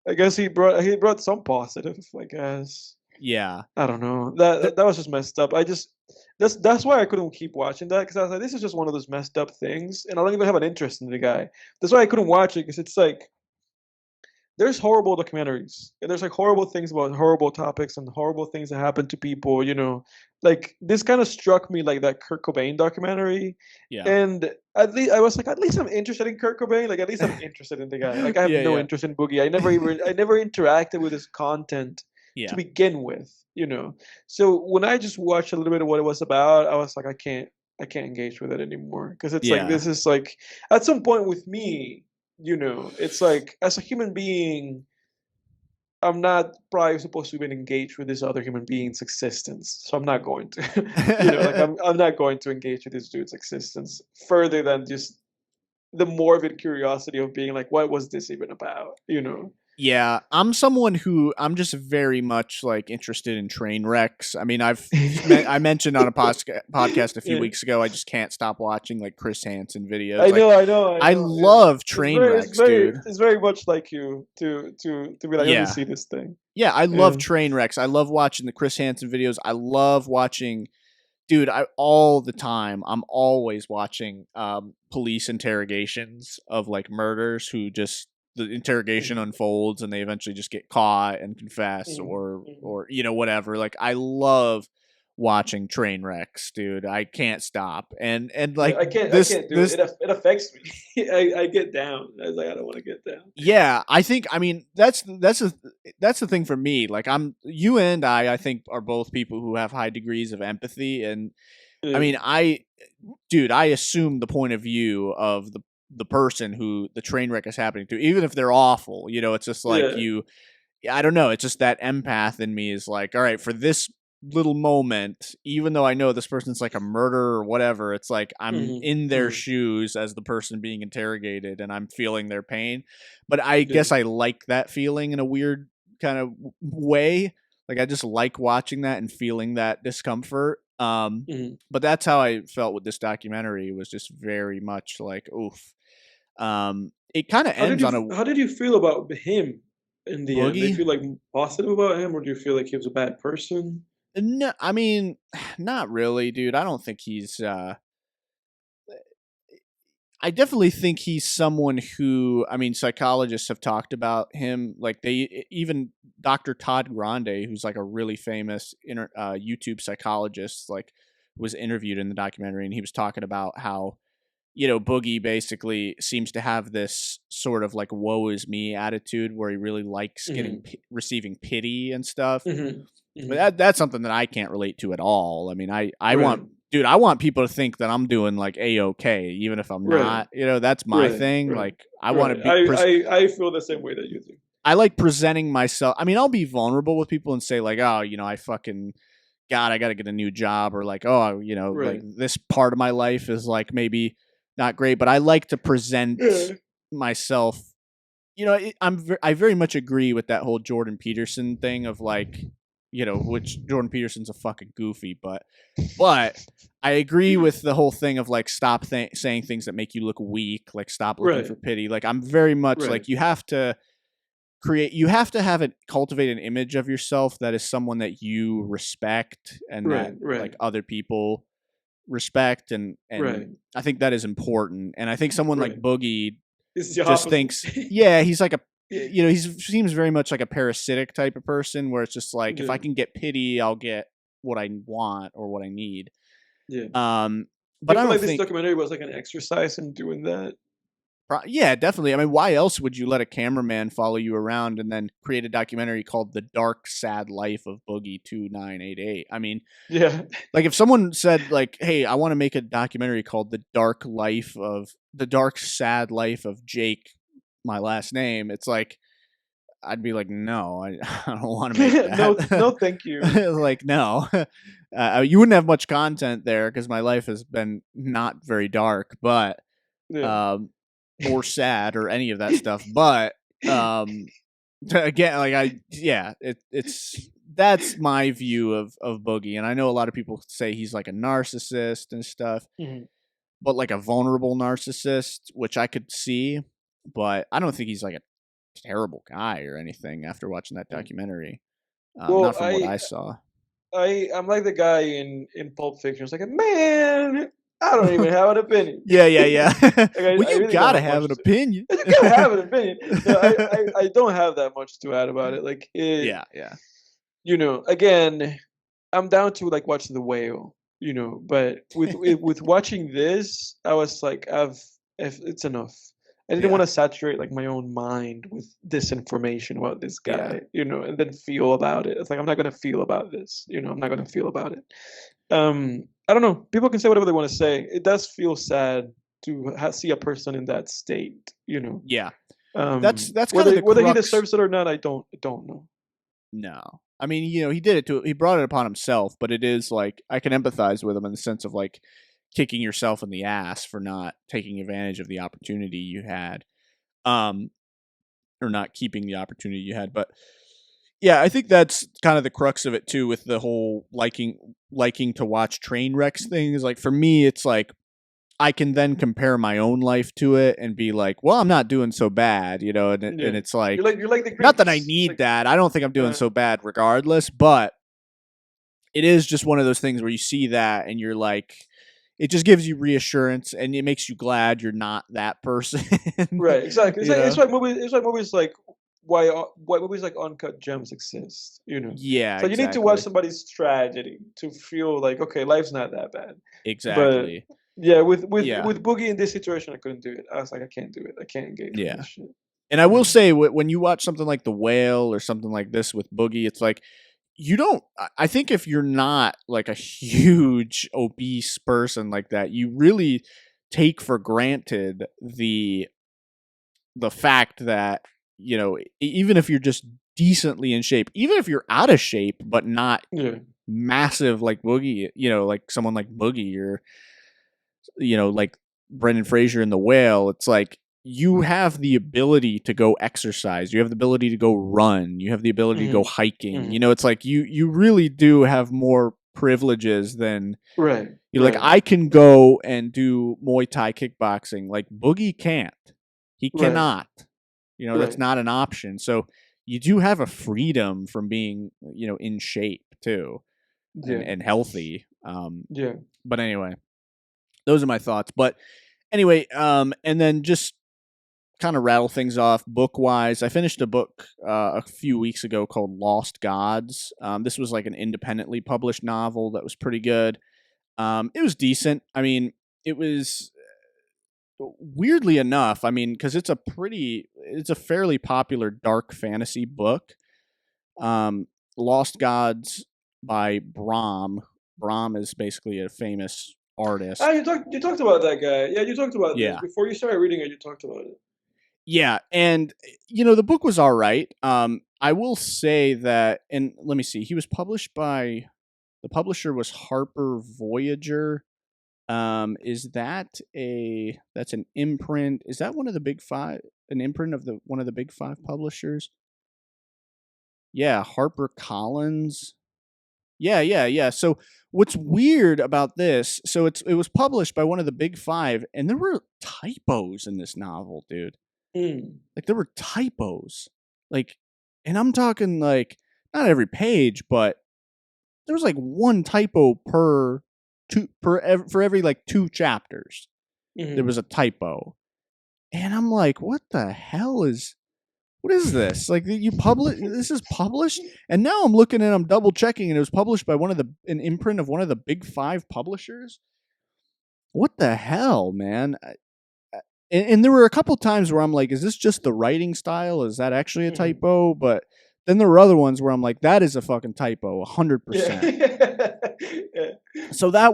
I guess he brought some positive, I guess. Yeah. I don't know. That was just messed up. That's why I couldn't keep watching that, because I was like, this is just one of those messed up things, and I don't even have an interest in the guy. That's why I couldn't watch it, because it's like, there's horrible documentaries, and there's like horrible things about horrible topics and horrible things that happen to people, you know. Like, this kind of struck me like that Kurt Cobain documentary. Yeah. And at least I was like, at least I'm interested in Kurt Cobain. Like, at least I'm interested in the guy. Like, I have no interest in Boogie. I never interacted with his content to begin with, you know. So when I just watched a little bit of what it was about, I was like, I can't engage with it anymore, because it's like, this is like, at some point with me, you know, it's like, as a human being, I'm not probably supposed to even engage with this other human being's existence, so I'm not going to. You know, like, I'm not going to engage with this dude's existence further than just the morbid curiosity of being like, what was this even about? You know. Yeah, I'm someone who I'm just very much like interested in train wrecks. I mean, I mentioned on a podcast a few weeks ago, I just can't stop watching like Chris Hansen videos. I know. I love train wrecks, dude. It's very much like you to be like, let me see this thing. Yeah, I love train wrecks. I love watching the Chris Hansen videos. I love watching, dude, all the time. I'm always watching police interrogations of like murders who just, the interrogation unfolds and they eventually just get caught and confess or you know, whatever. Like, I love watching train wrecks, dude. I can't stop. And like, I can't do it. It affects me. I get down. I was like, I don't want to get down. Yeah, I think, I mean, that's the thing for me. Like, you and I think are both people who have high degrees of empathy, and I mean, I assume the point of view of the person who the train wreck is happening to, even if they're awful. You know, it's just like I don't know. It's just that empath in me is like, all right, for this little moment, even though I know this person's like a murderer or whatever, it's like I'm in their shoes as the person being interrogated, and I'm feeling their pain. But I guess I like that feeling in a weird kind of way. Like, I just like watching that and feeling that discomfort. But that's how I felt with this documentary. It was just very much like, oof. It kind of ends on a. How did you feel about him in the end? Do you feel like positive about him, or do you feel like he was a bad person? No, I mean, not really, dude. I don't think he's. I definitely think he's someone who, I mean, psychologists have talked about him. Like, even Dr. Todd Grande, who's like a really famous YouTube psychologist, like, was interviewed in the documentary, and he was talking about how, Boogie basically seems to have this sort of like woe is me attitude where he really likes receiving pity and stuff. But that's something that I can't relate to at all. I mean, I want people to think that I'm doing like A-okay, even if I'm not. That's my thing. Like, I want to be. I feel the same way that you do. I like presenting myself. I mean, I'll be vulnerable with people and say like, oh, I fucking. God, I got to get a new job, or like, oh, like this part of my life is like maybe not great, but I like to present myself. I very much agree with that whole Jordan Peterson thing of like, which Jordan Peterson's a fucking goofy, but I agree with the whole thing of like stop saying things that make you look weak, like stop looking for pity. Like I'm very much like you have to cultivate an image of yourself that is someone that you respect and that like other people respect, and I think that is important. And I think someone like Boogie just thinks he's like he seems very much like a parasitic type of person where it's just like if I can get pity, I'll get what I want or what I need. But I don't think this documentary was like an exercise in doing that. Yeah, definitely. I mean, why else would you let a cameraman follow you around and then create a documentary called The Dark, Sad Life of Boogie2988? I mean, like if someone said like, hey, I want to make a documentary called The Dark, Sad Life of Jake, my last name, it's like, I'd be like, no, I don't want to make that. no, thank you. Like, no. You wouldn't have much content there because my life has been not very dark, but or sad or any of that stuff. But again, like it's that's my view of Boogie. And I know a lot of people say he's like a narcissist and stuff, but like a vulnerable narcissist, which I could see, but I don't think he's like a terrible guy or anything after watching that documentary. Not from what I saw. I'm like the guy in Pulp Fiction. It's like, man, I don't even have an opinion. Yeah. Like, well, you really gotta have an opinion. You gotta have an opinion. No, I don't have that much to add about it. Like, yeah. Again, I'm down to like watch The Whale. But with watching this, I was like, it's enough. I didn't want to saturate like my own mind with disinformation about this guy, and then feel about it. It's like I'm not gonna feel about this, I'm not gonna feel about it. I don't know. People can say whatever they want to say. It does feel sad to see a person in that state, Yeah, that's whether he deserves it or not. I don't know. No, I mean, he did it he brought it upon himself, but it is like I can empathize with him in the sense of like kicking yourself in the ass for not taking advantage of the opportunity you had, or not keeping the opportunity you had. But yeah, I think that's kind of the crux of it too, with the whole liking to watch train wrecks thing. Is like for me, it's like I can then compare my own life to it and be like, well, I'm not doing so bad, and it's like, you're like the not that I need that. I don't think I'm doing so bad regardless, but it is just one of those things where you see that and you're like, it just gives you reassurance and it makes you glad you're not that person. Right, exactly. It's why movies like why movies like Uncut Gems exist. Yeah, so you need to watch somebody's tragedy to feel like, okay, life's not that bad. Exactly. But yeah, with Boogie in this situation, I couldn't do it. I was like, I can't do it. I can't engage with this shit. And I will say, when you watch something like The Whale or something like this with Boogie, it's like I think if you're not like a huge obese person like that, you really take for granted the fact that, even if you're just decently in shape, even if you're out of shape, but not massive like Boogie, like someone like Boogie or, like Brendan Fraser in The Whale, it's like, you have the ability to go exercise. You have the ability to go run. You have the ability to go hiking. It's like you really do have more privileges than like I can go and do Muay Thai kickboxing. Like Boogie can't. He cannot. That's not an option. So you do have a freedom from being, in shape too, and healthy. But anyway, those are my thoughts. But anyway, and then just kind of rattle things off book wise. I finished a book a few weeks ago called Lost Gods. This was like an independently published novel that was pretty good. It was decent. I mean, it was weirdly enough, I mean, because it's a fairly popular dark fantasy book. Lost Gods by Brahm. Brahm is basically a famous Ah, artist. you talked about that guy. Yeah, you talked about this Yeah. before you started reading it. You talked about it. Yeah, and the book was all right. I will say that, and let me see, he was published by the publisher was Harper Voyager. Is that's an imprint? Is that one of the big five? An imprint of the one of the big five publishers? Yeah, Harper Collins. Yeah. So what's weird about this? So it was published by one of the big five, and there were typos in this novel, dude. Mm. Like there were typos, like, and I'm talking like not every page, but there was like one typo for every like 2 chapters. There Mm-hmm. was a typo, and I'm like, what is this? Like this is published, and now I'm looking and I'm double checking, and it was published by an imprint of one of the big five publishers. What the hell, man? And there were a couple times where I'm like, is this just the writing style? Is that actually a Mm-hmm. typo? But then there were other ones where I'm like, that is a fucking typo, 100%. Yeah. Yeah. So that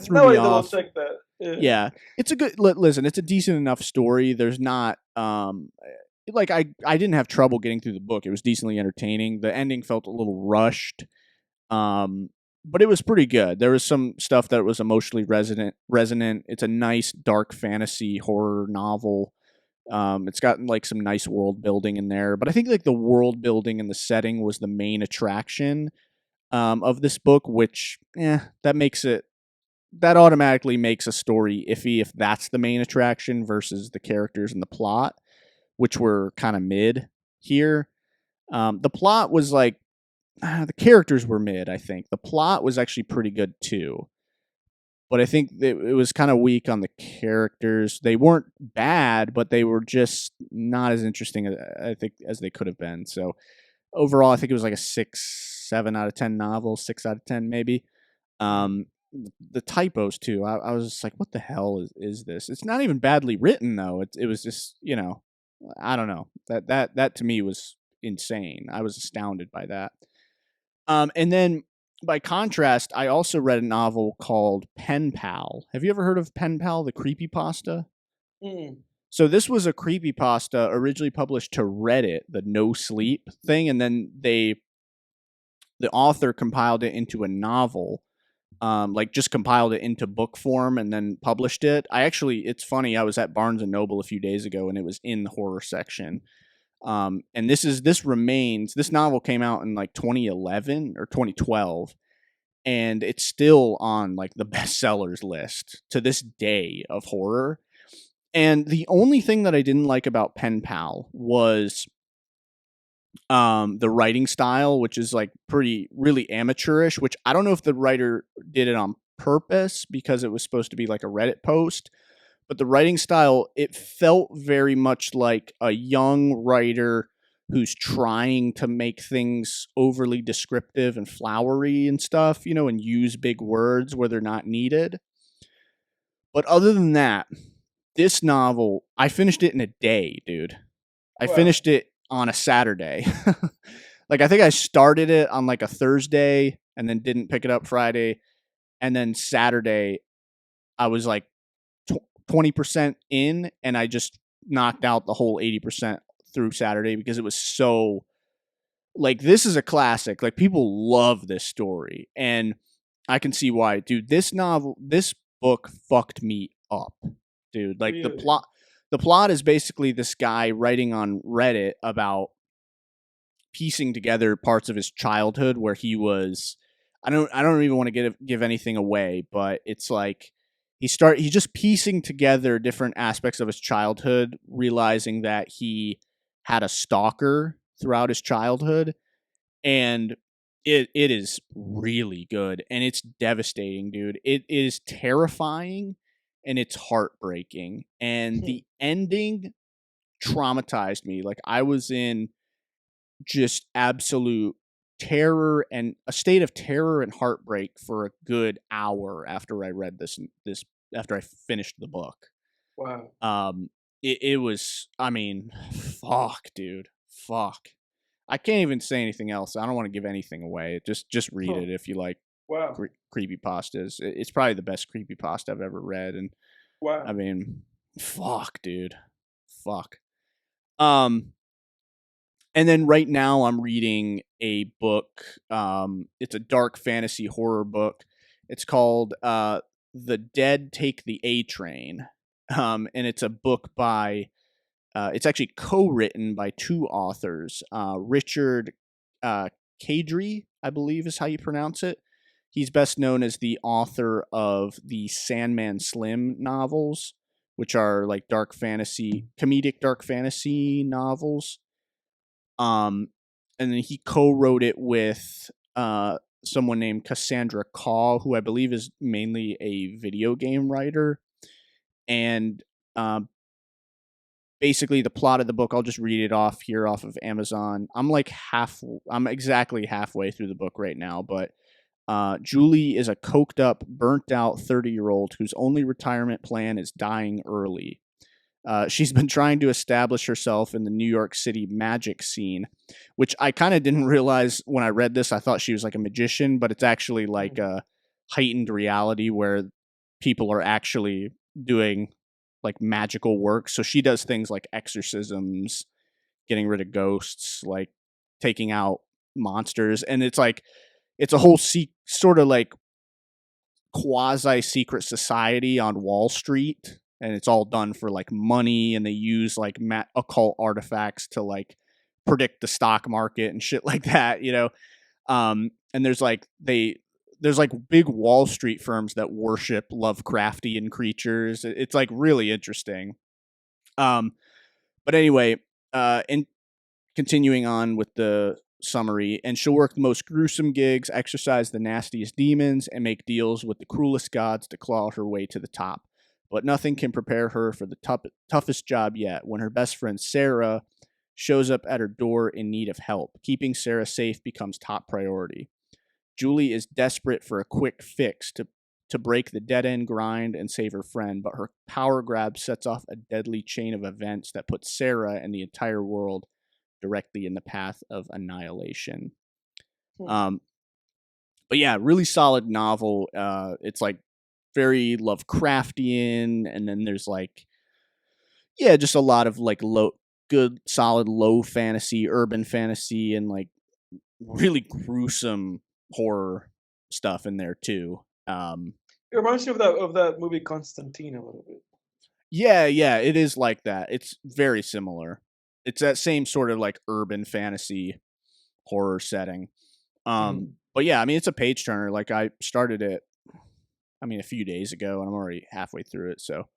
threw Now me I double off. check that. Yeah. Yeah, it's a good listen. It's a decent enough story. There's not like I didn't have trouble getting through the book. It was decently entertaining. The ending felt a little rushed, but it was pretty good. There was some stuff that was emotionally resonant. It's a nice dark fantasy horror novel. It's got like some nice world building in there, but I think like the world building and the setting was the main attraction of this book, which that automatically makes a story iffy if that's the main attraction versus the characters and the plot, which were kind of mid here. The plot was like the characters were mid. I think the plot was actually pretty good too, but I think it was kind of weak on the characters. They weren't bad, but they were just not as interesting, I think, as they could have been. So overall, I think it was like a 7 out of 10 novel, 6 out of 10 maybe. The typos too. I was just like, what the hell is this? It's not even badly written though. It was just I don't know, that to me was insane. I was astounded by that. And then by contrast, I also read a novel called Penpal. Have you ever heard of Penpal, the creepypasta? Mm. So this was a creepypasta originally published to Reddit, the no sleep thing, and then the author compiled it into a novel. Like just compiled it into book form and then published it. It's funny. I was at Barnes and Noble a few days ago and it was in the horror section. And this novel came out in like 2011 or 2012, and it's still on like the bestsellers list to this day of horror. And the only thing that I didn't like about Pen Pal was the writing style, which is like really amateurish, which I don't know if the writer did it on purpose because it was supposed to be like a Reddit post, but the writing style, it felt very much like a young writer who's trying to make things overly descriptive and flowery and stuff, and use big words where they're not needed. But other than that, this novel, I finished it in a day, dude. I Wow. finished it on a Saturday. Like I think I started it on like a Thursday and then didn't pick it up Friday, and then Saturday I was like 20% in, and I just knocked out the whole 80% through Saturday because it was so like, this is a classic. Like people love this story, and I can see why. Dude, this book fucked me up. Dude, like Really? the plot is basically this guy writing on Reddit about piecing together parts of his childhood where he was I don't even want to give anything away, but it's like he's just piecing together different aspects of his childhood, realizing that he had a stalker throughout his childhood, and it is really good, and it's devastating, dude. It is terrifying and it's heartbreaking, and the ending traumatized me. Like I was in just absolute terror and a state of terror and heartbreak for a good hour after I read this after I finished the book. Wow. It was, I mean, fuck, dude. Fuck. I can't even say anything else. I don't want to give anything away. Just read Huh. it if you like Wow. creepypastas. It's probably the best creepypasta I've ever read. And I Wow. mean, fuck, dude. Fuck. Um, and then right now I'm reading a book. It's a dark fantasy horror book. It's called The Dead Take the A Train. And it's a book by it's actually co-written by two authors. Richard Kadri, I believe is how you pronounce it. He's best known as the author of the Sandman Slim novels, which are like comedic dark fantasy novels. And then he co-wrote it with someone named Cassandra Caw, who I believe is mainly a video game writer. And basically the plot of the book, I'll just read it off here off of Amazon. I'm exactly halfway through the book right now, but Julie is a coked up, burnt out 30-year-old whose only retirement plan is dying early. She's been trying to establish herself in the New York City magic scene, which I kind of didn't realize when I read this. I thought she was like a magician, but it's actually like a heightened reality where people are actually doing like magical work. So she does things like exorcisms, getting rid of ghosts, like taking out monsters. And it's like, it's a whole sort of like quasi secret society on Wall Street, and it's all done for like money, and they use like occult artifacts to like predict the stock market and shit like that, you know. And there's like big Wall Street firms that worship Lovecraftian creatures. It's like really interesting. But anyway, and continuing on with the summary, and she'll work the most gruesome gigs, exercise the nastiest demons, and make deals with the cruelest gods to claw her way to the top. But nothing can prepare her for the toughest job yet, when her best friend Sarah shows up at her door in need of help. Keeping Sarah safe becomes top priority. Julie is desperate for a quick fix to break the dead-end grind and save her friend, but her power grab sets off a deadly chain of events that puts Sarah and the entire world directly in the path of annihilation. But yeah, really solid novel. It's like very Lovecraftian, and then there's like, yeah, just a lot of like good, solid, low fantasy, urban fantasy, and like really gruesome horror stuff in there too. It reminds me of that movie Constantine a little bit. Yeah, it is like that. It's very similar. It's that same sort of like urban fantasy horror setting. But yeah, I mean, it's a page turner. Like I started it, I mean, a few days ago, and I'm already halfway through it, so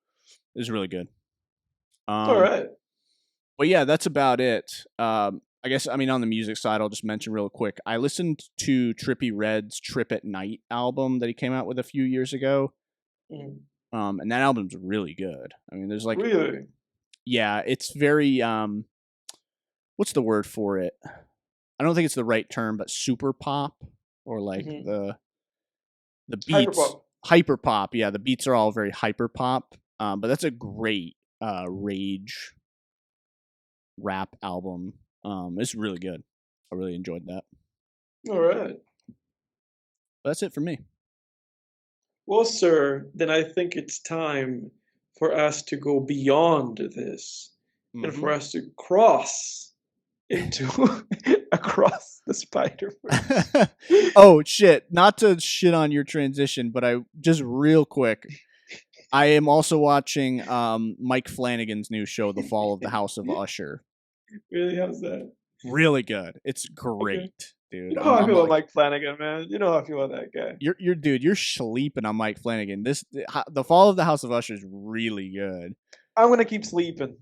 it's really good. All right. But yeah, that's about it. I guess, I mean, on the music side, I'll just mention real quick. I listened to Trippie Redd's Trip at Night album that he came out with a few years ago. And that album's really good. I mean, there's like, really, yeah, it's very, what's the word for it? I don't think it's the right term, but super pop, or like the beats, hyper pop. Yeah, the beats are all very hyper pop. But that's a great rage rap album. It's really good. I really enjoyed that. All right. That's it for me. Well, sir, then I think it's time for us to go beyond this and for us to cross into across the Spider-Verse. Oh, shit. Not to shit on your transition, but I just real quick, I am also watching Mike Flanagan's new show, The Fall of the House of Usher. Really? How's that? Really good. It's great, okay. Dude. You know how I feel about Mike Flanagan, man. You know how I feel about that guy. You're sleeping on Mike Flanagan. The Fall of the House of Usher is really good. I'm gonna keep sleeping.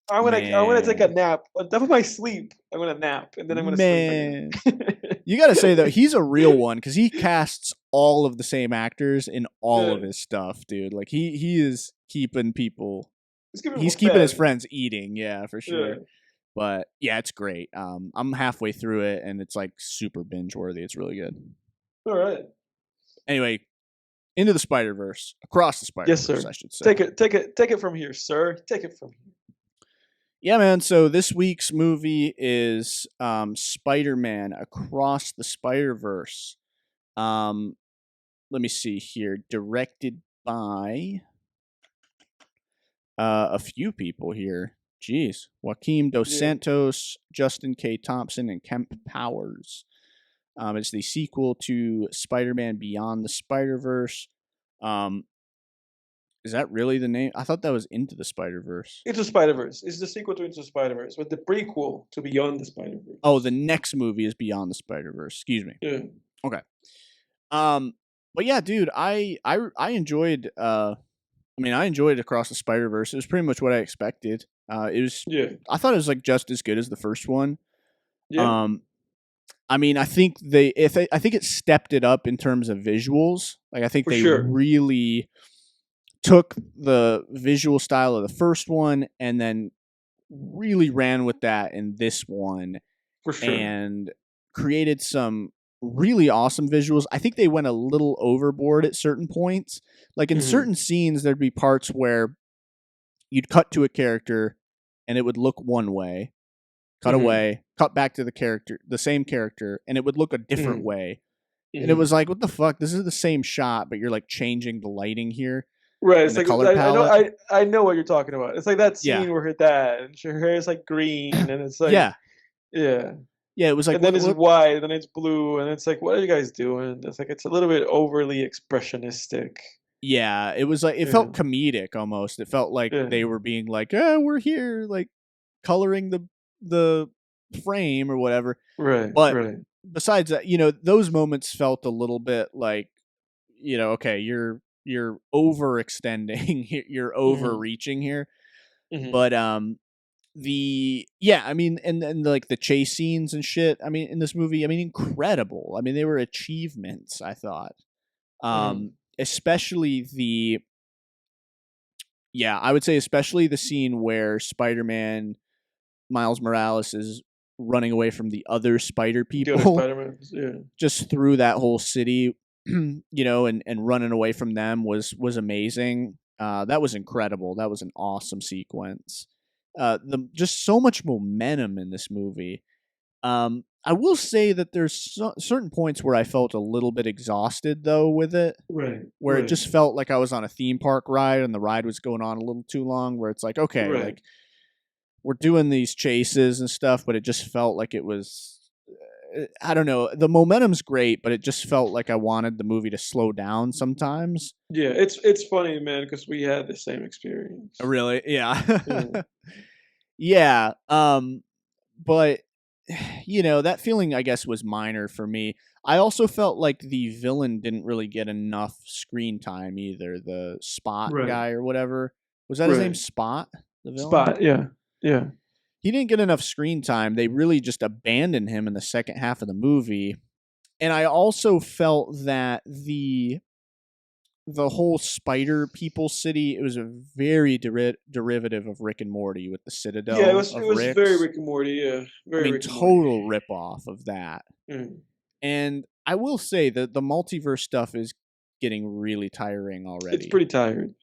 I'm gonna take a nap. On top of my sleep, I'm gonna nap, and then I'm gonna sleep again. You gotta say though, he's a real one, because he casts all of the same actors in all of his stuff, dude. Like he is keeping people. He's keeping his friends eating, yeah, for sure. Yeah. But yeah, it's great. I'm halfway through it, and it's like super binge worthy. It's really good. All right. Anyway, Into the Spider-Verse, across the Yes, Spider-Verse, sir. I should say. Take it from here, sir. Take it from here. Yeah, man. So this week's movie is Spider-Man Across the Spider-Verse. Let me see here. Directed by a few people here. Jeez. Joaquim Dos Santos, Justin K. Thompson, and Kemp Powers. It's the sequel to Spider-Man Beyond the Spider-Verse. Is that really the name? I thought that was Into the Spider-Verse. Into Spider-Verse. It's the sequel to Into Spider-Verse, but the prequel to Beyond the Spider-Verse. Oh, the next movie is Beyond the Spider-Verse. Excuse me. Yeah. Okay. But yeah, dude, I enjoyed. I enjoyed Across the Spider-Verse. It was pretty much what I expected. It was. Yeah. I thought it was like just as good as the first one. Yeah. I mean, I think I think it stepped it up in terms of visuals. Like, I think they really took the visual style of the first one and then really ran with that in this one. For sure. And created some really awesome visuals. I think they went a little overboard at certain points. Like, in certain scenes, there'd be parts where you'd cut to a character and it would look one way, cut away, cut back to the same character, and it would look a different way. And it was like, what the fuck? This is the same shot, but you're like changing the lighting here. Right, it's like color palette. I know what you're talking about. It's like that scene where her dad and her hair is like green, and it's like yeah. It was like, and then it's white, and then it's blue, and it's like, what are you guys doing? It's like it's a little bit overly expressionistic. Yeah, it was like it felt comedic almost. It felt like they were being like, we're here, like coloring the frame or whatever. Right. But besides that, those moments felt a little bit like, okay, you're overextending, you're overreaching here. But and like the chase scenes and shit, I mean, in this movie, I mean, incredible. I mean, they were achievements, I thought. Especially I would say especially the scene where Spider-Man Miles Morales is running away from the other spider people, just through that whole city, and running away from them was amazing. That was incredible. That was an awesome sequence. Just so much momentum in this movie. I will say that there's certain points where I felt a little bit exhausted though with it, where it just felt like I was on a theme park ride and the ride was going on a little too long. Where it's like, okay, like we're doing these chases and stuff, but it just felt like it was. I don't know. The momentum's great, but it just felt like I wanted the movie to slow down sometimes. Yeah, it's funny, man, because we had the same experience. Really? Yeah. Yeah. But that feeling, I guess, was minor for me. I also felt like the villain didn't really get enough screen time either. The Spot guy or whatever. Was that his name? Spot? The villain? Spot, yeah. Yeah. He didn't get enough screen time. They really just abandoned him in the second half of the movie. And I also felt that the whole spider people city, it was a very derivative of Rick and Morty with the Citadel. Yeah, it was very Rick and Morty, yeah. Very total ripoff of that. And I will say that the multiverse stuff is getting really tiring already. It's pretty tired.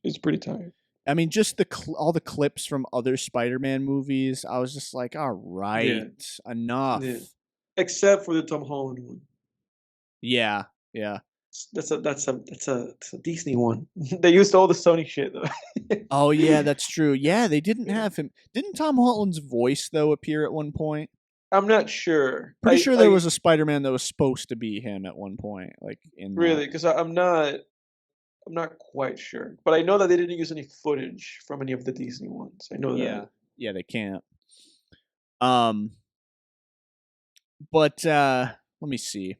I mean, just all the clips from other Spider-Man movies, I was just like, all right, enough. Yeah. Except for the Tom Holland one. Yeah. That's a Disney one. They used all the Sony shit though. Oh yeah, that's true. Yeah, they didn't have him. Didn't Tom Holland's voice though appear at one point? I'm not sure. Pretty sure there was a Spider-Man that was supposed to be him at one point, like in really, because I'm not quite sure, but I know that they didn't use any footage from any of the Disney ones. I know that. Yeah, they can't. But let me see.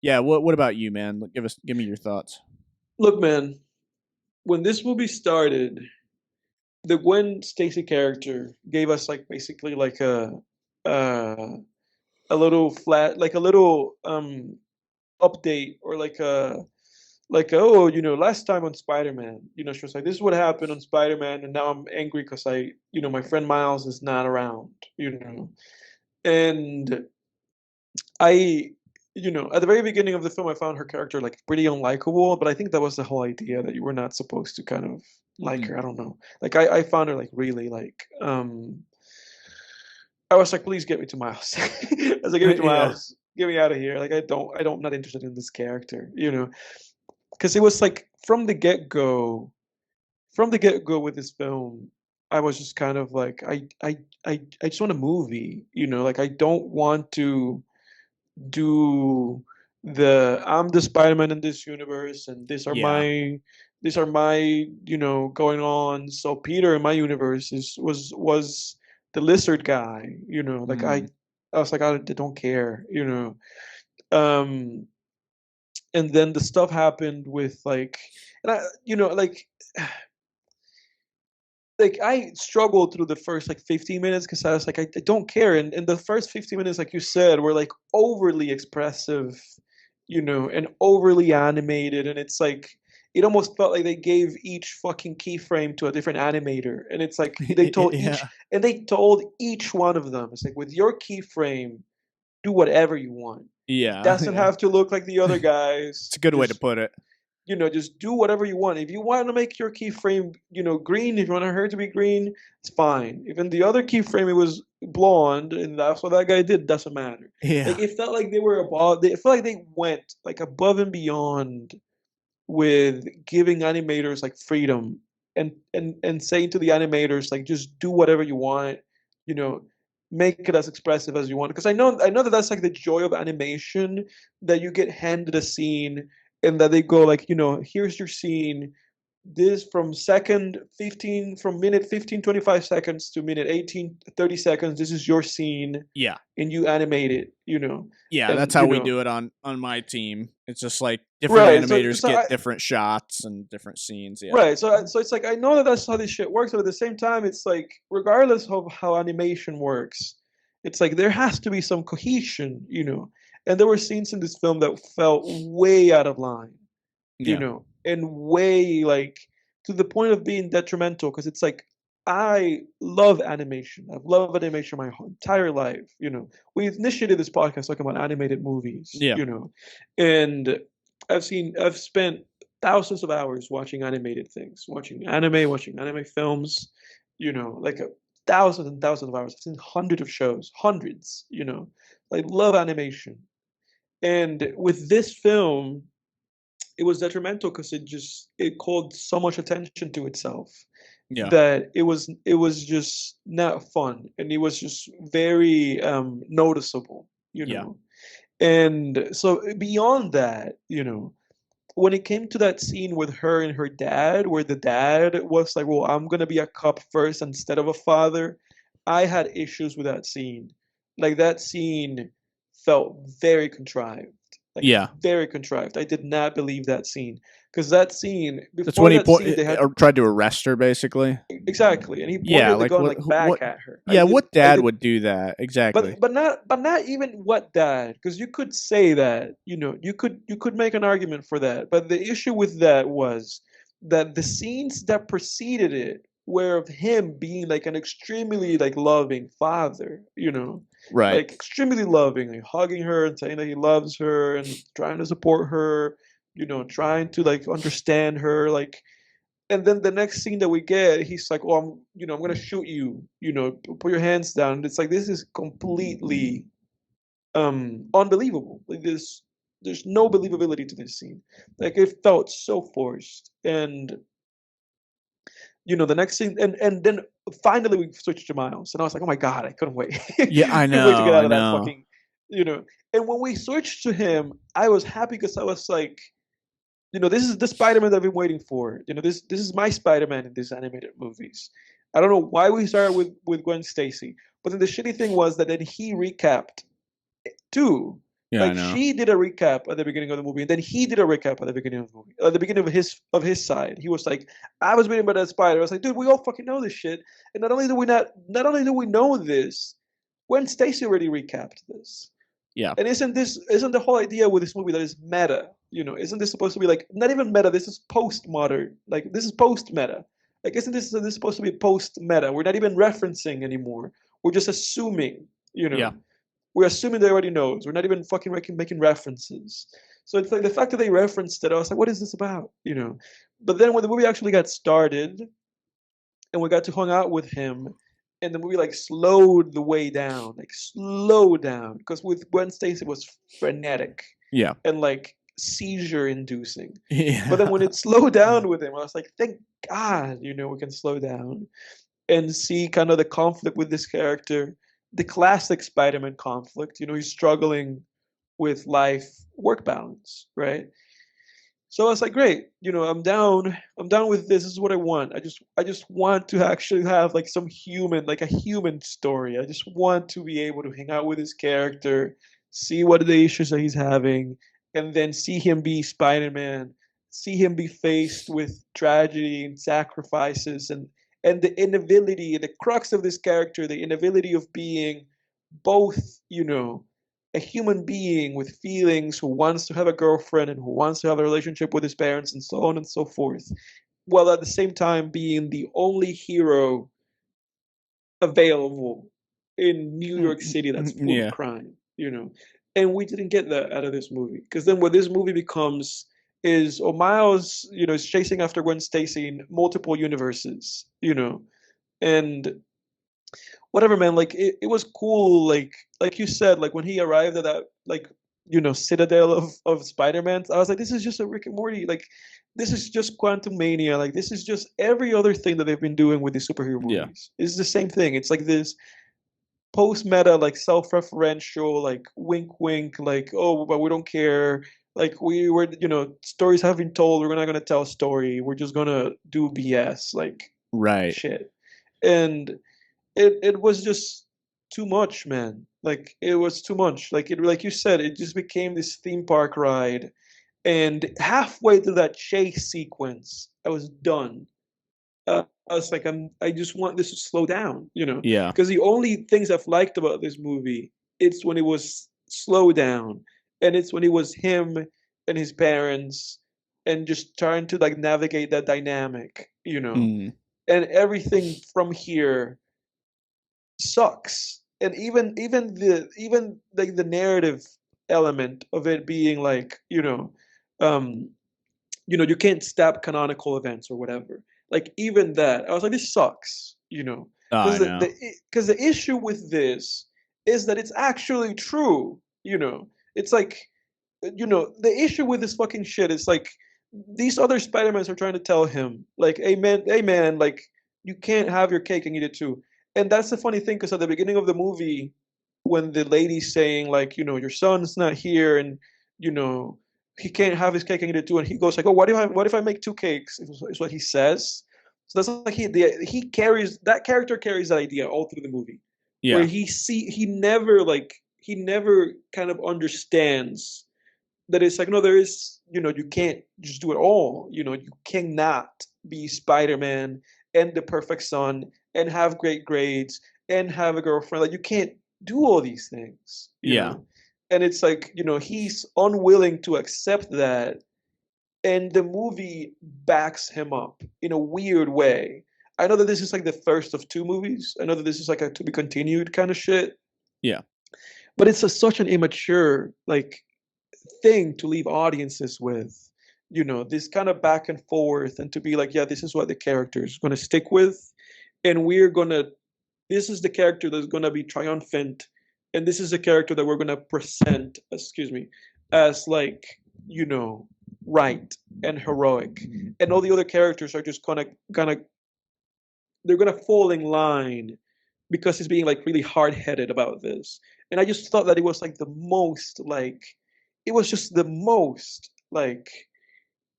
Yeah, what about you, man? Give me your thoughts. Look, man, when this movie started, the Gwen Stacy character gave us like basically like a little flat, like a little update, or like oh, last time on Spider-Man, she was like, this is what happened on Spider-Man, and now I'm angry because my friend Miles is not around, and at the very beginning of the film, I found her character like pretty unlikable, but I think that was the whole idea that you were not supposed to kind of like her. I don't know. Like I found her like really like I was like, please get me to my house. I was like, get me to my Yeah. house. Get me out of here. Like I'm not interested in this character, because it was like from the get go with this film, I was just kind of like, I just want a movie, like I don't want to do I'm the Spider-Man in this universe, and Yeah. these are my going on. So Peter in my universe was the lizard guy, like Mm. I was like, I don't care, um and then the stuff happened with like, and I like I struggled through the first like 15 minutes because I was like, I don't care. And the first 15 minutes, like you said, were like overly expressive, and overly animated. And it's like, it almost felt like they gave each fucking keyframe to a different animator. And it's like Yeah. they told each one of them, it's like, with your keyframe, do whatever you want. It Yeah. doesn't Yeah. have to look like the other It's guys. a good way to put it. Just do whatever you want. If you want to make your keyframe, green, if you want her to be green, it's fine. Even the other keyframe, it was blonde, and that's what that guy did. Doesn't matter. Like Yeah. it felt like they were above. It felt like they went like above and beyond with giving animators like freedom and saying to the animators like, just do whatever you want. You know, make it as expressive as you want. Because I know that that's like the joy of animation, that you get handed a scene and that they go like, here's your scene. This from minute 15 25 seconds to minute 18 30 seconds. This is your scene, Yeah. and you animate it. Yeah, And that's how we do it on my team. It's just like different right. So animators so get I, different shots and different scenes. Yeah. Right. So it's like I know that that's how this shit works, but at the same time, it's like regardless of how animation works, it's like there has to be some cohesion. And there were scenes in this film that felt way out of line, Yeah. and way like to the point of being detrimental. Because it's like I love animation. I've loved animation my whole entire life. We initiated this podcast talking about animated movies. Yeah. And I've spent thousands of hours watching animated things, watching anime films, like thousands and thousands of hours. I've seen hundreds of shows, hundreds. I love animation, and with this film, it was detrimental because it called so much attention to itself Yeah. that it was just not fun, and it was just very noticeable. Yeah. And so beyond that, when it came to that scene with her and her dad, where the dad was like, well, I'm gonna be a cop first instead of a father, I had issues with that scene. Like that scene felt very contrived. Like Yeah. very contrived. I did not believe that scene. Because that scene, That's before when he that scene, they had tried to arrest her, basically. exactly, and he Yeah, pointed the like gun like back what? at her. Yeah, what I dad did would do that exactly? but not even what dad, because you could say that, you could make an argument for that, but the issue with that was that the scenes that preceded it were of him being like an extremely like loving father, Right. like extremely loving, like hugging her and saying that he loves her and trying to support her, trying to like understand her, like. And then the next scene that we get, he's like, "Oh, I'm gonna shoot you. Put your hands down." And it's like this is completely unbelievable. Like there's no believability to this scene. Like it felt so forced. And the next scene, and then finally we switched to Miles, and I was like, "Oh my god, I couldn't wait. Yeah, I Couldn't wait to know. get out I of that know. fucking, you know." And when we switched to him, I was happy because I was like, this is the Spider-Man that I've been waiting for. This is my Spider-Man in these animated movies. I don't know why we started with Gwen Stacy, but then the shitty thing was that then he recapped too. Yeah, I Like know. she did a recap at the beginning of the movie, and then he did a recap at the beginning of the movie. At the beginning of his side, he was like, "I was waiting by that spider." I was like, "Dude, we all fucking know this shit." And not only do we know this, Gwen Stacy already recapped this. Yeah. And isn't the whole idea with this movie that is meta? Isn't this supposed to be like not even meta? This is postmodern. Like this is post meta. Like isn't this supposed to be post meta? We're not even referencing anymore. We're just assuming. Yeah. we're assuming they already knows. We're not even fucking making references. So it's like the fact that they referenced it, I was like, what is this about? But then when the movie actually got started and we got to hang out with him, and the movie like slowed the way down, like slow down, because with Gwen Stacy it was frenetic, Yeah. and like seizure inducing. Yeah. But then when it slowed down with him, I was like, thank God, we can slow down and see kind of the conflict with this character, the classic Spider-Man conflict. He's struggling with life work balance, right? So I was like, great, I'm down. I'm down with this. This is what I want. I just want to actually have like some human, like a human story. I just want to be able to hang out with his character, see what the issues that he's having, and then see him be Spider-Man, see him be faced with tragedy and sacrifices and the inability, the crux of this character, the inability of being both, a human being with feelings who wants to have a girlfriend and who wants to have a relationship with his parents and so on and so forth, while at the same time being the only hero available in New York City that's full of crime. And we didn't get that out of this movie. Because then what this movie becomes is Miles, is chasing after Gwen Stacy in multiple universes, and whatever, man. Like it was cool. Like you said, like when he arrived at that like citadel of Spider-Man, I was like, this is just a Rick and Morty. Like this is just Quantum Mania. Like this is just every other thing that they've been doing with these superhero movies. It's the same thing. It's like this post-meta, like self-referential, like wink wink, like, oh, but we don't care. Like we were, stories have been told. We're not gonna tell a story. We're just gonna do BS, like shit. And it was just too much, man. Like it was too much. Like you said, it just became this theme park ride. And halfway through that chase sequence, I was done. I was like, I just want this to slow down, Yeah. Because the only things I've liked about this movie, it's when it was slow down, and it's when it was him and his parents, and just trying to like navigate that dynamic. And everything from here sucks. And even like the narrative element of it being like, um, you can't stop canonical events or whatever. Like even that, I was like, this sucks. I Because know. the issue with this is that it's actually true. It's like, the issue with this fucking shit is like these other Spider-Mans are trying to tell him, like, hey man, like you can't have your cake and eat it too. And that's the funny thing, because at the beginning of the movie, when the lady's saying like, your son's not here, and you know he can't have his cake and eat it too, and he goes like, oh, what if I make two cakes? Is what he says. So that's like he carries that character carries that idea all through the movie, where Yeah. he never kind of understands that it's like, no, there is, you can't just do it all. You cannot be Spider-Man and the perfect son and have great grades and have a girlfriend. Like you can't do all these things. And it's like, he's unwilling to accept that, and the movie backs him up in a weird way. I know that this is like the first of two movies. I know that this is like a to be continued kind of shit. Yeah. But it's such an immature like thing to leave audiences with, this kind of back and forth, and to be like, yeah, this is what the character is going to stick with, and this is the character that's going to be triumphant, and this is the character that we're going to present, excuse me, as like, right and heroic, and all the other characters are just gonna they're gonna fall in line because he's being like really hard-headed about this. And I just thought that it was like the most like it was just the most like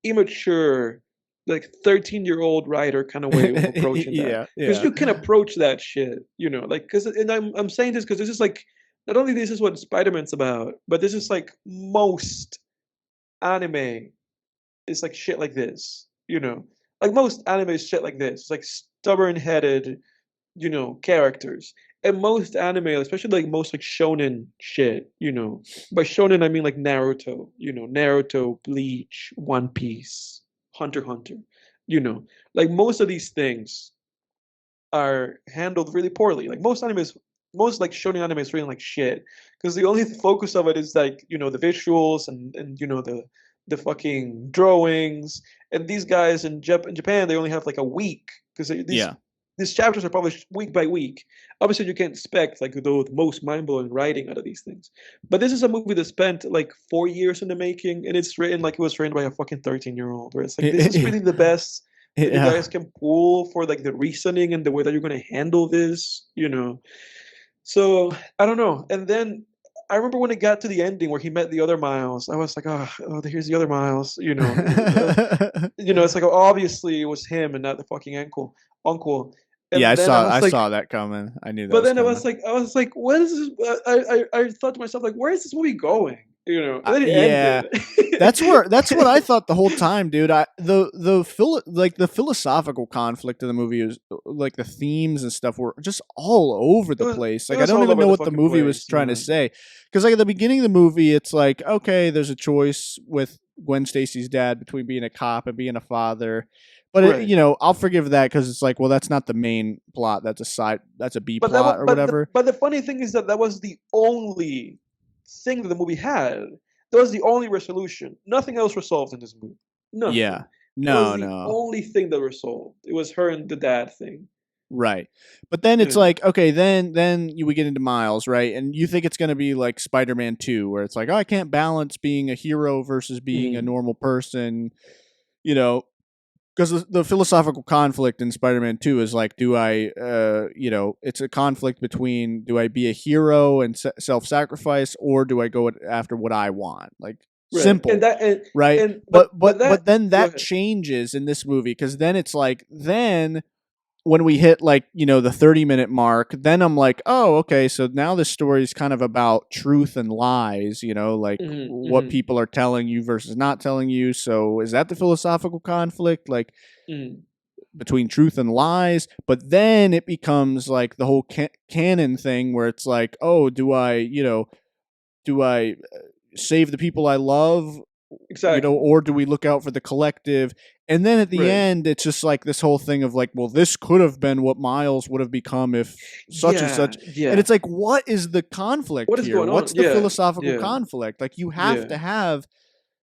immature, like 13-year-old writer kind of way of approaching that. Because you can approach that shit, like, because, and I'm saying this because this is like, not only this is what Spider-Man's about, but this is like most anime is like shit like this, like most anime is shit like this. It's like stubborn-headed, characters. And most anime, especially like most like shonen shit, by shonen I mean like Naruto, Bleach, One Piece, Hunter x Hunter, like most of these things are handled really poorly. Like most animes most like shonen anime is written like shit because the only focus of it is like the visuals and the fucking drawings. And these guys in Japan, they only have like a week because Yeah. these chapters are published week by week. Obviously, you can't expect like the most mind-blowing writing out of these things. But this is a movie that spent like 4 years in the making, and it's written like it was written by a fucking 13-year-old. Where it's like this is really the best that you Yeah. guys can pull for like the reasoning and the way that you're going to handle this. So I don't know. And then I remember when it got to the ending where he met the other Miles, I was like, oh, here's the other Miles. It's like obviously it was him and not the fucking uncle. Yeah, And then I I was like, saw that coming. I knew that but was then coming. I was like, what is this? I thought to myself, like, where is this movie going? And then it Yeah. ended. That's what I thought the whole time, dude. The philosophical conflict of the movie is like the themes and stuff were just all over It the was place. it Like I was don't all even over know the what the fucking movie was place, trying to man. say. Because like at the beginning of the movie, it's like, okay, there's a choice with Gwen Stacy's dad between being a cop and being a father. But Right. I'll forgive that because it's like, well, that's not the main plot. That's a B But that plot was, or whatever. but the funny thing is that was the only thing that the movie had. That was the only resolution. Nothing else resolved in this movie. Yeah. Nothing. That was No, the no. only thing that resolved. It was her and the dad thing. Right. But then it's Yeah. like, okay, then we get into Miles, right? And you think it's going to be like Spider-Man 2 where it's like, oh, I can't balance being a hero versus being a Mhm. normal person, you know, because the philosophical conflict in Spider-Man 2 is like, do I it's a conflict between do I be a hero and self-sacrifice or do I go after what I want? Like Right. simple, right? But that But then go that ahead. changes in this movie because then it's like then when we hit like the 30-minute mark, then I'm like, oh, okay, so now this story is kind of about truth and lies, like Mhm. what Mhm. people are telling you versus not telling you. So is that the philosophical conflict, like Mhm. between truth and lies? But then it becomes like the whole canon thing where it's like, oh, do I save the people I love, Exactly. or do we look out for the collective? And then at the Right. end, it's just like this whole thing of like, well, this could have been what Miles would have become if such and Yeah. such. And Yeah. it's like, what is the conflict What is here? going on? What's the Yeah. philosophical Yeah. conflict? Like, you have Yeah. to have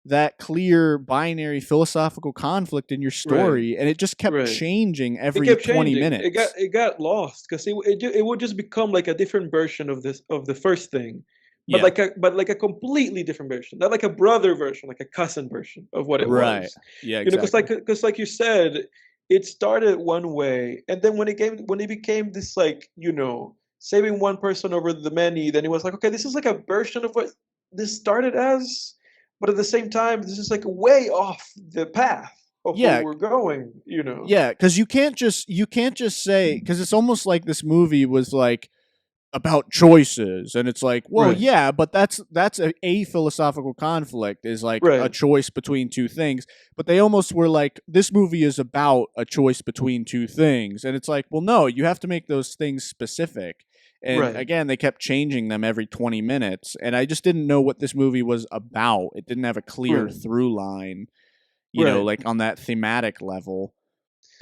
that clear binary philosophical conflict in your Right. story. And it just kept Right. changing It every kept 20 changing. minutes. It got lost because it would just become like a different version of the first thing, Yeah. but like a completely different version, not like a brother version, like a cousin version of what it Right. was. Yeah, Because exactly. like you said, it started one way, and then when it became this like saving one person over the many, then it was like, okay, this is like a version of what this started as, but at the same time, this is like way off the path of where Yeah. we're going. Yeah, because you can't just say, because it's almost like this movie was like about choices, and it's like, well, Right. yeah, but that's a philosophical conflict is like a Right. choice between two things. But they almost were like, this movie is about a choice between two things, and it's like, well, no, you have to make those things specific. And Right. again, they kept changing them every 20 minutes, and I just didn't know what this movie was about. It didn't have a clear Right. through line, Right. like on that thematic level.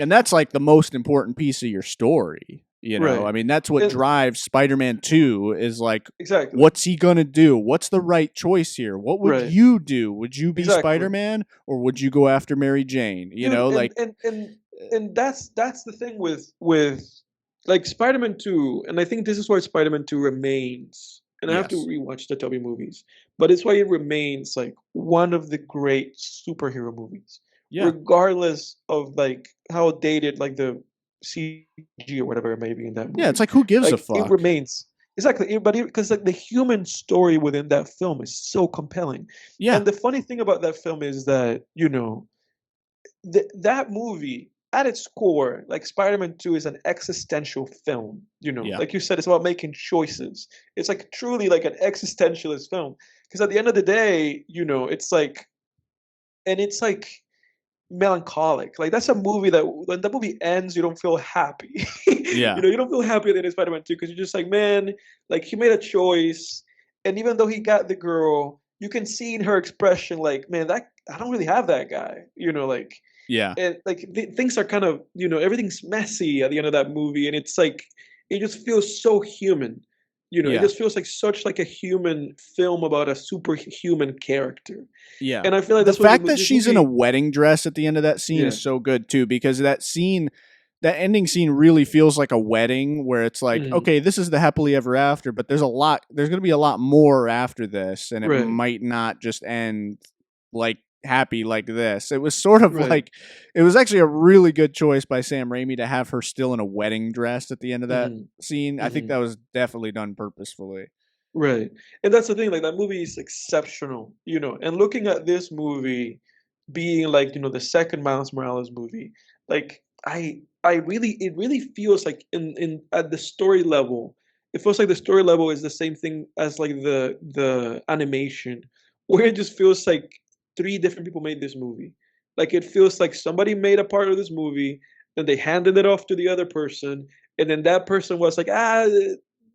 And that's like the most important piece of your story. I Right. mean, that's what And drives Spider-Man 2 is like, exactly. what's he going to do? What's the right choice here? What would Right. you do? Would you be Exactly. Spider-Man or would you go after Mary Jane? Dude, Like, and that's the thing with like Spider-Man 2, and I think this is why Spider-Man 2 remains. And I have to yes. rewatch the Tobey movies, but it's why it remains like one of the great superhero movies, Yeah. regardless of like how dated like the CG or whatever it may be in that Yeah. It's movie. like, who gives a Like it fuck? remains exactly, but because like the human story within that film is so compelling, Yeah. and the funny thing about that film is that that movie at its core, like Spider-Man 2 is an existential film, Yeah. like you said, it's about making choices. It's like truly like an existentialist film. Because at the end of the day, it's like, and it's like melancholic. Like that's a movie that when the movie ends, you don't feel happy. Yeah. You don't feel happy at the end of Spider-Man 2 because you're just like, man, like he made a choice. And even though he got the girl, you can see in her expression, like, man, that I don't really have that guy. Like Yeah. and like things are kind of everything's messy at the end of that movie, and it's like it just feels so human. It Yeah. just feels like such like a human film about a superhuman character. Yeah. And I feel like The that's what fact that this she's in a movie. wedding dress at the end of that scene Yeah. is so good too, because that ending scene really feels like a wedding where it's like, Mhm. okay, this is the happily ever after, but there's going to be a lot more after this, and it Right. might not just end like happy like this. It was sort of Right. like, it was actually a really good choice by Sam Raimi to have her still in a wedding dress at the end of that Mhm. scene. I think Mhm. that was definitely done purposefully. Right. And that's the thing, like that movie is exceptional. And looking at this movie being like, the second Miles Morales movie, like I really it really feels like in at the story level, it feels like the story level is the same thing as like the animation, where it just feels like three different people made this movie. Like it feels like somebody made a part of this movie, and they handed it off to the other person, and then that person was like,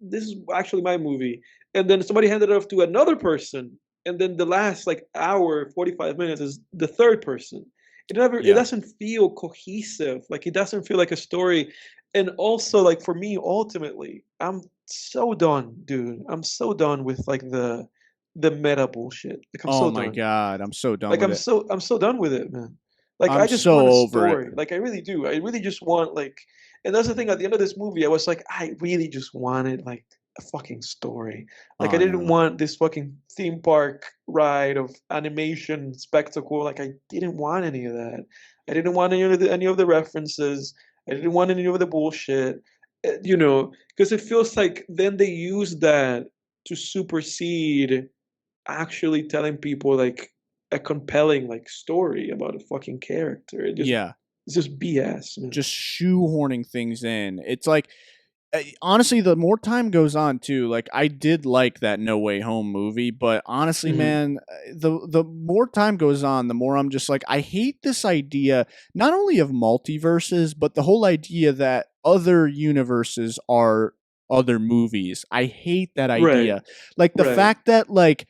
this is actually my movie, and then somebody handed it off to another person, and then the last like hour 45 minutes is the third person. It Yeah. doesn't feel cohesive, like it doesn't feel like a story. And also, like, for me, ultimately, I'm so done, dude. I'm so done with like the meta bullshit. Like, I'm Oh so my done. god, I'm so done Like, with it. I'm so done with it, man. Like, I I'm just so want a over it. story. Like, I really do. I really just want like, and that's the thing. At the end of this movie, I was like, I really just wanted like a fucking story. Like, I Oh didn't no. want this fucking theme park ride of animation spectacle. Like, I didn't want any of that. I didn't want any of the references. I didn't want any of the bullshit. Because it feels like then they use that to supersede actually telling people like a compelling like story about a fucking character. Yeah. It's just BS, man. Just shoehorning things in. It's like, honestly, the more time goes on too, like I did like that No Way Home movie, but honestly, Mhm. man, the more time goes on, the more I'm just like, I hate this idea not only of multiverses, but the whole idea that other universes are other movies. I hate that Right. idea. Like the Right. fact that like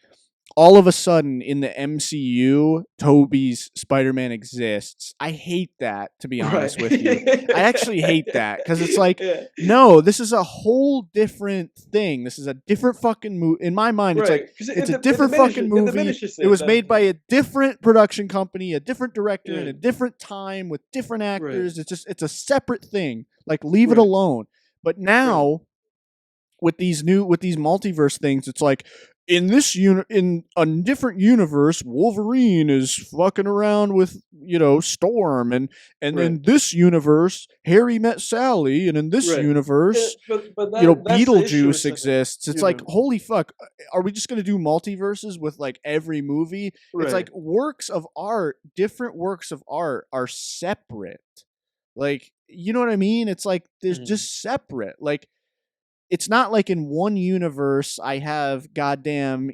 all of a sudden in the MCU, Toby's Spider-Man exists. I hate that, to be Right. honest with you. I actually hate that because it's like, Yeah. no, this is a whole different thing. This is a different fucking movie. In my mind, it's like, Right. Because it's a it different fucking diminishes movie. It it was then. made by a different production company, a different director, in Yeah. a different time with different Right. actors. It's a separate thing. Like, leave it Right. alone. But Right. now, with these multiverse things, it's like, in a different universe, Wolverine is fucking around with, Storm, and Right. in this universe, Harry met Sally, and in this Right. universe, But that's the issue, Beetlejuice isn't it? exists. It's You like, know. holy fuck, are we just gonna do multiverses with like every movie? It's Right. like different works of art are separate. Like, you know what I mean? It's like there's Mhm. just separate. Like, it's not like in one universe I have goddamn,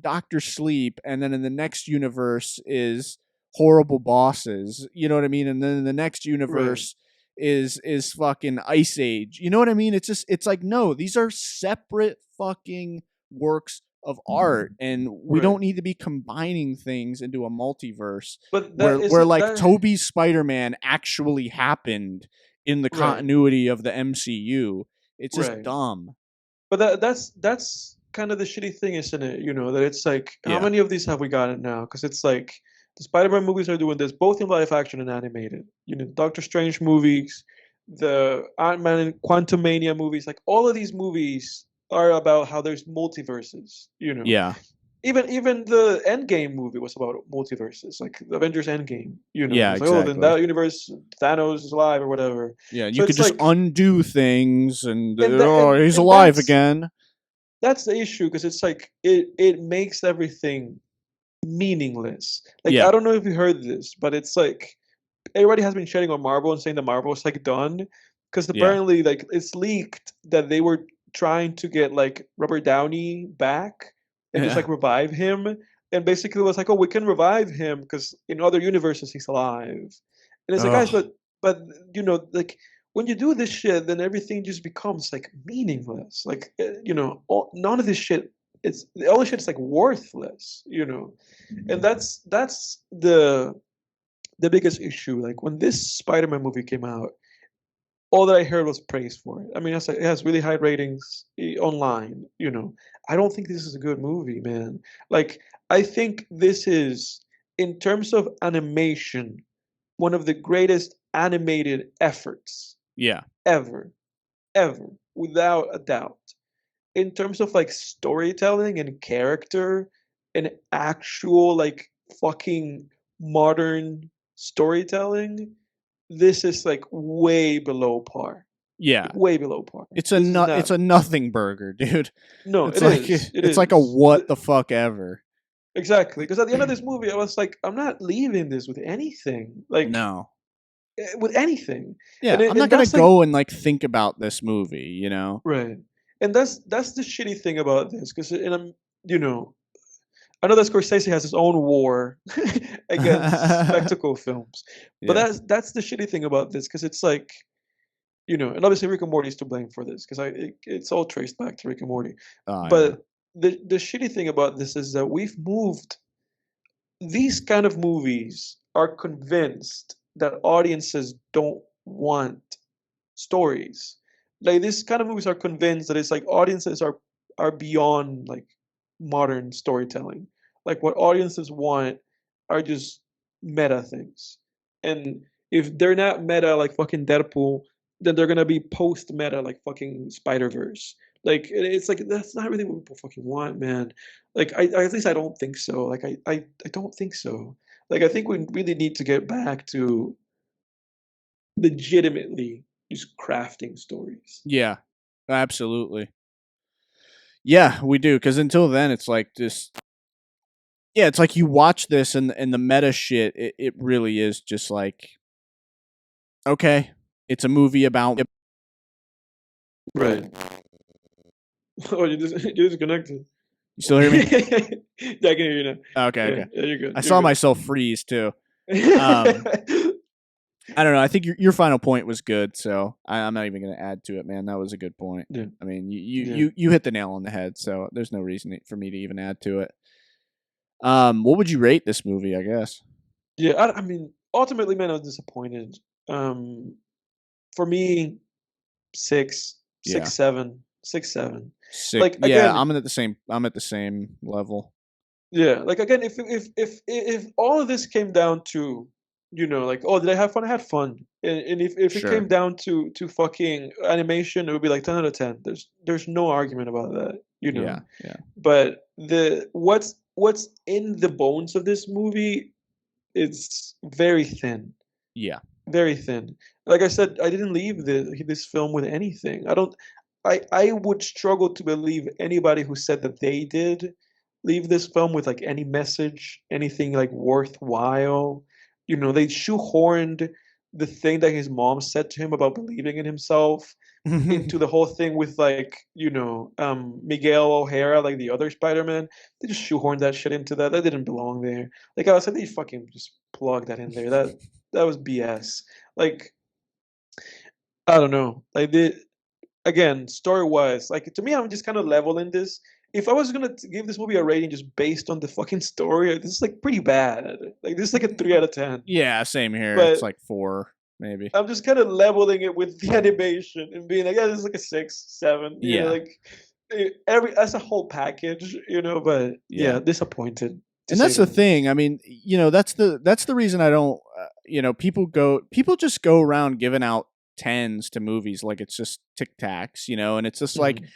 Doctor Sleep, and then in the next universe is horrible bosses. You know what I mean? And then in the next Right. universe is fucking Ice Age. You know what I mean? It's like, no, these are separate fucking works of art, and we Right. don't need to be combining things into a multiverse But where that isn't like that. Toby's Spider-Man actually happened in the Right. continuity of the MCU. It's just Right. dumb. But that's kind of the shitty thing, isn't it? That it's like, how Yeah. many of these have we gotten now? Because it's like the Spider-Man movies are doing this both in live action and animated. Doctor Strange movies, the Ant-Man and Quantumania movies, like all of these movies are about how there's multiverses. Yeah. Even the Endgame movie was about multiverses, like the Avengers Endgame. Yeah, It's like, oh, then that exactly. universe Thanos is alive or whatever. Yeah, So you could it's just like, undo things and, and that oh, he's and alive again. that's the issue, because it's like it makes everything meaningless. Like, Yeah. I don't know if you heard this, but it's like everybody has been shitting on Marvel and saying that Marvel is like done, because Yeah. apparently like it's leaked that they were trying to get like Robert Downey back and just Yeah. like revive him, and basically it was like, oh, we can revive him because in other universes he's alive, and it's like, guys, Oh. but like when you do this shit, then everything just becomes like meaningless. Like, none of this shit. It's all this shit is like worthless. And that's the biggest issue. Like when this Spider-Man movie came out, all that I heard was praise for it. I mean, it has really high ratings online. I don't think this is a good movie, man. Like, I think this is, in terms of animation, one of the greatest animated efforts Yeah. ever, ever, without a doubt. In terms of like storytelling and character and actual like fucking modern storytelling, this is like way below par. Yeah. Way below par. It's This is it's not. a nothing burger, dude. No, It's it like is. It it's like a is. what the fuck ever. Exactly. Because at the end of this movie, I was like, I'm not leaving this with anything. Like, No. with anything. Yeah, And I'm not gonna that's like, go and like think about this movie, you know? right. And that's the shitty thing about this. Because, and you know, I know that Scorsese has his own war against spectacle films, but Yeah. that's the shitty thing about this, because it's like, and obviously Rick and Morty is to blame for this, because it's all traced back to Rick and Morty. Oh yeah. But the shitty thing about this is that we've moved. These kind of movies are convinced that audiences don't want stories. Like, these kind of movies are convinced that it's like audiences are beyond like modern storytelling. Like, what audiences want are just meta things. And if they're not meta like fucking Deadpool, then they're gonna be post meta like fucking Spider-Verse. Like, it's like that's not really what people fucking want, man. Like, at least I don't think so. Like, I don't think so. Like, I think we really need to get back to legitimately just crafting stories. Yeah. Absolutely. Yeah, we do. Because until then, it's like just yeah, it's like you watch this and the meta shit. It really is just like okay, it's a movie about. Right. Oh, you disconnected. You still hear me? Yeah, I can hear you now. Okay, Yeah, okay. yeah, you're good. I You're saw good. myself freeze too. I don't know. I think your final point was good, so I'm not even going to add to it, man. That was a good point. Yeah, I mean, yeah, you hit the nail on the head, so there's no reason for me to even add to it. What would you rate this movie? I guess. yeah. I mean, ultimately, man, I was disappointed. Um, for me, six, Yeah, 7, 6, 7. sick. Like, Yeah, again, I'm at the same level. yeah, like, again, if all of this came down to, like, oh, did I have fun? I had fun. And if it came Sure. down to fucking animation, it would be like 10 out of 10. There's no argument about that. Yeah, yeah, But what's in the bones of this movie is very thin, yeah. very thin. Like I said, I didn't leave this film with anything. I would struggle to believe anybody who said that they did leave this film with like any message, anything like worthwhile. They shoehorned the thing that his mom said to him about believing in himself into the whole thing with like, Miguel O'Hara, like the other Spider-Man. They just shoehorned that shit into that. That didn't belong there. Like, I was like, they fucking just plugged that in there. That was BS. Like, I don't know. Like, again, story wise, like, to me, I'm just kind of leveling this. If I was gonna give this movie a rating just based on the fucking story, this is like pretty bad. Like, this is like a 3 out of 10. Yeah, same here. It's But like 4, maybe. I'm just kind of leveling it with the animation and being like, yeah, this is like a 6, 7. Yeah, Like, every as a whole package. But yeah, yeah. disappointed to And say that's the the least. thing. I mean, that's the reason I don't. People just go around giving out tens to movies like it's just Tic Tacs, and it's just like Mhm.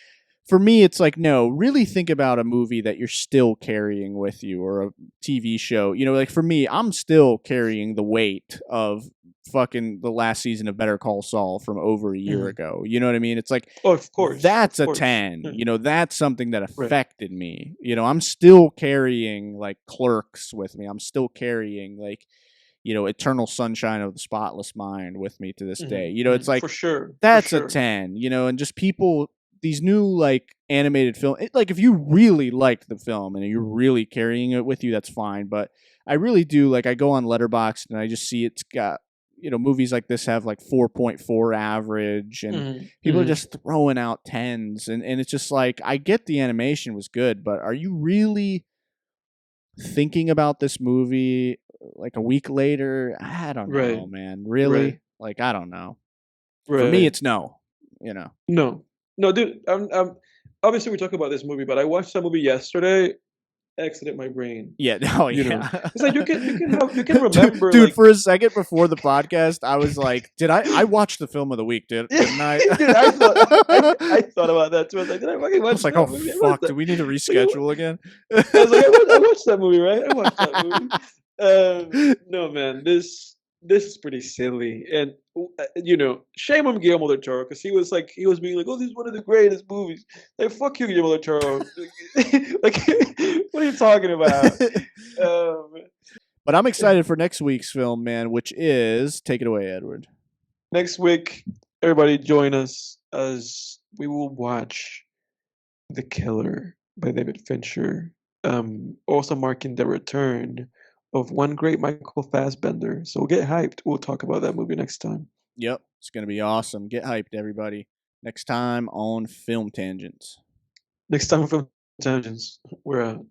for me, it's like no, really think about a movie that you're still carrying with you or a TV show. Like for me, I'm still carrying the weight of fucking the last season of Better Call Saul from over a year Mhm. ago. You know what I mean? It's like Oh, of course, that's of a course. 10. Yeah. That's something that Right. affected me. I'm still carrying like Clerks with me. I'm still carrying like, Eternal Sunshine of the Spotless Mind with me to this day. It's like For sure, for that's a sure. 10, and just people these new like animated film like if you really liked the film and you're really carrying it with you, that's fine. But I really do like I go on Letterboxd and I just see it's got movies like this have like 4.4 average and Mhm. people are Mhm. just throwing out tens and it's just like I get the animation was good, but are you really thinking about this movie like a week later? I don't know, Right. man. Right. Really? Like I don't know. For me, Right. it's no. You know. No, dude. Obviously we talk about this movie, but I watched that movie yesterday. Exited my brain. Yeah. Oh, You know, yeah. it's like you can dude, remember dude, like for a second before the podcast, I was like, "Did I watched the film of the week? Didn't I?" dude, I thought about that too. I was like, did I fucking I watch was like, "Oh that movie? I watched fuck, that. do we need to Like, reschedule again?" I was like, I watched that movie, right? I watched that movie. No, man, this is pretty silly, and you know, shame on Guillermo del Toro because he was being like, oh, this is one of the greatest movies. Like, fuck you, Guillermo del Toro. Like, what are you talking about? Um, But I'm excited for next week's film, man, which is take it away, Edward. Next week, everybody join us as we will watch The Killer by David Fincher, also marking the return of one great Michael Fassbender. So get hyped. We'll talk about that movie next time. Yep, it's gonna be awesome. Get hyped, everybody. Next time on Film Tangents. Next time from Tangents, we're out.